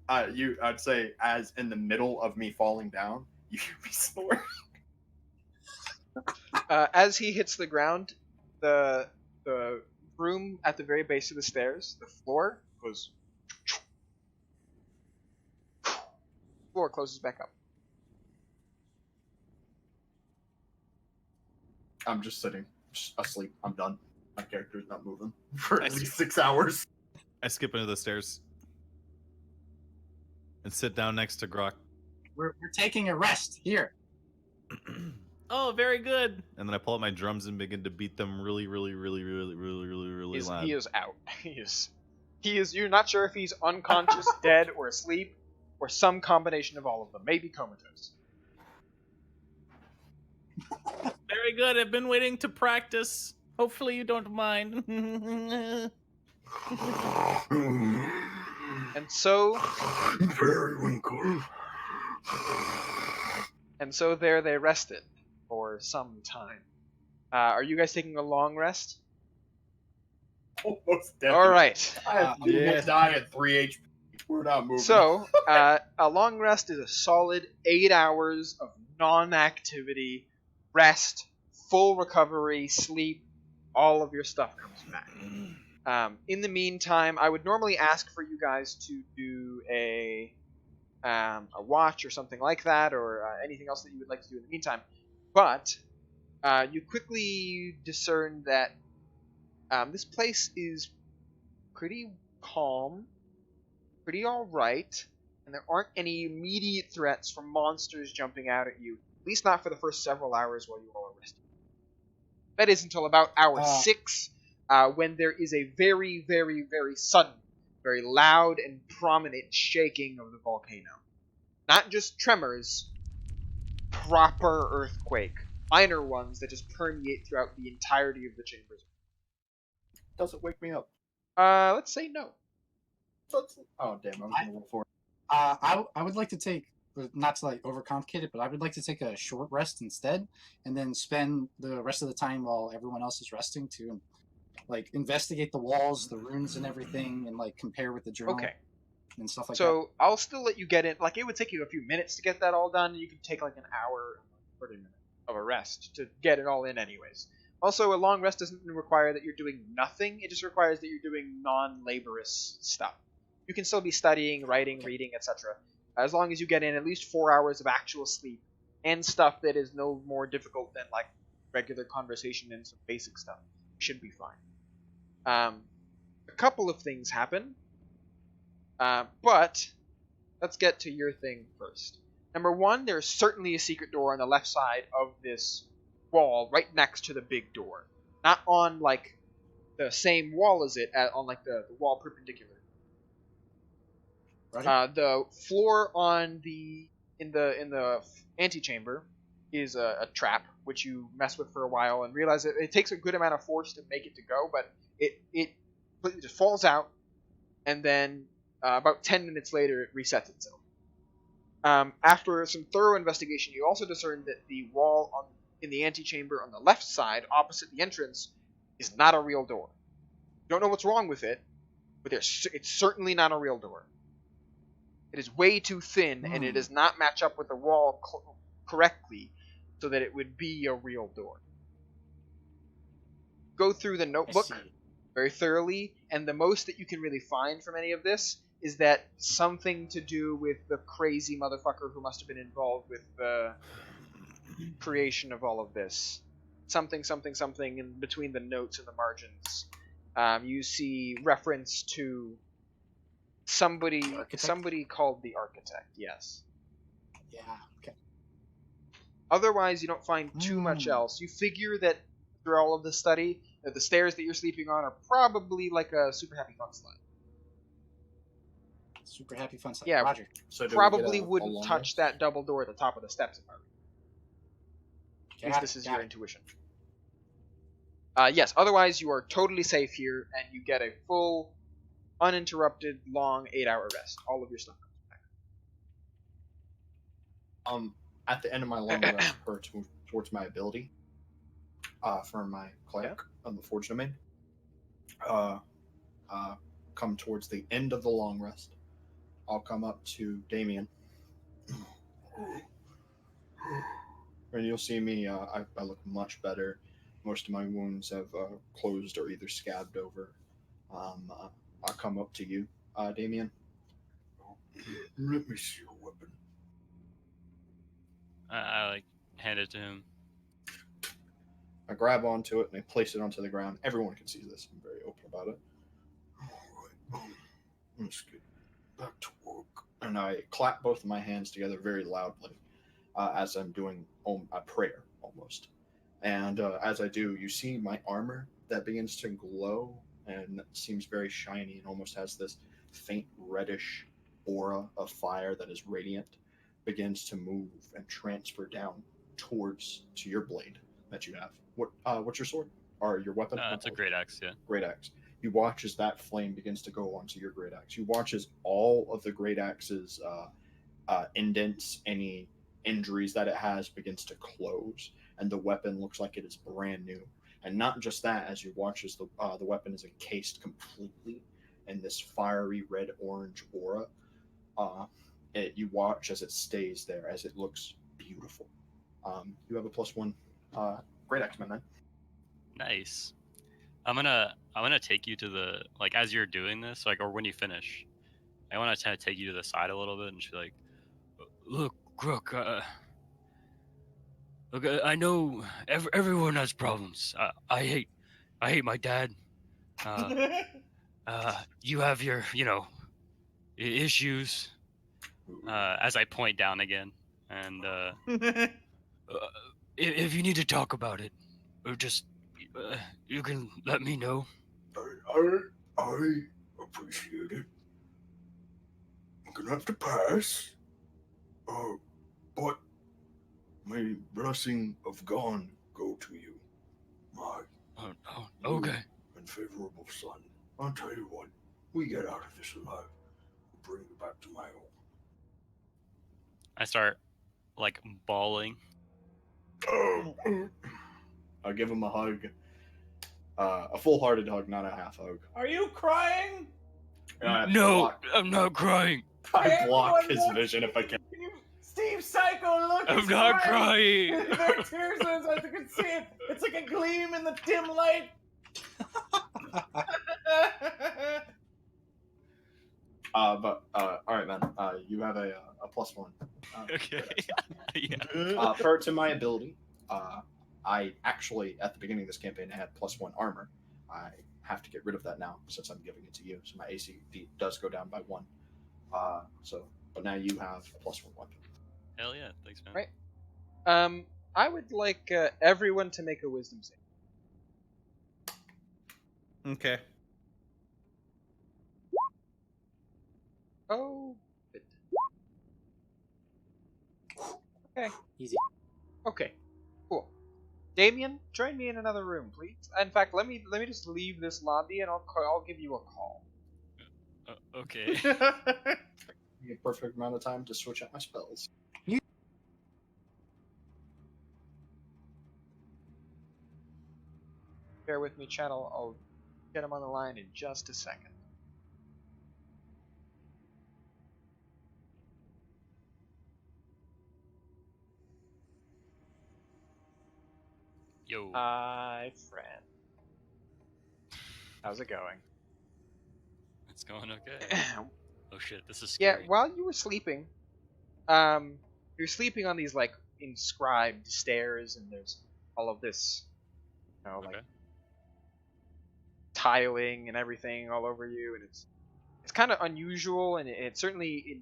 I'd say as in the middle of me falling down, you hear me snore. As he hits the ground, the room at the very base of the stairs, the floor goes. Floor closes back up. I'm just sitting, just asleep. I'm done. My character's not moving for at I see. least 6 hours. I skip into the stairs and sit down next to Grok. We're taking a rest here. Oh, very good. And then I pull out my drums and begin to beat them really loud. He is out. He is. You're not sure if he's unconscious, dead, or asleep, or some combination of all of them. Maybe comatose. Very good. I've been waiting to practice. Hopefully you don't mind. And so, Periwinkle. and so there they rested for some time. Are you guys taking a long rest? Almost dead. All right. Yeah, die at 3 HP. We're not moving. So, a long rest is a solid 8 hours of non-activity, rest, full recovery, sleep, all of your stuff comes back. In the meantime, I would normally ask for you guys to do a watch or something like that, or anything else that you would like to do in the meantime. But you quickly discern that this place is pretty calm, pretty alright, and there aren't any immediate threats from monsters jumping out at you, at least not for the first several hours while you all are resting. That is until about hour 6, when there is a very, very, very sudden, very loud and prominent shaking of the volcano. Not just tremors, proper earthquake. Minor ones that just permeate throughout the entirety of the chambers. Doesn't wake me up. Let's say no. Oh, damn. I was going to roll for it. I would like to take, not to like overcomplicate it, but I would like to take a short rest instead, and then spend the rest of the time while everyone else is resting to like investigate the walls, the runes, and everything, and like compare with the journal. Okay. And stuff like that. So I'll still let you get in. Like, it would take you a few minutes to get that all done. You could take like an hour, 30 minutes of a rest to get it all in, anyways. Also, a long rest doesn't require that you're doing nothing. It just requires that you're doing non-laborious stuff. You can still be studying, writing, reading, etc. As long as you get in at least 4 hours of actual sleep and stuff that is no more difficult than like regular conversation and some basic stuff, you should be fine. A couple of things happen. But let's get to your thing first. Number one, there's certainly a secret door on the left side of this wall, right next to the big door. Not on like the same wall as it, on like the wall perpendicular. The floor on in the antechamber is a trap, which you mess with for a while and realize it takes a good amount of force to make it to go, but it just falls out, and then about 10 minutes later, it resets itself. After some thorough investigation, you also discern that the wall in the antechamber on the left side, opposite the entrance, is not a real door. You don't know what's wrong with it, but it's certainly not a real door. It is way too thin, and it does not match up with the wall correctly, so that it would be a real door. Go through the notebook very thoroughly, and the most that you can really find from any of this is that something to do with the crazy motherfucker who must have been involved with the creation of all of this. Something in between the notes and the margins. You see reference to somebody called the Architect, yes. Yeah, okay. Otherwise, you don't find too much else. You figure that through all of the study, that the stairs that you're sleeping on are probably like a Super Happy Fun slide. Super Happy Fun slide. Yeah, Roger. So do we probably get a wouldn't long touch rest? that double door at the top of the steps if I were you. At least this is your Got it. intuition. Yes, otherwise you are totally safe here, and you get a full, uninterrupted, long 8-hour rest. All of your stuff comes back. At the end of my long rest, to move towards my ability, for my cleric of the Forge Domain, come towards the end of the long rest, I'll come up to Damien, and you'll see me. I look much better. Most of my wounds have closed or either scabbed over. I'll come up to you, Damien. Let me see your weapon. I like hand it to him. I grab onto it and I place it onto the ground. Everyone can see this. I'm very open about it. All right, let's get back to work. And I clap both of my hands together very loudly as I'm doing a prayer, almost. And as I do, you see my armor that begins to glow and seems very shiny and almost has this faint reddish aura of fire that is radiant, begins to move and transfer down towards to your blade that you have. What's your sword or your weapon? It's a great axe, yeah. Great axe. You watch as that flame begins to go onto your great axe. You watch as all of the great axe's indents, any injuries that it has, begins to close, and the weapon looks like it is brand new. And not just that, as you watch as the weapon is encased completely in this fiery red orange aura, you watch as it stays there, as it looks beautiful. You have a +1 great axe, man. Nice. I'm gonna take you to the, like, as you're doing this, like, or when you finish, I want to kind of take you to the side a little bit and just be like, look, Crook, look, I know everyone has problems. I hate my dad. You have your, issues. As I point down again, and if you need to talk about it, or just you can let me know. I appreciate it. I'm gonna have to pass. But may blessing of God go to you, my Okay. and favorable son. I'll tell you what, we get out of this alive. We'll bring you back to my home. I start like bawling. I'll give him a hug. A full-hearted hug, not a half hug. Are you crying? No, I'm not crying. I block Everyone his look- vision if I can. Steve Psycho, look! I'm he's not crying. There are tears in his eyes. I can see it. It's like a gleam in the dim light. All right, man. You have a +1. Okay. Yeah. To my ability, I actually at the beginning of this campaign I had +1 armor. I have to get rid of that now since I'm giving it to you. So my AC does go down by 1. But now you have a +1 weapon. Hell yeah! Thanks, man. Right. I would like everyone to make a wisdom save. Okay. Oh. Good. Okay. Easy. Okay. Cool. Damien, join me in another room, please. In fact, let me just leave this lobby and I'll give you a call. Okay. A perfect amount of time to switch out my spells. Bear with me, chat. I'll get him on the line in just a second. Yo. Hi, friend. How's it going? It's going okay. Oh shit! This is Yeah, scary. while you were sleeping, you're sleeping on these like inscribed stairs, and there's all of this, like Okay. tiling and everything all over you, and it's kind of unusual, and it certainly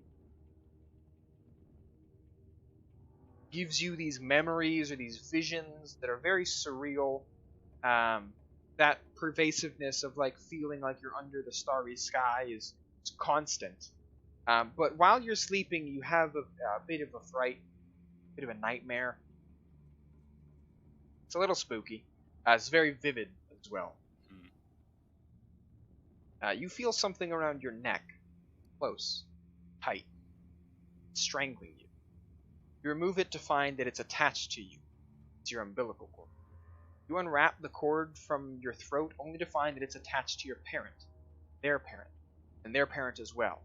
gives you these memories or these visions that are very surreal. That pervasiveness of like feeling like you're under the starry sky is constant. But while you're sleeping, you have a bit of a fright, a bit of a nightmare. It's a little spooky. It's very vivid as well. You feel something around your neck, close, tight, strangling you. You remove it to find that it's attached to you. It's your umbilical cord. You unwrap the cord from your throat only to find that it's attached to your parent, their parent, and their parent as well.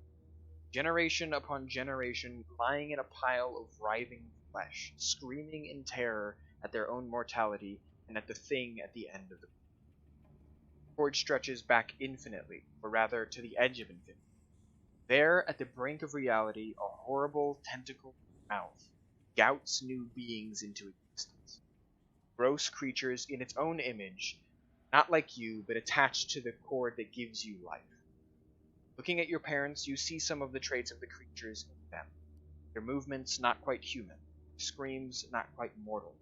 Generation upon generation lying in a pile of writhing flesh, screaming in terror at their own mortality and at the thing at the end of the cord stretches back infinitely, or rather to the edge of infinity. There, at the brink of reality, a horrible tentacled mouth gouts new beings into existence. Gross creatures in its own image, not like you, but attached to the cord that gives you life. Looking at your parents, you see some of the traits of the creatures in them. Their movements not quite human, screams not quite mortal.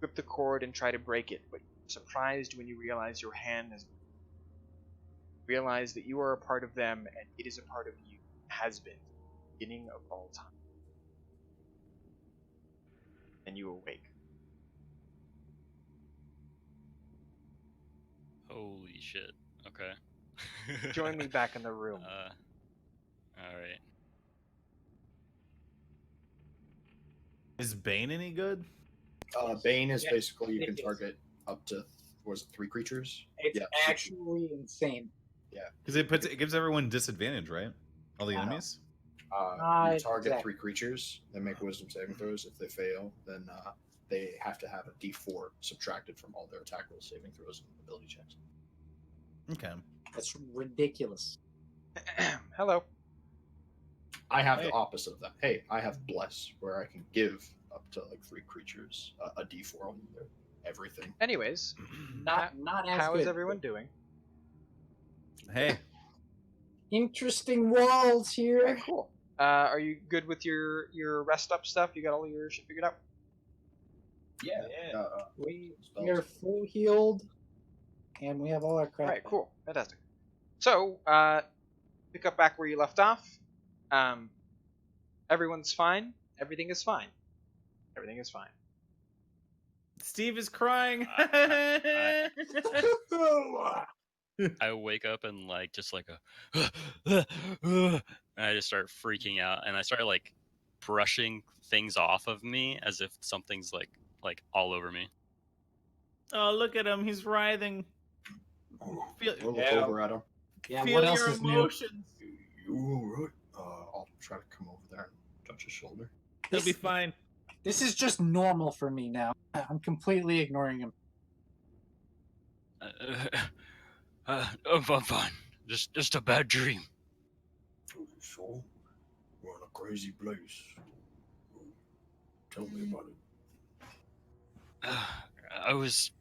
grip the cord and try to break it, but you're surprised when you realize your hand has realize that you are a part of them and it is a part of you, has been, beginning of all time. And you awake. Holy shit. Okay. Join me back in the room. All right. Is Bane any good? Bane is Yeah, basically you it can is. target up to was it 3 creatures? It's Yeah. actually insane. Because it gives everyone disadvantage, right? All the enemies. You target Exactly. 3 creatures. They make wisdom saving throws. If they fail, then they have to have a D4 subtracted from all their attack roll saving throws and ability checks. Okay. That's ridiculous. Hello. I have Hey. the opposite of that. Hey, I have bless, where I can give up to like 3 creatures a D4 on their everything. Anyways, Not as how good. is everyone doing? Hey, Interesting walls Okay, here. cool. Are you good with your rest up stuff? You got all your shit figured out? Yeah. We Spells. are full healed, and we have all our crap. Alright, cool. Fantastic. So, pick up back where you left off. Everyone's fine. Everything is fine. Everything is fine. Steve is crying. I wake up and like just like a and I just start freaking out and I start like brushing things off of me as if something's like all over me. Oh, look at him. He's writhing. Feel, We'll look Yeah. over at him. Yeah, feel what else your is new? emotions. You alright? I'll try to come over there and touch his shoulder. He'll be fine. This is just normal for me now. I'm completely ignoring him. I'm fine. Just a bad dream. So, we're in a crazy place. Tell me about it. I was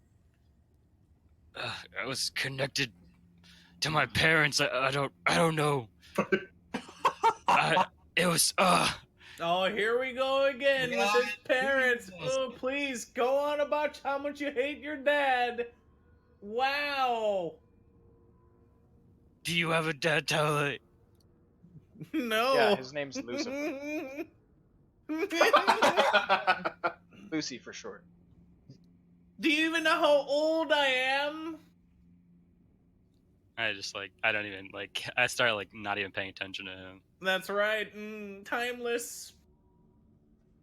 connected to my parents. I don't know. It was Oh, here we go again with his parents. Jesus. Oh, please go on about how much you hate your dad. Wow. Do you have a dad, Tally? No. Yeah, his name's Lucifer. Lucy for short. Do you even know how old I am? I just I don't even I start not even paying attention to him. That's right. Timeless.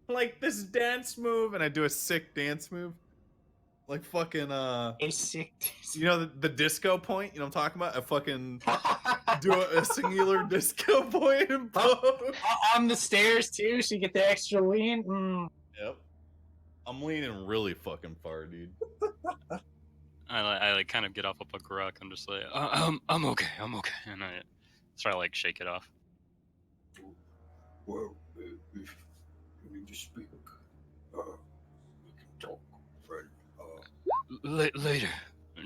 Like this dance move, and I do a sick dance move. Like fucking A sick. you know the disco point. You know what I'm talking about? I fucking do a singular disco point and pose. On the stairs too, so you get the extra lean. Yep. I'm leaning really fucking far, dude. I kind of get off a gruck. I'm just like, I'm okay, and I try to shake it off. Well, if you need to speak, we can talk, friend. Later.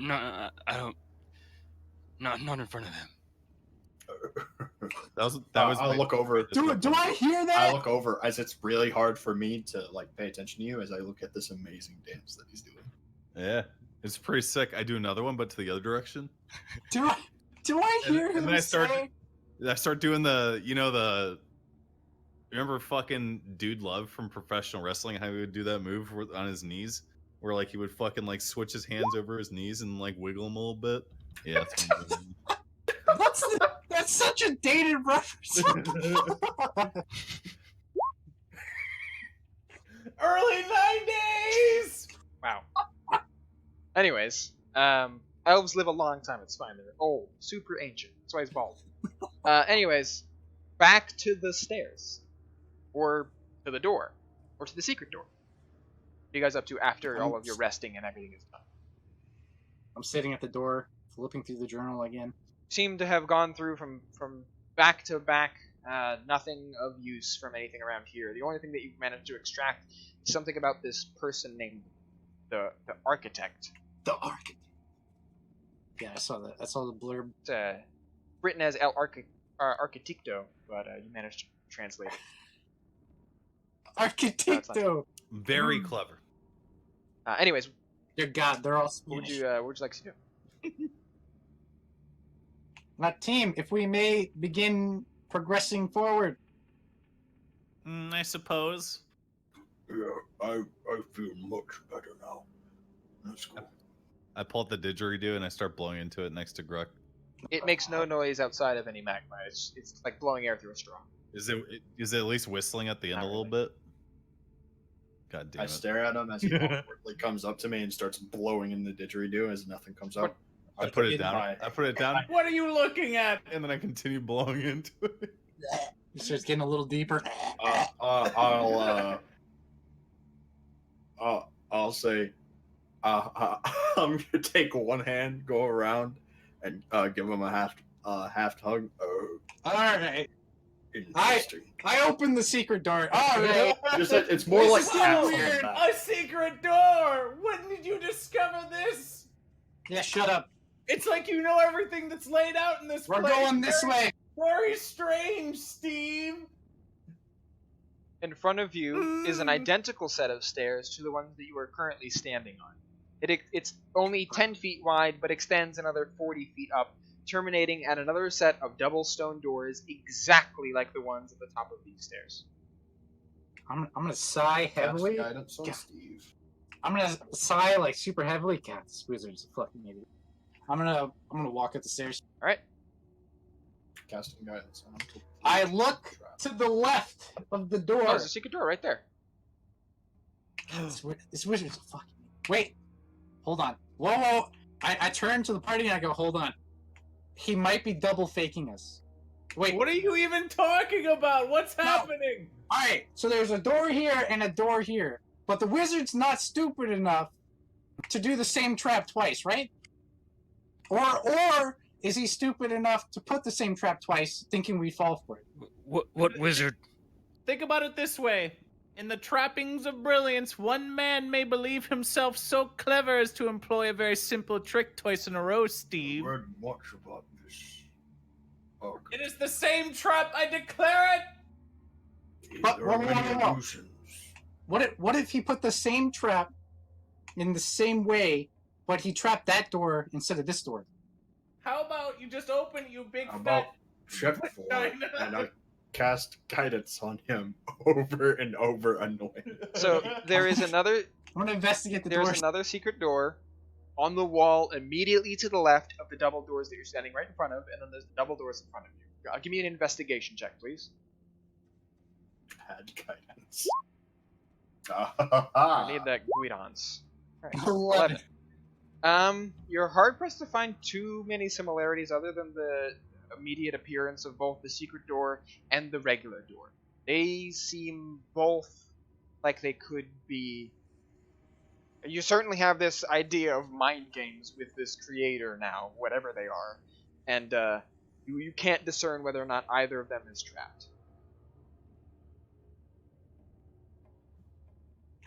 No, I don't. Not in front of him. That was I'll my- look over. Do I hear that? I look over as it's really hard for me to pay attention to you as I look at this amazing dance that he's doing. Yeah, it's pretty sick. I do another one, but to the other direction. Do I hear And him then I start- say? I start doing remember fucking Dude Love from Professional Wrestling, how he would do that move on his knees, where he would fucking switch his hands over his knees and wiggle them a little bit. Yeah, that's what I'm doing. That's such a dated reference. Early 90s. Wow. Anyways, elves live a long time. It's fine. They're old, super ancient. That's why he's bald. Anyways, back to the stairs, or to the door, or to the secret door. What are you guys up to after all of your resting and everything is done? I'm sitting at the door, flipping through the journal again. Seem to have gone through from back to back. Nothing of use from anything around here. The only thing that you've managed to extract is something about this person named the architect. The architect. Yeah, I saw that. I saw the blurb. It's written as El Arquitecto, but you managed to translate it. Architecto. Very clever. Anyways, Dear God, they're all what would Spanish. you like to do? Now, team, if we may begin progressing forward. I suppose. Yeah, I feel much better now. Let's go. I pull out the didgeridoo and I start blowing into it next to Gruck. It makes no noise outside of any magma. It's like blowing air through a straw. Is it at least whistling at the end Not a little really. bit? God damn I it. stare at him as he awkwardly comes up to me and starts blowing in the didgeridoo as nothing comes out. I put it in down. my- I put it down. What are you looking at? And then I continue blowing into it. It starts getting a little deeper. I'll say, I'm gonna take one hand, go around, and give him a half hug. All right. Interesting. I opened the secret door. All right. Just it's more This like is half so on his weird. back. A secret door. When did you discover this? Yeah, shut up. It's like you know everything that's laid out in this We're place. going this way. Very strange, Steve. In front of you is an identical set of stairs to the ones that you are currently standing on. It's only 10 feet wide, but extends another 40 feet up, terminating at another set of double stone doors exactly like the ones at the top of these stairs. I'm gonna sigh heavily. Cast guidance on God. Steve. I'm gonna sigh like super heavily. God, this wizard's a fucking idiot. I'm gonna walk up the stairs. All right. Casting guidance on him. I look to the left of the door. Oh, there's a secret door right there. This wizard's a fucking. Wait, hold on. Whoa! I turn to the party and I go, hold on. He might be double faking us. Wait. What are you even talking about? What's No. happening? All right. So there's a door here and a door here, but the wizard's not stupid enough to do the same trap twice, right? Or is he stupid enough to put the same trap twice, thinking we'd fall for it? What wizard? Think about it this way. In the trappings of brilliance, one man may believe himself so clever as to employ a very simple trick twice in a row, Steve. Read much about this. Okay. It is the same trap, I declare it! But- There are whoa, many whoa, whoa. illusions. What if he put the same trap in the same way, but he trapped that door instead of this door? How about you just open, you big How about fat... check for it? And I cast guidance on him over and over, annoying. So there is another I'm gonna investigate the there's door. another secret door on the wall immediately to the left of the double doors that you're standing right in front of, and then there's the double doors in front of you. Give me an investigation check, please. Bad guidance. I need that guidance. Alright, 11. You're hard pressed to find too many similarities other than the immediate appearance of both the secret door and the regular door. They seem both like they could be. You certainly have this idea of mind games with this creator now, whatever they are, and you can't discern whether or not either of them is trapped.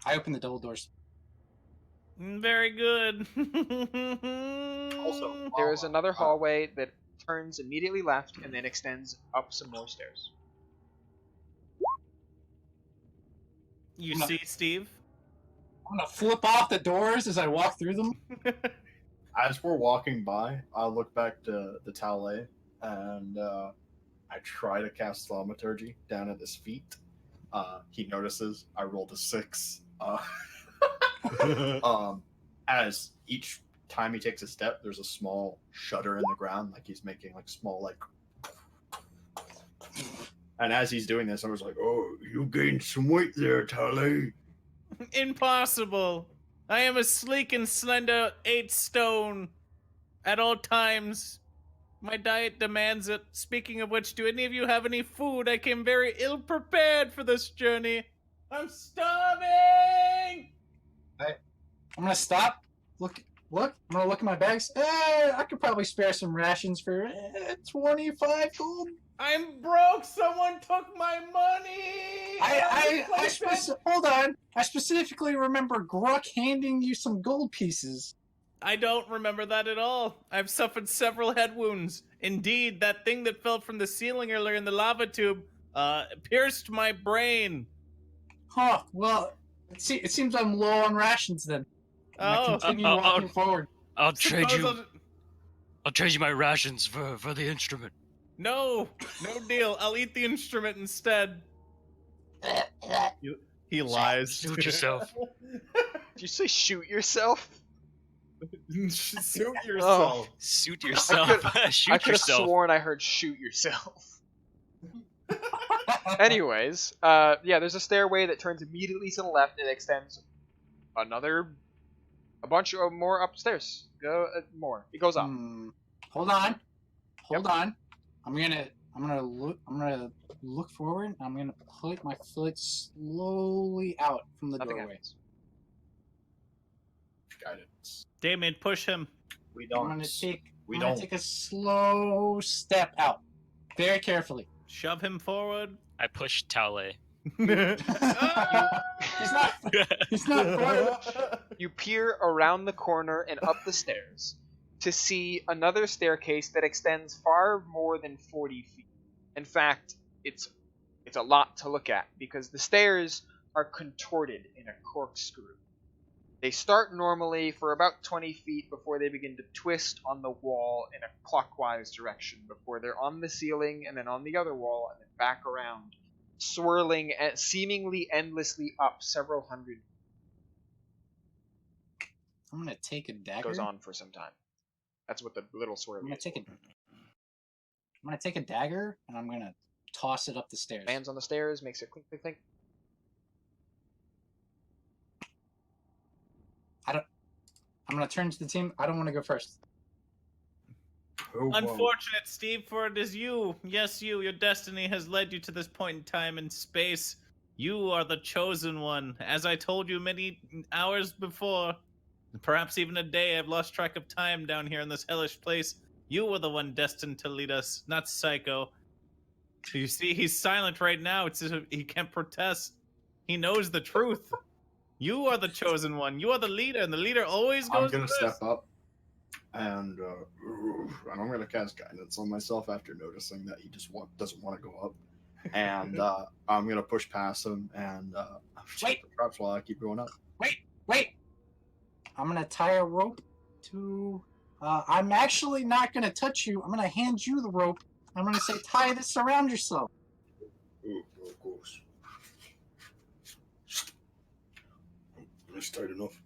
I open the double doors. Very good. Also, There is another hallway that turns immediately left and then extends up some more stairs. You see, Steve? I'm gonna flip off the doors as I walk through them. as we're walking by, I look back to the Talle and I try to cast Thaumaturgy down at his feet. He notices I rolled a 6. As each time he takes a step, there's a small shudder in the ground, like he's making like small like. And as he's doing this, I was like, Oh, you gained some weight there, Tally. Impossible. I am a sleek and slender 8 stone at all times. My diet demands it. Speaking of which, do any of you have any food? I came very ill prepared for this journey. I'm starving! I'm gonna stop. Look. I'm gonna look at my bags. I could probably spare some rations for 25 gold. I'm broke. Someone took my money. Hold on. I specifically remember Gruck handing you some gold pieces. I don't remember that at all. I've suffered several head wounds. Indeed, that thing that fell from the ceiling earlier in the lava tube pierced my brain. Huh. Well, it seems I'm low on rations then. I'm Oh, gonna continue oh, walking forward. I'll trade suppose you. I'll trade you my rations for the instrument. No, no deal. I'll eat the instrument instead. He lies. Suit yourself. Did you say shoot yourself? Suit yourself. Suit yourself. Shoot I could have yourself. sworn I heard shoot yourself. Anyways, yeah, there's a stairway that turns immediately to the left and extends a bunch of more upstairs. Go more. It goes up. Hold on. Hold on. I'm gonna look forward. I'm gonna put my foot slowly out from the Nothing doorway. happens. Guidance. Damien, push him. We I'm don't. gonna We don't. take a slow step out, very carefully. Shove him forward. I push Tale. He's not. He's not forward. You peer around the corner and up the stairs to see another staircase that extends far more than 40 feet. In fact, it's a lot to look at because the stairs are contorted in a corkscrew. They start normally for about 20 feet before they begin to twist on the wall in a clockwise direction before they're on the ceiling and then on the other wall and then back around, swirling and seemingly endlessly up several hundred. I'm gonna take a dagger. Goes on for some time. That's what the little swirly I'm gonna is take for. I'm gonna take a dagger and I'm gonna toss it up the stairs. Lands on the stairs, makes it clink, clink, clink. I'm gonna turn to the team. I don't want to go first. Oh, whoa. Unfortunate, Steve, for it is you. Yes, you. Your destiny has led you to this point in time and space. You are the chosen one. As I told you many hours before, perhaps even a day, I've lost track of time down here in this hellish place. You were the one destined to lead us, not Psycho. You see, he's silent right now. It's he can't protest. He knows the truth. You are the chosen one. You are the leader, and the leader always goes I'm gonna first. step up, and I'm gonna cast guidance on myself after noticing that he just doesn't want to go up, and I'm gonna push past him and check Wait. the traps while I keep going up. Wait! I'm gonna tie a rope to. I'm actually not gonna touch you. I'm gonna hand you the rope. I'm gonna say, tie this around yourself. Oh, of course. That's tight enough.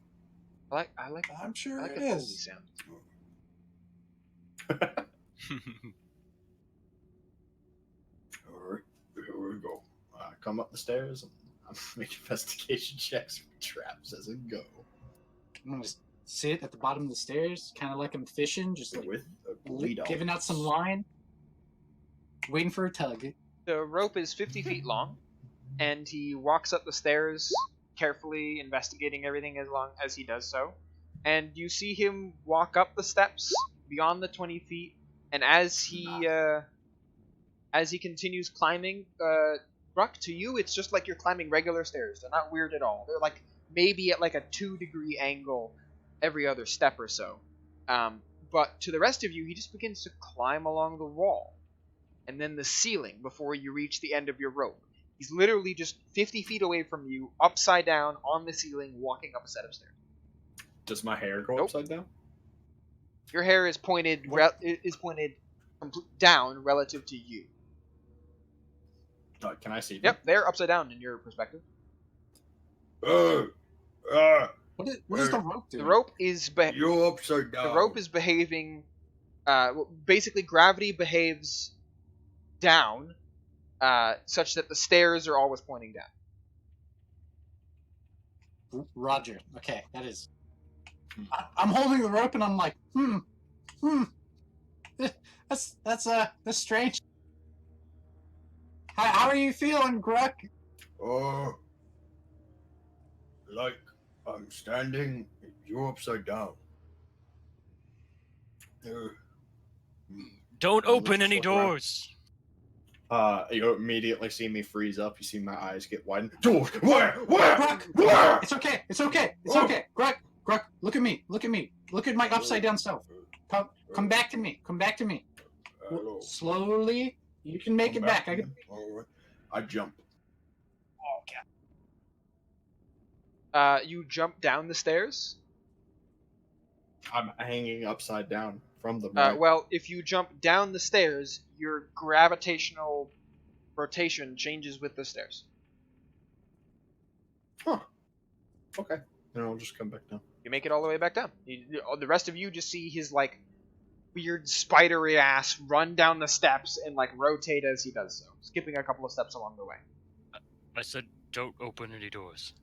I like I'm sure a it Foley is. sound. All right, here we go. I come up the stairs and I'm making investigation checks for traps as I go. I'm gonna sit at the bottom of the stairs, kind of like I'm fishing, just like With a lead giving out some line, waiting for a tug. The rope is 50 feet long, and he walks up the stairs, carefully investigating everything as long as he does so. And you see him walk up the steps beyond the 20 feet, and as he continues climbing, Ruck, to you, it's just like you're climbing regular stairs. They're not weird at all. They're like maybe at like a 2-degree angle every other step or so. But to the rest of you, he just begins to climb along the wall and then the ceiling before you reach the end of your rope. He's literally just 50 feet away from you, upside down on the ceiling, walking up a set of stairs. Does my hair go Nope. upside down? Your hair is pointed down relative to you. Can I see them? Yep, they're upside down in your perspective. What is the rope doing? The rope is You're upside down. the rope is behaving. Basically, gravity behaves down, such that the stairs are always pointing down. Roger. Okay, that is. I'm holding the rope and I'm like, That's strange. How are you feeling, Gruck? Like I'm standing, you're upside down. Don't Let's open any look around. doors. You immediately see me freeze up. You see my eyes get widened. Doors, where? Gruck! Where? It's okay. It's okay. It's okay. Gruck! Look at me. Look at me. Look at my upside down self. Come back to me. Come back to me. Hello. Slowly. You can make it back. I can. All right. I jump. Oh, You jump down the stairs, I'm hanging upside down from the. Well, if you jump down the stairs, your gravitational rotation changes with the stairs. Huh. Okay. Then I'll just come back down. You make it all the way back down. The rest of you just see his like weird spidery ass run down the steps and like rotate as he does so, skipping a couple of steps along the way. I said, don't open any doors.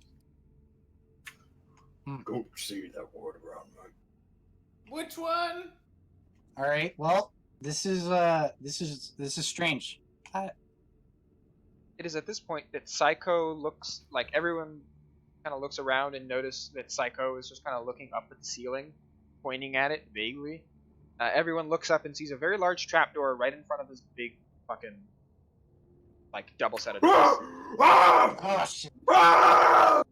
Don't see that word around, mate. Which one? All right. Well, this is strange. It is at this point that Psycho looks like everyone kind of looks around and notice that Psycho is just kind of looking up at the ceiling, pointing at it vaguely. Everyone looks up and sees a very large trapdoor right in front of this big fucking like double set of doors. Oh shit! I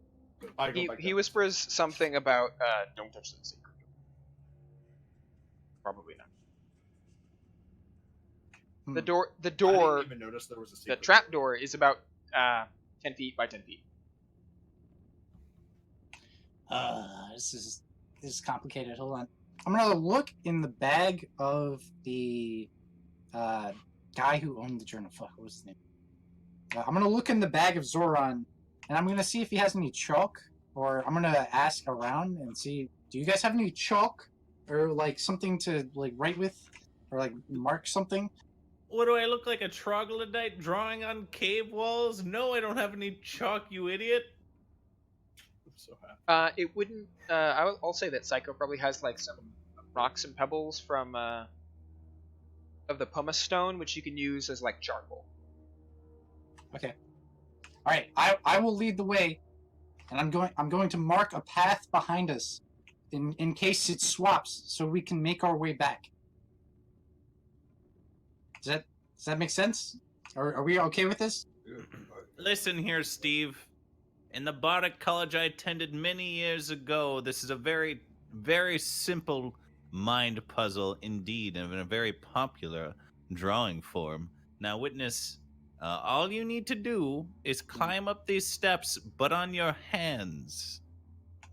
go back He down. whispers something about don't touch the secret door. Probably not. The door I didn't even notice there was a the secret trap door is about 10 feet by 10 feet. This is complicated. Hold on. I'm gonna look in the bag of the guy who owned the journal. Fuck, what was his name? I'm gonna look in the bag of Zoran, and I'm gonna see if he has any chalk, or I'm gonna ask around and see. Do you guys have any chalk, or like something to like write with, or like mark something? What do I look like, a troglodyte drawing on cave walls? No, I don't have any chalk, you idiot. I'm so happy. It wouldn't. I'll say that Psycho probably has like some rocks and pebbles from of the pumice stone, which you can use as like charcoal. Okay. All right. I will lead the way, and I'm going to mark a path behind us, in case it swaps, so we can make our way back. Does that make sense? Are we okay with this? Listen here, Steve. In the Bardic College I attended many years ago, this is a very, very simple mind puzzle indeed, and in a very popular drawing form. Now, witness, all you need to do is climb up these steps, but on your hands.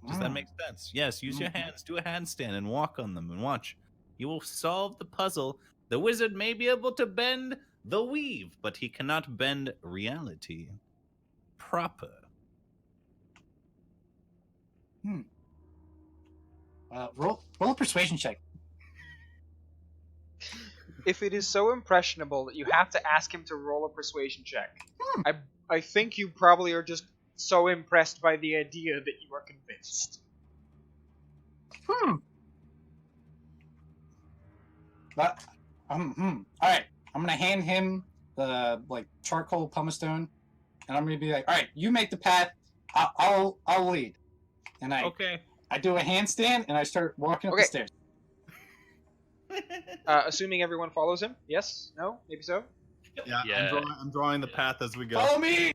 Does that make sense? Yes, use your hands, do a handstand, and walk on them, and watch. You will solve the puzzle. The wizard may be able to bend the weave, but he cannot bend reality proper. Roll a persuasion check. If it is so impressionable that you have to ask him to roll a persuasion check, I think you probably are just so impressed by the idea that you are convinced. All right. I'm gonna hand him the like charcoal pumice stone, and I'm gonna be like, all right, you make the path. I'll lead. And Okay. I do a handstand and I start walking up Okay. the stairs. Assuming everyone follows him. Yes? No? Maybe so? Yeah, Yeah. I'm drawing the path as we go. Follow me.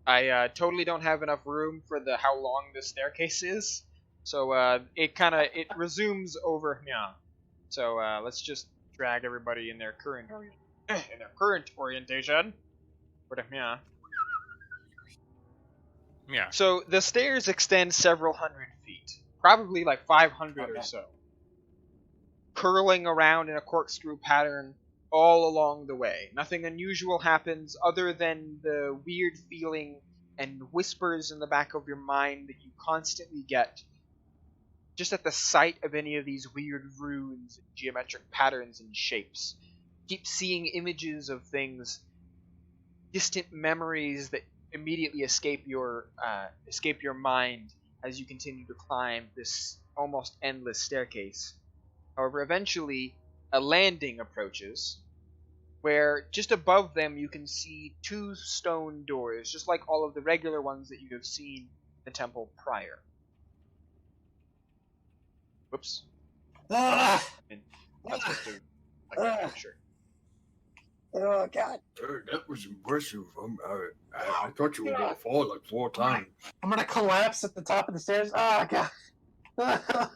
I totally don't have enough room for the how long this staircase is, so it resumes over here. So let's just drag everybody in their current orientation. Over here. Yeah. So the stairs extend several hundred feet, probably like 500 or Okay. so, curling around in a corkscrew pattern all along the way. Nothing unusual happens other than the weird feeling and whispers in the back of your mind that you constantly get just at the sight of any of these weird runes, geometric patterns, and shapes. Keep seeing images of things, distant memories that immediately escape your mind as you continue to climb this almost endless staircase. However, eventually a landing approaches, where just above them you can see two stone doors, just like all of the regular ones that you have seen in the temple prior. Whoops. Ah! Not supposed to. Okay, sure. Oh God! That was impressive. I thought you were gonna fall like 4 times. I'm gonna collapse at the top of the stairs. Oh God!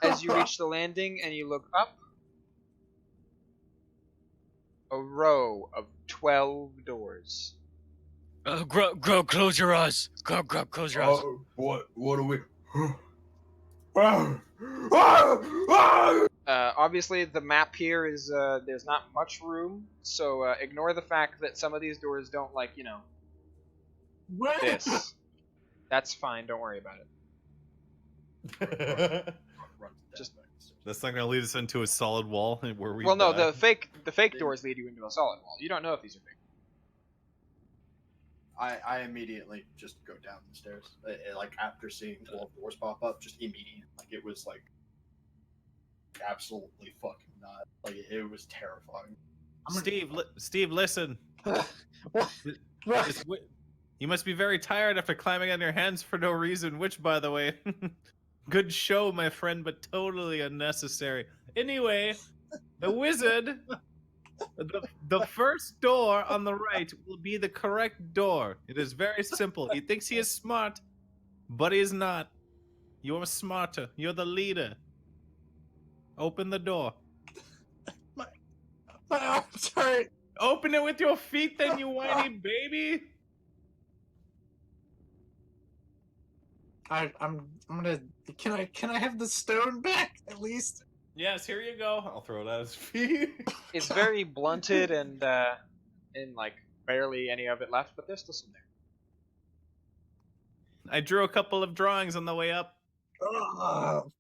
As you reach the landing and you look up, a row of 12 doors. Grow, close your eyes. Grow, close your eyes. What are we? Obviously, the map here is there's not much room, so ignore the fact that some of these doors don't this. That's fine. Don't worry about it. Just That's not gonna lead us into a solid wall where we. well, no, die. the fake doors lead you into a solid wall. You don't know if these are fake. I immediately just go down the stairs. Like after seeing 12 doors pop up, just immediately. Like it was like absolutely fucking nuts. Like it was terrifying. Steve, listen. What? This you must be very tired after climbing on your hands for no reason. Which, by the way, good show, my friend, but totally unnecessary. Anyway, the wizard. The first door on the right will be the correct door. It is very simple. He thinks he is smart, but he is not. You are smarter. You're the leader. Open the door. My arms hurt. Open it with your feet, then, you whiny baby. I'm gonna. Can I have the stone back at least? Yes, here you go. I'll throw it at his feet. It's very blunted and like barely any of it left, but there's still some there. I drew a couple of drawings on the way up. Oh,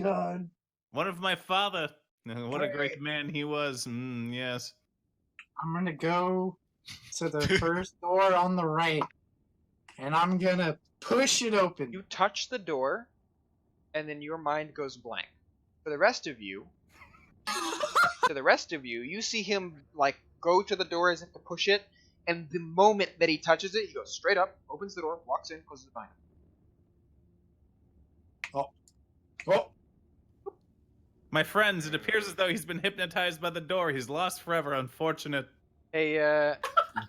God. One of my father. What a great man he was. Yes. I'm gonna go to the first door on the right, and I'm gonna push it open. You touch the door, and then your mind goes blank. For the rest of you, you see him like go to the door as if to push it, and the moment that he touches it, he goes straight up, opens the door, walks in, closes it behind him. Oh, My friends, it appears as though he's been hypnotized by the door. He's lost forever. Unfortunate. Hey,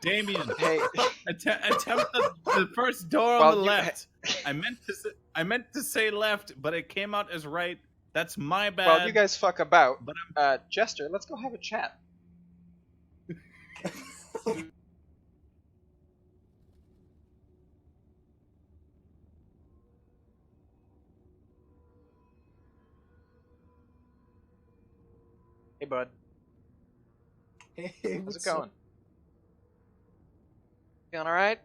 Damien, hey. attempt the first door Well, on the you- left. I meant to say left, but it came out as right. That's my bad. Well, you guys fuck about. But Jester, let's go have a chat. Hey, bud. hey, How's what's it going? up? Feeling all right?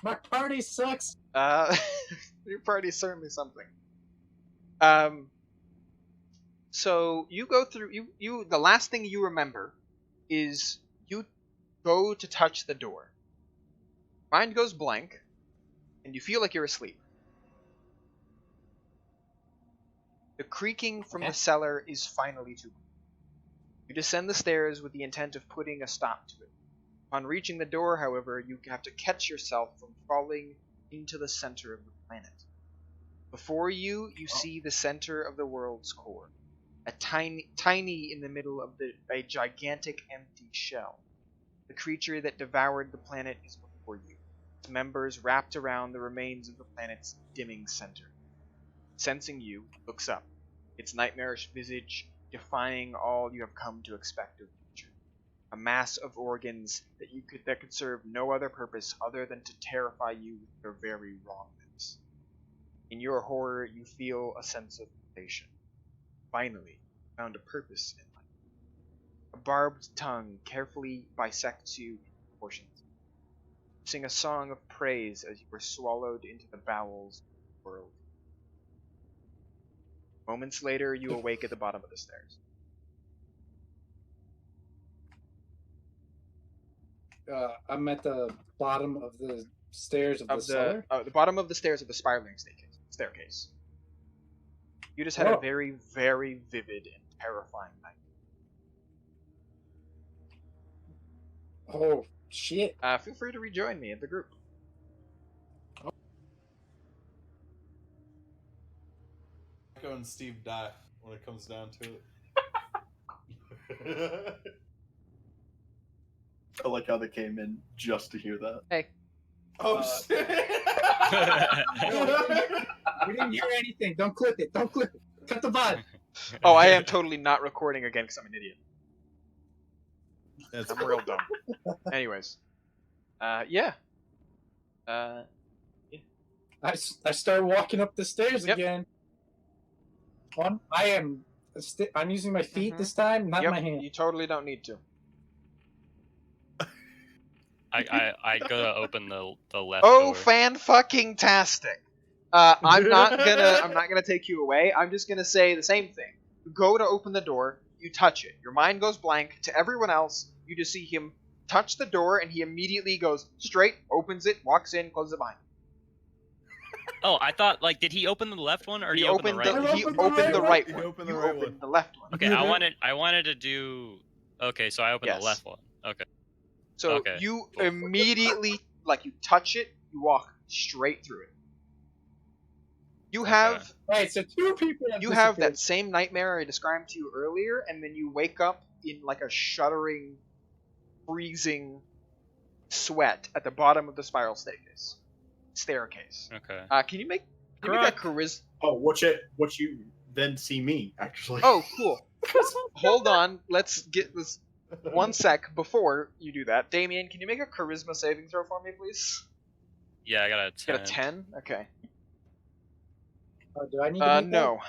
My party sucks. Your party's certainly something. So you go through. You. The last thing you remember is you go to touch the door. Mind goes blank, and you feel like you're asleep. The creaking from the cellar is finally too. You descend the stairs with the intent of putting a stop to it. Upon reaching the door, however, you have to catch yourself from falling into the center of the planet. Before you, you see the center of the world's core. A tiny in the middle of a gigantic empty shell. The creature that devoured the planet is before you. Its members wrapped around the remains of the planet's dimming center. Sensing you, looks up, its nightmarish visage defying all you have come to expect of nature. A mass of organs that could serve no other purpose other than to terrify you with their very wrongness. In your horror, you feel a sense of elation. Finally, found a purpose in life. A barbed tongue carefully bisects you into portions. Sing a song of praise as you were swallowed into the bowels of the world. Moments later, you awake at the bottom of the stairs. I'm at the bottom of the stairs of the cellar. The bottom of the stairs of the spiraling staircase. You just had a Oh. very, very vivid and terrifying night. Oh shit! Feel free to rejoin me at the group. Echo and Steve die when it comes down to it. I like how they came in just to hear that. Hey. Oh shit! We didn't hear anything. Don't clip it. Don't clip it. Cut the VOD. Oh, I am totally not recording again because I'm an idiot. That's I'm real dumb. Anyways. Yeah. I start walking up the stairs Yep. again. I am. I'm using my feet Mhm. this time, not Yep, my hand. you totally don't need to. I go to open the left Oh, door. fan fucking tastic. I'm not gonna take you away. I'm just gonna say the same thing. You go to open the door, you touch it. Your mind goes blank. To everyone else, you just see him touch the door, and he immediately goes straight, opens it, walks in, closes it behind. Oh, I thought like, did he open the left one or did He he open the opened right the, one? he opened the opened right the one. right He one. opened the You right opened one. the left one. Okay, I wanted to do. Okay, so I opened Yes. the left one. Okay. So Okay. you immediately, like, you touch it, you walk straight through it. You have Right, so 2 people have you have disappeared. that same nightmare I described to you earlier, and then you wake up in like a shuddering, freezing sweat at the bottom of the spiral staircase. Okay. Can you make a charisma? Oh, what you then see me actually? Oh, cool. Hold on, let's get this 1 sec before you do that. Damien, can you make a charisma saving throw for me, please? Yeah, I got a 10. Get a 10. Okay. Oh, do I need to make No.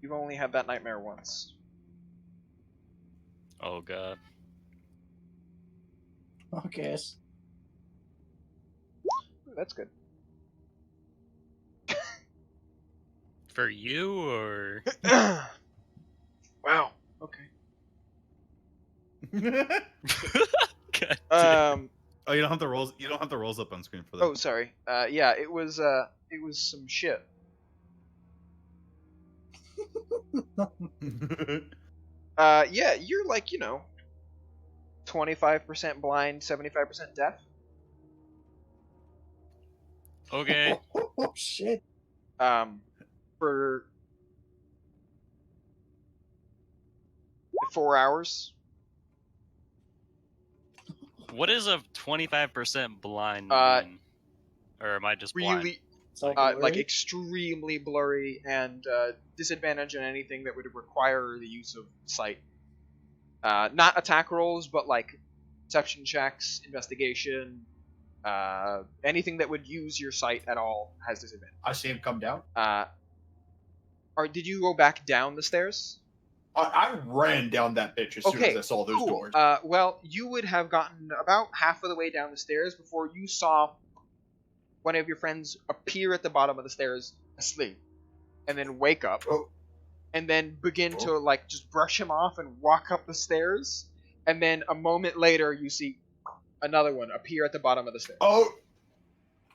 You've only had that nightmare once. Oh god. that? Okay. Ooh, that's good. For you or? Wow. Okay. God damn. Oh, you don't have the rolls. You don't have the rolls up on screen for that. Oh, sorry. Yeah, it was some shit. Yeah, you're like, 25% blind, 75% deaf. Okay. Oh shit. For 4 hours. What is a 25% blind mean? Or am I just blind? Really, So like blurry? extremely blurry and disadvantage on anything that would require the use of sight. Not attack rolls, but like perception checks, investigation, anything that would use your sight at all has disadvantage. I see him come down. Or did you go back down the stairs? I ran down that bitch as soon Okay, as I saw those cool. doors. Well, you would have gotten about half of the way down the stairs before you saw one of your friends appear at the bottom of the stairs asleep, and then wake up, Oh. and then begin to like just brush him off and walk up the stairs, and then a moment later you see another one appear at the bottom of the stairs. Oh,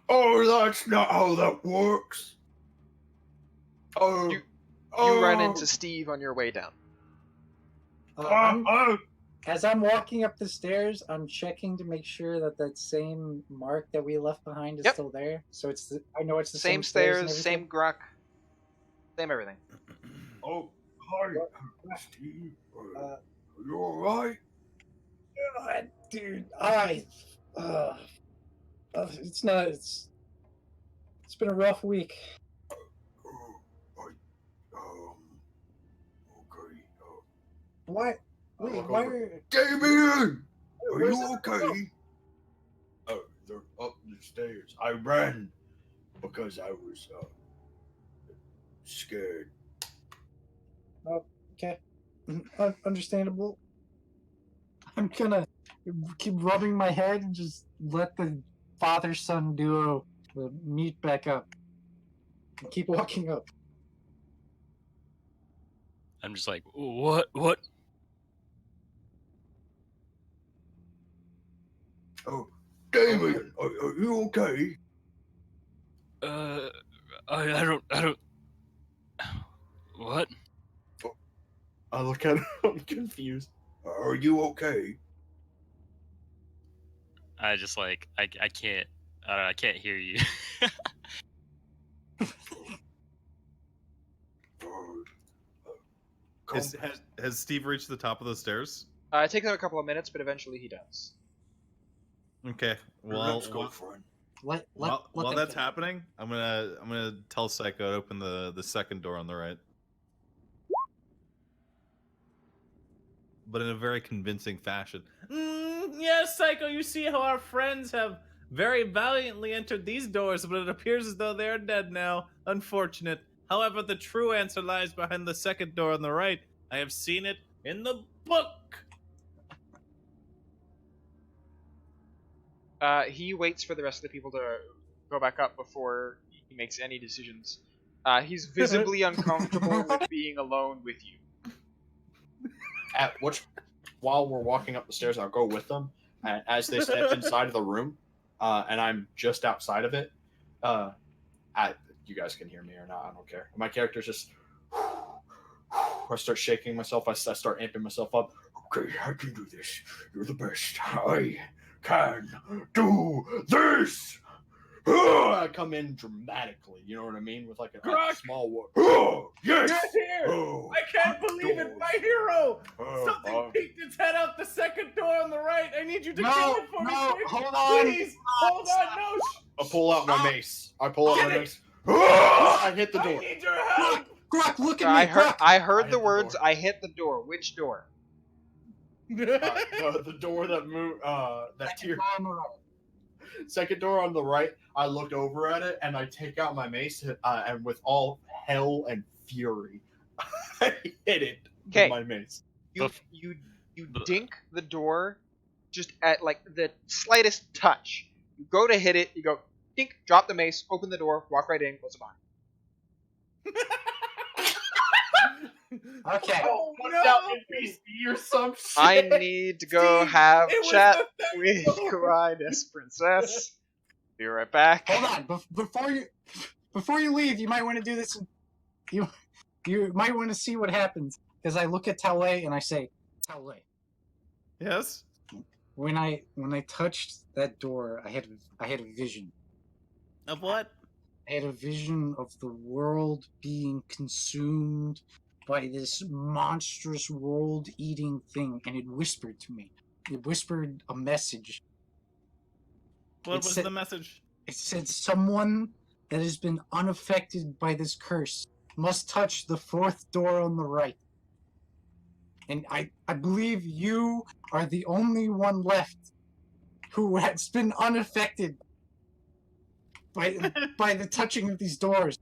that's not how that works. Oh, You run into Steve on your way down. As I'm walking up the stairs, I'm checking to make sure that same mark that we left behind is Yep. still there. So I know it's the Same stairs, and stairs, same everything. Gruck, same everything. Oh, hi, Steve. Uh, Are you alright? Dude, it's not. It's been a rough week. Okay. Why? Wait, why are? Damien! Are Where's you the- okay? Oh, they're up the stairs. I ran because I was scared. Okay, understandable. I'm gonna keep rubbing my head and just let the father-son duo meet back up. And keep walking up. I'm just like, what? Oh, Damien, are you okay? I don't. What? I look at him. I'm confused. Are you okay? I just like, I can't. I can't hear you. Has Steve reached the top of the stairs? It takes him a couple of minutes, but eventually he does. Okay. Well, Let's go, friend. while that's happening, I'm gonna tell Psycho to open the second door on the right. But in a very convincing fashion. Yes, Psycho, you see how our friends have very valiantly entered these doors, but it appears as though they are dead now. Unfortunate. However, the true answer lies behind the second door on the right. I have seen it in the book. He waits for the rest of the people to go back up before he makes any decisions. He's visibly uncomfortable with being alone with you. While we're walking up the stairs, I'll go with them. And as they step inside of the room, and I'm just outside of it, you guys can hear me or not, I don't care. My character's just. I start shaking myself. I start amping myself up. Okay, I can do this. You're the best. I can do this. I come in dramatically, you know what I mean? With like a Grok! small word. Oh, yes. You're here! Oh, I can't believe it, my hero! oh, Something peeked its head out the second door on the right. I need you to No, kill it for me, no, quick. hold on. Please, hold on, no. I pull out my mace. I pull out Get my it! mace. I hit the I door. need your help! Grok, look at I me, heard. Grok. I I heard hit the the words. door. I hit the door. Which door? The door that moved. That tier. Second door on the right. I looked over at it and I take out my mace and with all hell and fury, I hit it Okay. with my mace. You Bef- you Bef- dink the door, just at like the slightest touch. You go to hit it. You go dink. Drop the mace. Open the door. Walk right in. Close it behind. Okay. Oh, Put no! out NPC or some shit. I need to go Steve, have it was chat the thing. with Karai Princess. Be right back. Hold on. Before you leave, you might want to do this. You might want to see what happens, because I look at Tale and I say, Tale. Yes? When I touched that door, I had a vision. Of what? I had a vision of the world being consumed by this monstrous world-eating thing, and it whispered to me. It whispered a message. What It was said- the message? It said someone that has been unaffected by this curse must touch the fourth door on the right. And I believe you are the only one left who has been unaffected by the touching of these doors.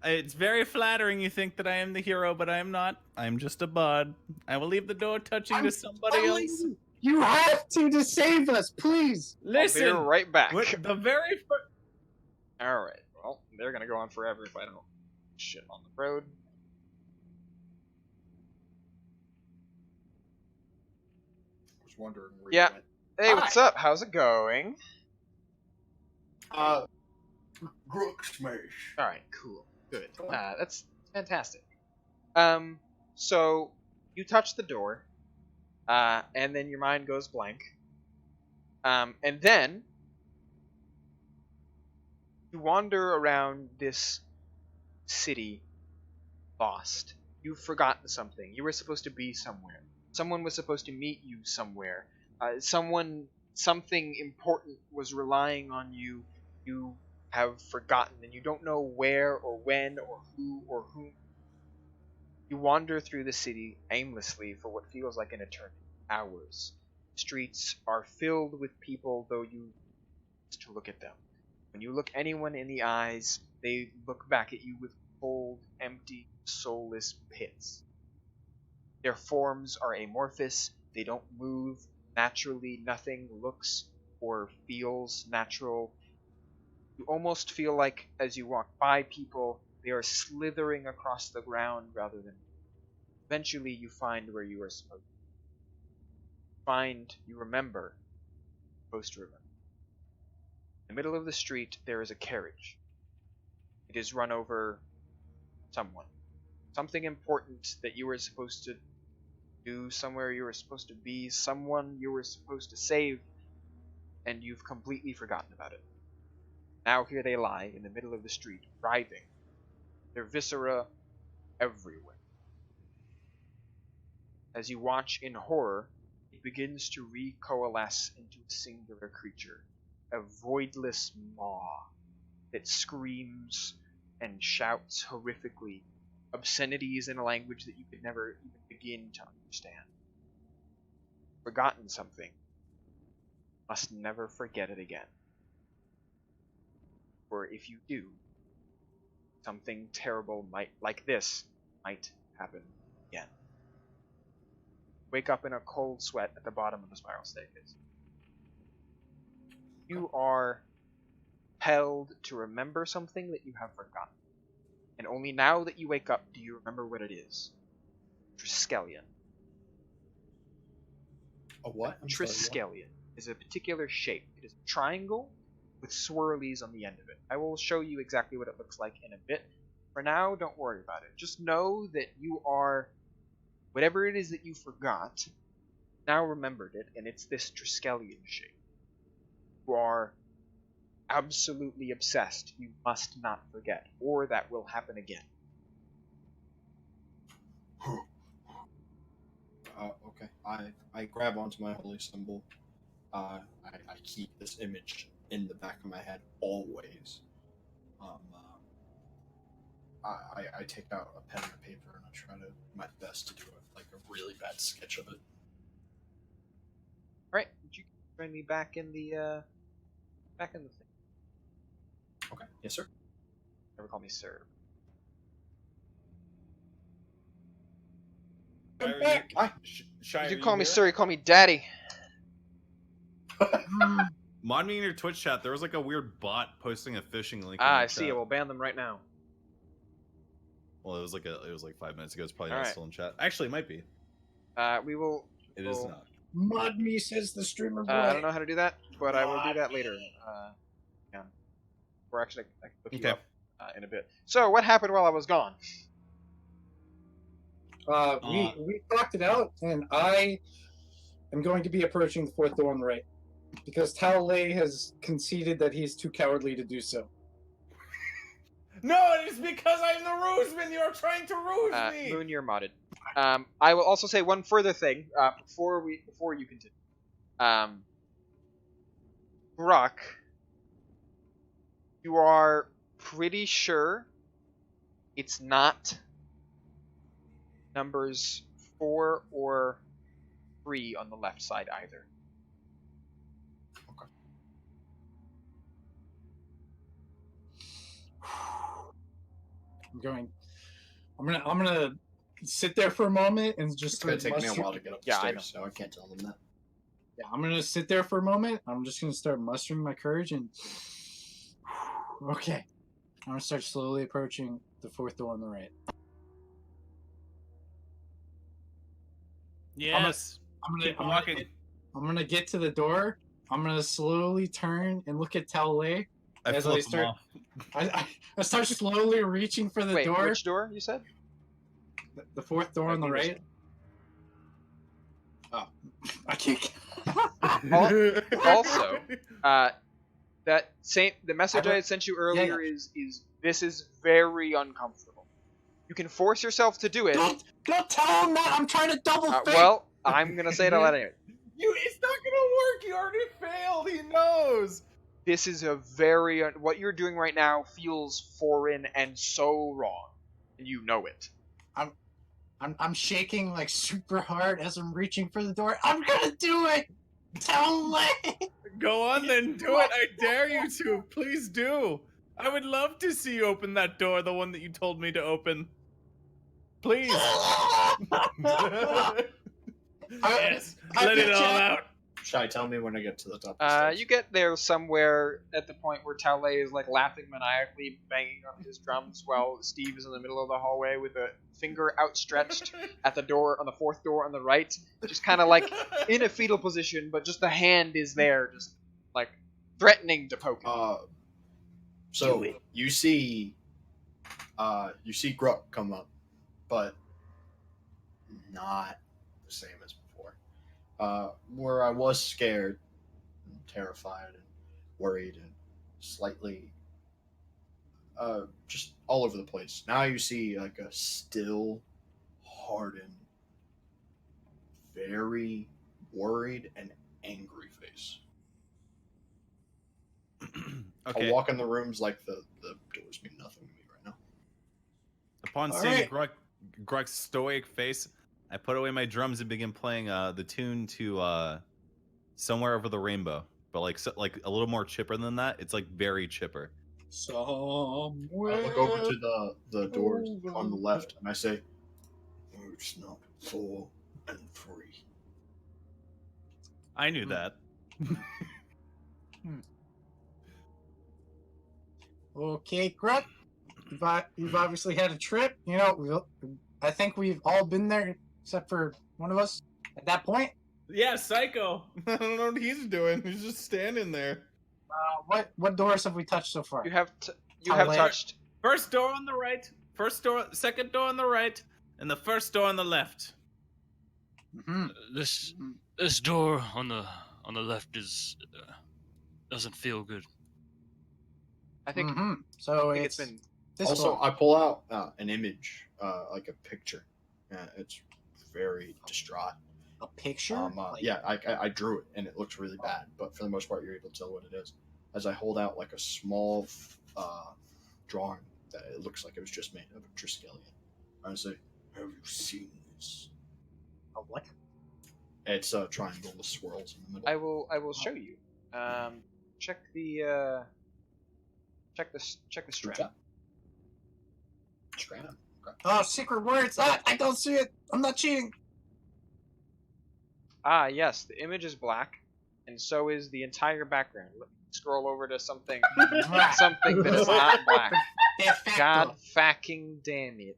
It's very flattering you think that I am the hero, but I am not. I am just a bud. I will leave the door touching I'm to somebody telling else. you, you have to save us, please. I'll be Listen, right back. the very first. All right. Well, they're gonna go on forever if I don't shit on the road. I was wondering where Yeah. you went. Hey, what's up? How's it going? Grook smash. All right, cool, good. That's fantastic. So you touch the door, and then your mind goes blank. And then you wander around this city, lost. You've forgotten something. You were supposed to be somewhere. Someone was supposed to meet you somewhere. Something important was relying on you. You have forgotten, and you don't know where or when or who or whom. You wander through the city aimlessly for what feels like an eternity. Hours. Streets are filled with people, though you to look at them. When you look anyone in the eyes, they look back at you with cold, empty, soulless pits. Their forms are amorphous. They don't move naturally. Nothing looks or feels natural. You almost feel like, as you walk by people, they are slithering across the ground rather than. Eventually, you find where you are supposed to. You remember. Supposed to remember. In the middle of the street, there is a carriage. It has run over someone. Something important that you were supposed to do, somewhere you were supposed to be, someone you were supposed to save, and you've completely forgotten about it. Now here they lie in the middle of the street, writhing, their viscera everywhere. As you watch in horror, it begins to recoalesce into a singular creature, a voidless maw that screams and shouts horrifically, obscenities in a language that you could never even begin to understand. Forgotten something, must never forget it again. For if you do, something terrible like this might happen again. Wake up in a cold sweat at the bottom of the spiral staircase. You are compelled to remember something that you have forgotten. And only now that you wake up do you remember what it is. Triskelion. A what? I'm sorry, what? Triskelion is a particular shape. It is a triangle with swirlies on the end of it. I will show you exactly what it looks like in a bit. For now, don't worry about it. Just know that you are, whatever it is that you forgot, now remembered it, and it's this Triskelion shape. You are absolutely obsessed. You must not forget, or that will happen again. Okay. I grab onto my holy symbol. I keep this image in the back of my head always. I take out a pen and a paper and I try to my best to do like a really bad sketch of it. Alright, would you join me back in the thing? Okay. Yes, sir. Never call me sir. I'm back. Shire, You call me here? sir, you call me daddy. Mod me in your Twitch chat. There was like a weird bot posting a phishing link. in Ah, the I see. chat. We'll ban them right now. Well, it was like 5 minutes ago. It's probably All not right. still in chat. Actually, it might be. We will. It is Well, not. Mod me, says the streamer boy. I don't know how to do that, but I will do that later. Yeah. Or actually, I can look you Okay. up in a bit. So, what happened while I was gone? We talked it out, and I am going to be approaching the fourth door on the right because Tao Lei has conceded that he's too cowardly to do so. No, it is because I'm the ruseman. You are trying to ruse me. Moon, you're modded. I will also say one further thing before you continue. Brock, you are pretty sure it's not numbers 4 or 3 on the left side either. I'm gonna sit there for a moment and just It's gonna start take me a mustering- while to get up the Yeah, I stairs, know. so I can't tell them that. Yeah, I'm gonna sit there for a moment. I'm just gonna start mustering my courage and okay. I'm gonna start slowly approaching the fourth door on the right. Yes. Keep walking. I'm gonna get to the door. I'm gonna slowly turn and look at Tao Lei. I as I flip start- him off. I start slowly reaching for the Wait, door. which door you said? The fourth door on the this right. Oh, I can't. Also, the message I had sent you earlier is this is very uncomfortable. You can force yourself to do it. Don't tell him that. I'm trying to double fake. Well, I'm gonna say it out anyway. It's not gonna work. You already failed. He knows. This is a what you're doing right now feels foreign and so wrong, and you know it. I'm shaking like super hard as I'm reaching for the door. I'm gonna do it. Tao Lei. Go on then, do it. I dare you to. Please do. I would love to see you open that door, the one that you told me to open. Please. Yes. Let it all out. Shy, tell me when I get to the top of the stairs. You get there somewhere at the point where Tao Lei is like laughing maniacally, banging on his drums, while Steve is in the middle of the hallway with a finger outstretched at the door on the fourth door on the right, just kind of like in a fetal position, but just the hand is there, just like threatening to poke him. So you see Gruck come up, but not the same as before. Where I was scared, and terrified, and worried, and slightly just all over the place. Now you see like a still, hardened, very worried and angry face. Okay. I'll walk in the rooms like the doors mean nothing to me right now. Upon All seeing right. Gruck's stoic face, I put away my drums and begin playing the tune to "Somewhere Over the Rainbow," but like a little more chipper than that. It's like very chipper. Somewhere. I look over to the doors on the left, and I say, It's not 4 and 3. I knew that. Okay, Grut. You've obviously had a trip. You know, I think we've all been there except for one of us at that point. Yeah, Psycho. I don't know what he's doing. He's just standing there. What doors have we touched so far? You have How late? touched. First door on the right. Second door on the right, and the first door on the left. Mhm. This door on the left is doesn't feel good. I think, Mhm. So I think it's it's been. this also, door. I pull out an image, like a picture. It's very distraught. A picture? Like- Yeah, I drew it, and it looks really bad, but for the most part, you're able to tell what it is. As I hold out like a small drawing that it looks like it was just made of a Triskelion. I say, Have you seen this? A what? it's a triangle with swirls in the middle. I will show you. Check the strap. Strap. Strap. Okay. Oh, secret words! Ah, I don't see it! I'm not cheating! Ah, yes, the image is black, and so is the entire background. Let me scroll over to something something that is not black. De facto. God fucking damn it.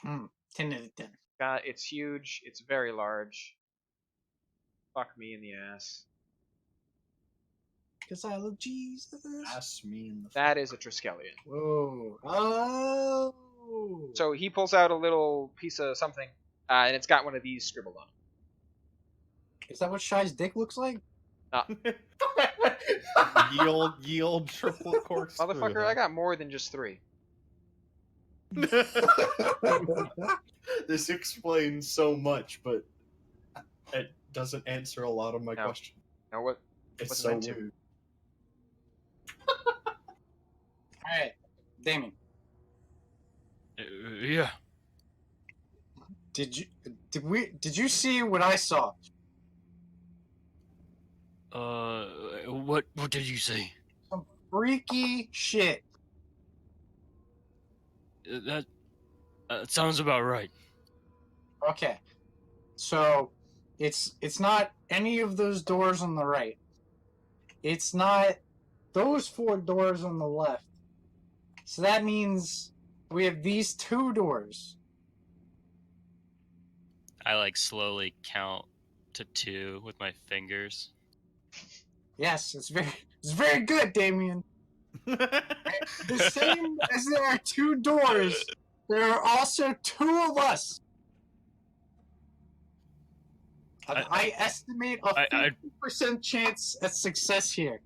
10 out of 10. God, it's huge. It's very large. Fuck me in the ass. Because I love Jesus. Ass me in the That is a Triskelion. Whoa. Oh. So he pulls out a little piece of something, and it's got one of these scribbled on it. Is that what Shy's dick looks like? Yield triplet corkscrew. Motherfucker, I got more than just 3. This explains so much, but it doesn't answer a lot of my No. question. Now what? It's What's it so meant to? weird. Alright, Damien. Yeah. Did you see what I saw? What did you say? Some freaky shit. That sounds about right. Okay. So it's not any of those doors on the right. It's not those 4 doors on the left. So that means we have these 2 doors. I like slowly count to 2 with my fingers. Yes, it's very good, Damien. The same as there are 2 doors, there are also 2 of us. I estimate a I- 50% chance at success here.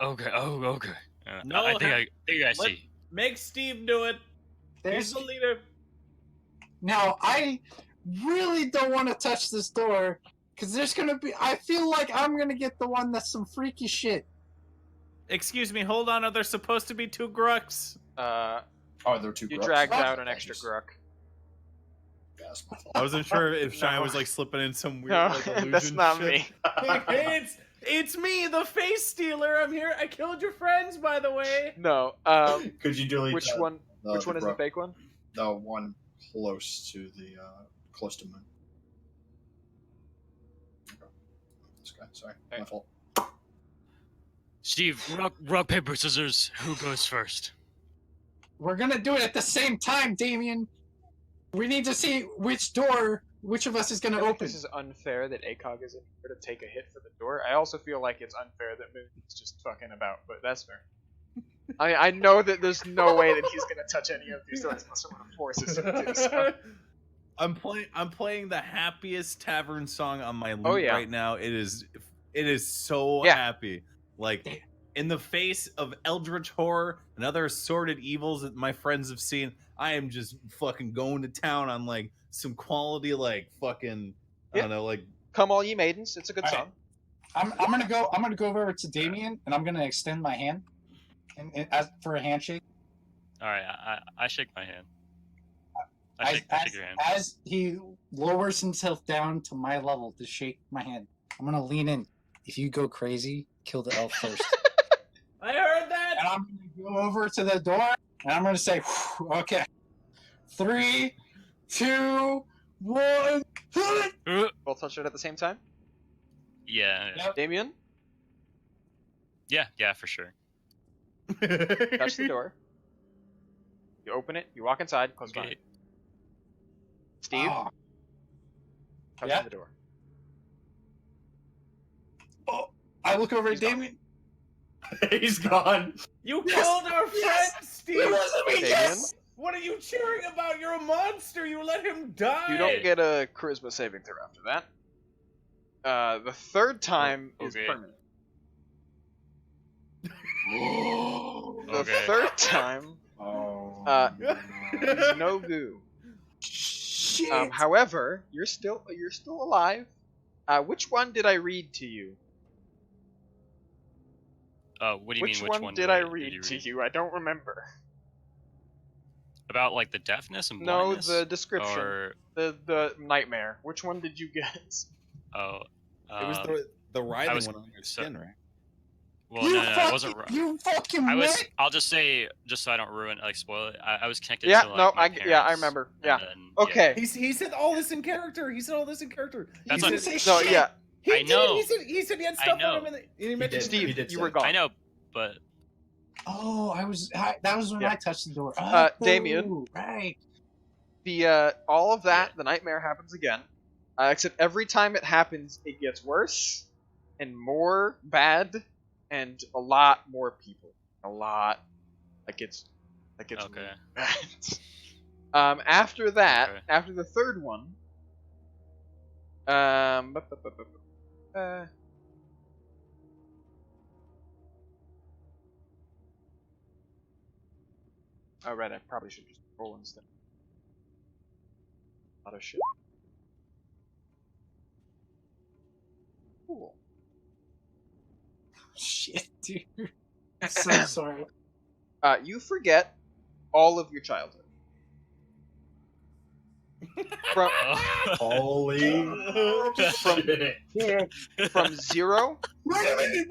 Okay. Oh, okay. No, I think I let- see. Make Steve do it. He's There's the leader. now I really don't want to touch this door because there's gonna be. I feel like I'm gonna get the one that's some freaky shit. Excuse me, hold on. Are there supposed to be 2 Grucks? Oh, there are 2 You Grucks? dragged Oh, out an I extra just- Gruk. Yeah, that's my fault. I wasn't sure if Shy No. was like slipping in some weird No, like, illusion that's not shit. me. It's me, the face stealer. I'm here. I killed your friends, by the way. No. Could you delete Which that? one? Which one is the Gruk? fake one? The one close to the close to Moon. Okay. This guy, sorry, my fault. Steve, rock, paper, scissors. Who goes first? We're gonna do it at the same time, Damien. We need to see which door, which of us is gonna I think open. this is unfair that ACOG isn't here to take a hit for the door. I also feel like it's unfair that Moon is just fucking about, but that's fair. I know that there's no way that he's gonna touch any of these doors unless someone forces him to. So. I'm playing the happiest tavern song on my lute Oh, yeah. right now. It is so Yeah. happy. Like in the face of eldritch horror and other assorted evils that my friends have seen, I am just fucking going to town on like some quality like fucking I Yeah. don't know, like Come all ye maidens, it's a good All song. I'm gonna go over to Damien and I'm gonna extend my hand and ask for a handshake. All right, I shake my hand. I As, shake as, your hand. as he lowers himself down to my level to shake my hand, I'm gonna lean in. If you go crazy, kill the elf first. I heard that. And I'm gonna go over to the door and I'm gonna say, "Whew, okay. 3, 2, 1. Both touch it at the same time. Yeah, Yep. Damien, yeah, for sure. touch the door. You open it. You walk inside. Close behind Okay. it. Steve, Oh, touch yeah. the door. I look over at He's gone. Damien. He's gone. You Yes! killed our friend, Yes! Steve. It wasn't me, Damien? yes! What are you cheering about? You're a monster. You let him die. You don't get a charisma saving throw after that. The third time is Okay. permanent. The Okay. third time Oh. is no goo. Shit. However, you're still alive. Which one did I read to you? What do you Which mean? Which one did I read to read? you? I don't remember. About like the deafness and No, blindness? the description. Or The nightmare. Which one did you get? oh, It was the writhing was- one on your so- skin, right? well, you no, fucking, it wasn't. You fucking I was. man. I'll just say, just so I don't ruin, like, spoil it. I was connected Yeah, to like no, my I parents, remember. and Yeah. then, Okay. He said all this in character. He said all this in character. That's he what- said, No, shit. yeah. he I did. know. He said he had I stuff know. on him, and he mentioned did. Steve, He did you say were that. gone. I know, but Oh, that was when Yeah. I touched the door. Damien. Right. The all of that, the nightmare happens again. Except every time it happens, it gets worse and more bad, and a lot more people. A lot. Like it's okay. really bad. After that, Okay. after the third one, oh right, I probably should just roll instead. A lot of shit. Cool. Shit, dude. I'm so sorry. You forget all of your childhood. From Holy shit. from 0. Wait a minute.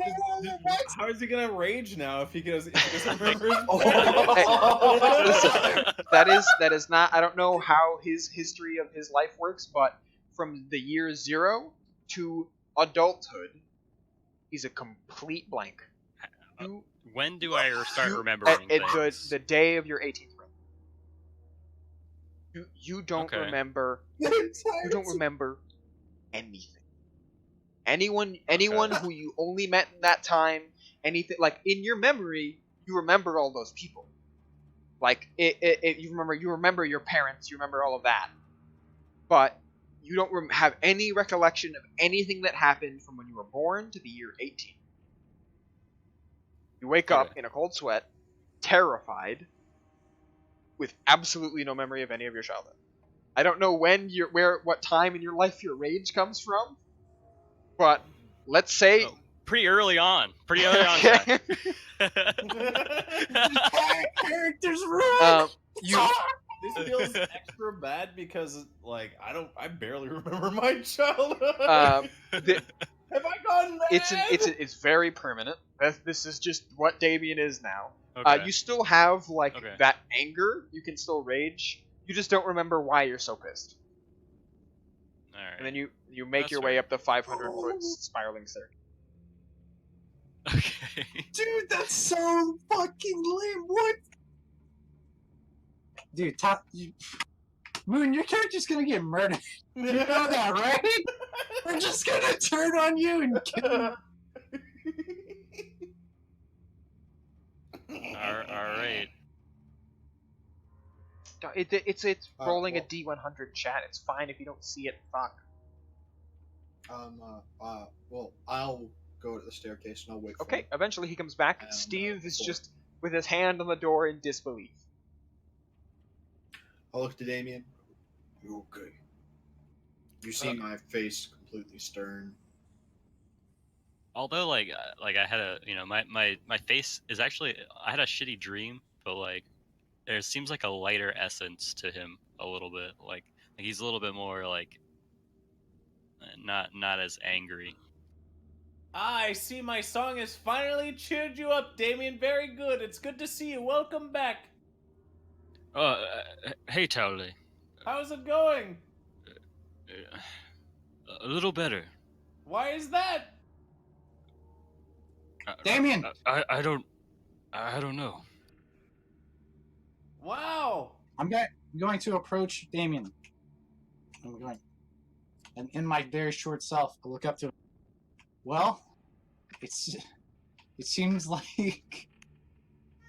What? How is he gonna rage now if he doesn't remember his Listen, that is not. I don't know how his history of his life works, but from the year 0 to adulthood, he's a complete blank. You, when do I start you- remembering at things? the day of your 18th birthday. You don't Okay. remember. You don't remember anything. Anyone who you only met in that time, anything like in your memory, you remember all those people. Like you remember your parents, you remember all of that, but you don't have any recollection of anything that happened from when you were born to the year 18. You wake up Okay. in a cold sweat, terrified, with absolutely no memory of any of your childhood. I don't know what time in your life your rage comes from, but let's say. Oh, pretty early on. Pretty early on. Okay. Characters ruined. you This feels extra bad because, like, I barely remember my childhood. the, Have I gone mad? it's very permanent. This is just what Damien is now. Okay. You still have like Okay. that anger. You can still rage. You just don't remember why you're so pissed. All right. And then you make That's your way up the 500-foot spiraling staircase. Okay. Dude, that's so fucking lame. What? Dude, Moon, your character's gonna get murdered. You know that, right? We're just gonna turn on you and kill you. All right. It's rolling well- a D100 chat. It's fine if you don't see it. Fuck. Well, I'll go to the staircase and I'll wait for Okay. him. Eventually he comes back. And, Steve is cool. just with his hand on the door in disbelief. I'll look to Damien. You okay? You see my face completely stern. Although, like I had a, my face is actually, I had a shitty dream, but like, there seems like a lighter essence to him a little bit. Like he's a little bit more like, not as angry. I see my song has finally cheered you up, Damien. Very good. It's good to see you. Welcome back. Hey, Towley. How's it going? A little better. Why is that? Damien! I don't know. Wow. I'm going to approach Damien. I'm going. And in my very short self, I look up to him. Well, it seems like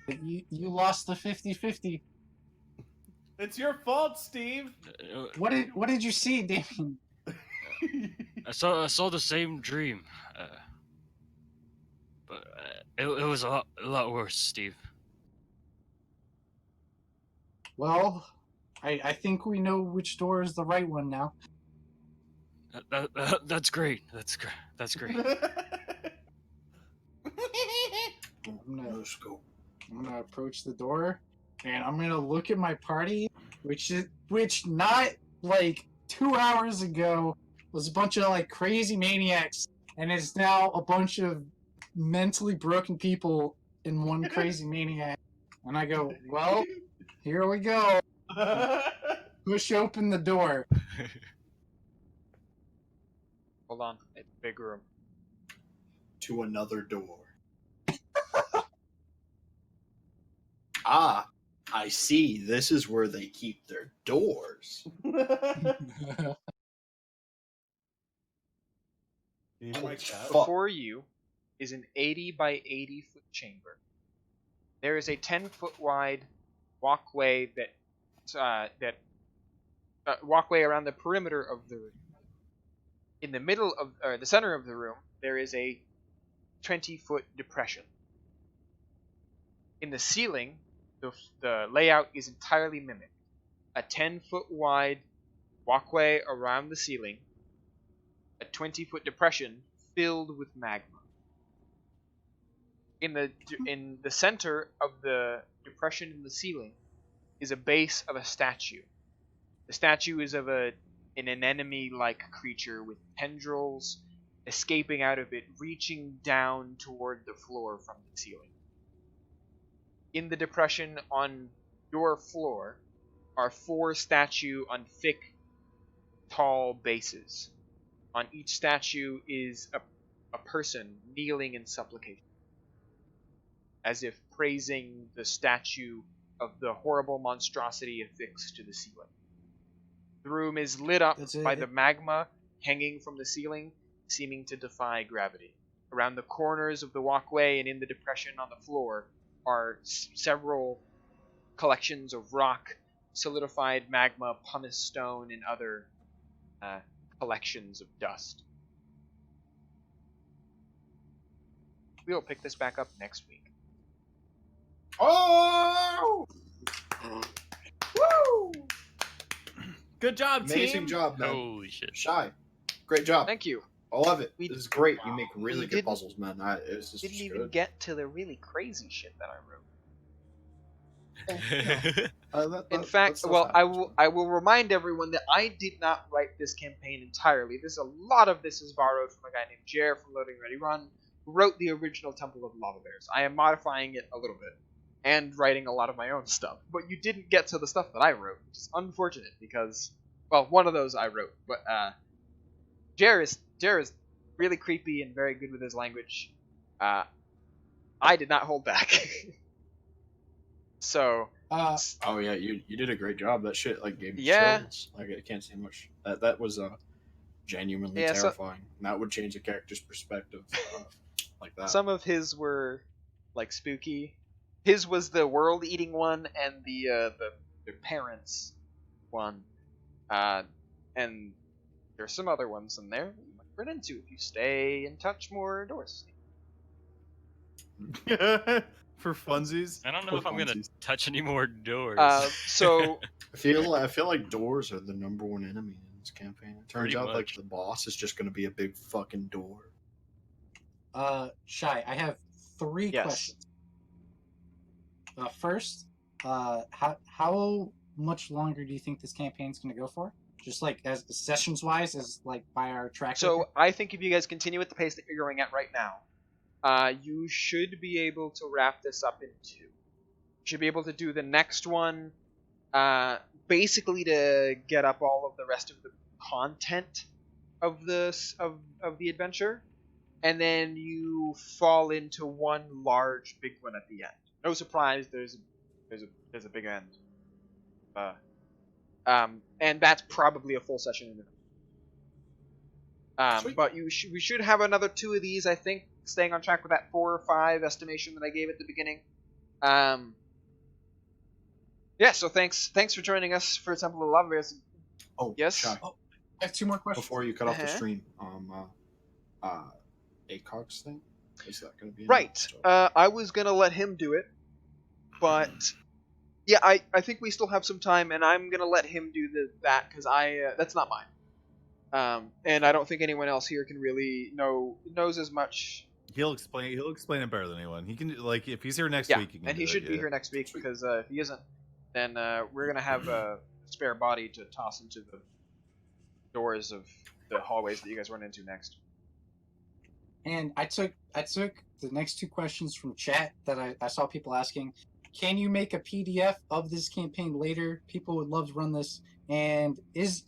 you lost the 50-50. It's your fault, Steve. What did you see, Damien? I saw the same dream, but it was a lot worse, Steve. Well, I think we know which door is the right one now. That's great. That's great. Let's go. I'm gonna approach the door, and I'm gonna look at my party, which not like 2 hours ago was a bunch of like crazy maniacs, and it's now a bunch of mentally broken people in one crazy maniac. And I go, well, here we go. Push open the door. Hold on. It's a big room. To another door. Ah, I see. This is where they keep their doors. Fuck. Before you is an 80 by 80 foot chamber. There is a 10-foot wide walkway walkway around the perimeter of the room. In the middle of the center of the room, there is a 20-foot depression. In the ceiling, the layout is entirely mimicked. A 10-foot wide walkway around the ceiling, a 20-foot depression filled with magma. In the center of the depression in the ceiling is a base of a statue. The statue is of an anemone-like creature with tendrils escaping out of it, reaching down toward the floor from the ceiling. In the depression on your floor are 4 statues on thick, tall bases. On each statue is a person kneeling in supplication, as if praising the statue of the horrible monstrosity affixed to the ceiling. The room is lit up by the magma hanging from the ceiling, seeming to defy gravity. Around the corners of the walkway and in the depression on the floor are several collections of rock, solidified magma, pumice stone, and other collections of dust. We'll pick this back up next week. Oh! Woo! Good job, Amazing team. job, man. Holy shit. Shy. Great job. Thank you. I love it. We- This is great. You make really we good didn't- puzzles, man. This is Didn't just even good. get to the really crazy shit that I wrote. In fact, that stuff well, happens, I will remind everyone that I did not write this campaign entirely. There's a lot of this is borrowed from a guy named Jer from Loading Ready Run, who wrote the original Temple of Lava Bears. I am modifying it a little bit and writing a lot of my own stuff. But you didn't get to the stuff that I wrote, which is unfortunate because, well, one of those I wrote. But Jer is really creepy and very good with his language. I did not hold back. So. Oh yeah, you did a great job. That shit like gave me Yeah. chills. Like I can't say much. That was genuinely Yeah, so- terrifying. And that would change a character's perspective like that. Some of his were like spooky. His was the world-eating one and the parents one, and there's some other ones in there you might run into if you stay and touch more doors. For funsies. I don't know For if I'm gonna funsies. touch any more doors. So I feel like doors are the number one enemy in this campaign. It turns Pretty out like much. the boss is just gonna be a big fucking door. Shy, I have 3 Yes. questions. First, how much longer do you think this campaign's going to go for? Just like as sessions wise, as like by our track So record? I think if you guys continue at the pace that you're going at right now, you should be able to wrap this up in 2. You should be able to do the next one, basically to get up all of the rest of the content of the adventure, and then you fall into one large big one at the end. No surprise, there's a big end. And that's probably a full session in it. But we should have another 2 of these, I think, staying on track with that 4 or 5 estimation that I gave at the beginning. Yeah, so thanks for joining us for Temple of the Lava Bears. Oh, Yes? Shy, I have 2 more questions. before you cut off the Uh-huh. stream, ACOG's thing, is that going to be in Right. there? I was gonna let him do it, but yeah, I think we still have some time, and I'm gonna let him do that because that's not mine. And I don't think anyone else here can really knows as much. He'll explain it better than anyone. He can, like, if he's here next Yeah, week, he can and do he it, should be yeah. here next week because if he isn't, then we're gonna have a spare body to toss into the doors of the hallways that you guys run into next. And I took the next 2 questions from chat that I saw people asking. Can you make a PDF of this campaign later? People would love to run this. And is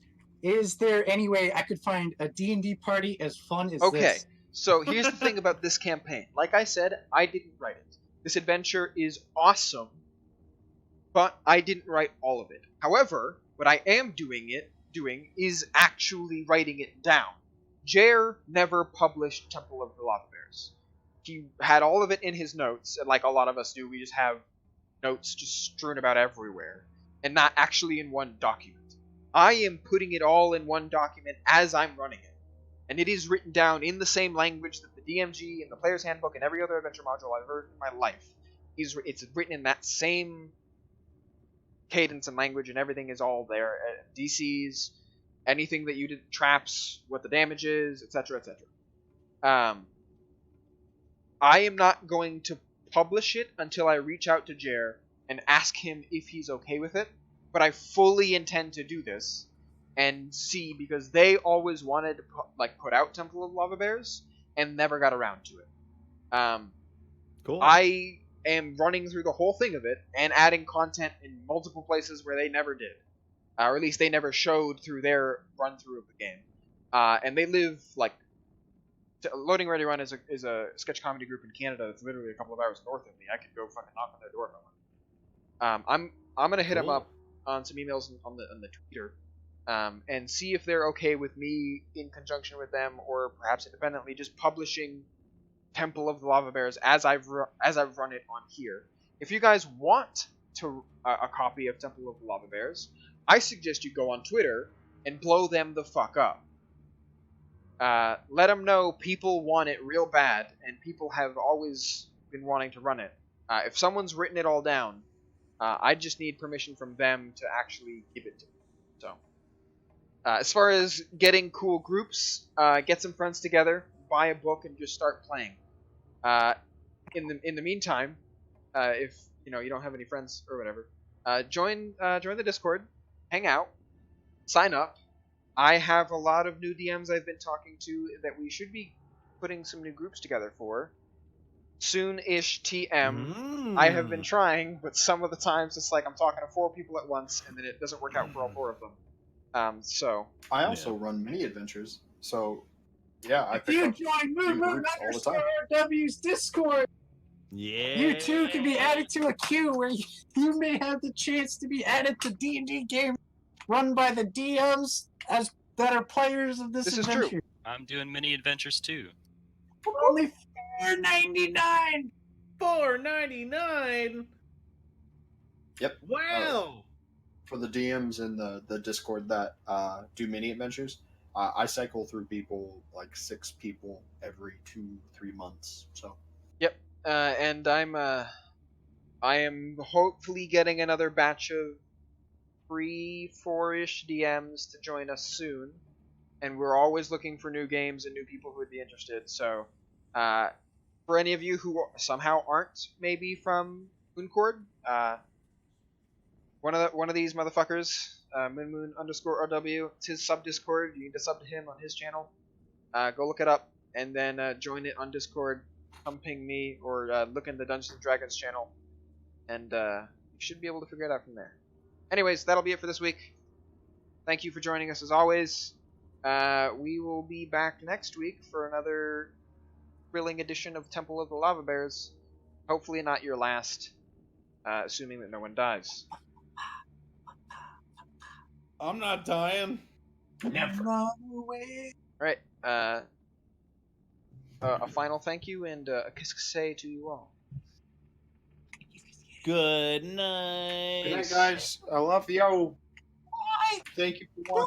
there any way I could find a D&D party as fun as Okay, this? so here's the thing about this campaign. Like I said, I didn't write it. This adventure is awesome, but I didn't write all of it. However, what I am doing is actually writing it down. Jer never published Temple of the Lava Bears. He had all of it in his notes, and like a lot of us do, we just have notes just strewn about everywhere, and not actually in one document. I am putting it all in one document as I'm running it. And it is written down in the same language that the DMG and the Player's Handbook and every other adventure module I've ever in my life is. It's written in that same cadence and language, and everything is all there. DCs, anything that you did, traps, what the damage is, etc., etc. I am not going to publish it until I reach out to Jer and ask him if he's okay with it. But I fully intend to do this and see, because they always wanted to put out Temple of Lava Bears and never got around to it. Cool. I am running through the whole thing of it and adding content in multiple places where they never did, or at least they never showed through their run through of the game. And they live like Loading Ready Run is a sketch comedy group in Canada that's literally a couple of hours north of me. I could go fucking knock on their door if I want. I'm gonna hit them Cool. up on some emails on the Twitter, and see if they're okay with me in conjunction with them, or perhaps independently, just publishing Temple of the Lava Bears as I've run it on here. If you guys want a copy of Temple of the Lava Bears, I suggest you go on Twitter and blow them the fuck up. Let them know people want it real bad, and people have always been wanting to run it. If someone's written it all down, I just need permission from them to actually give it to me. So, as far as getting cool groups, get some friends together, buy a book, and just start playing. In the meantime, if you don't have any friends or whatever, join the Discord, hang out, sign up. I have a lot of new DMs I've been talking to that we should be putting some new groups together for. Soon-ish TM. I have been trying, but some of the times it's like I'm talking to 4 people at once, and then it doesn't work out for all 4 of them. So I also run mini adventures, so yeah, I If pick you up join new groups all the time. W's Discord, Yeah. you too can be added to a queue where you may have the chance to be added to D&D game run by the DMs that are players of this This is true. adventure. I'm doing mini adventures too. For only $4.99. $4.99. Yep. Wow. For the DMs in the Discord that do mini adventures, I cycle through people, like 6 people every 2-3 months. So and I am hopefully getting another batch of 3-4-ish DMs to join us soon, and we're always looking for new games and new people who would be interested. So, for any of you who somehow aren't maybe from Uncord, one of these motherfuckers moonmoon_RW. It's his sub Discord. You need to sub to him on his channel. Go look it up and then join it on Discord. Come ping me or look in the Dungeons & Dragons channel, and you should be able to figure it out from there. Anyways, that'll be it for this week. Thank you for joining us as always. We will be back next week for another thrilling edition of Temple of the Lava Bears. Hopefully not your last, assuming that no one dies. I'm not dying. Never. Alright, a final thank you and a kiss to you all. Good night. Good night, guys. I love you. Thank you for watching.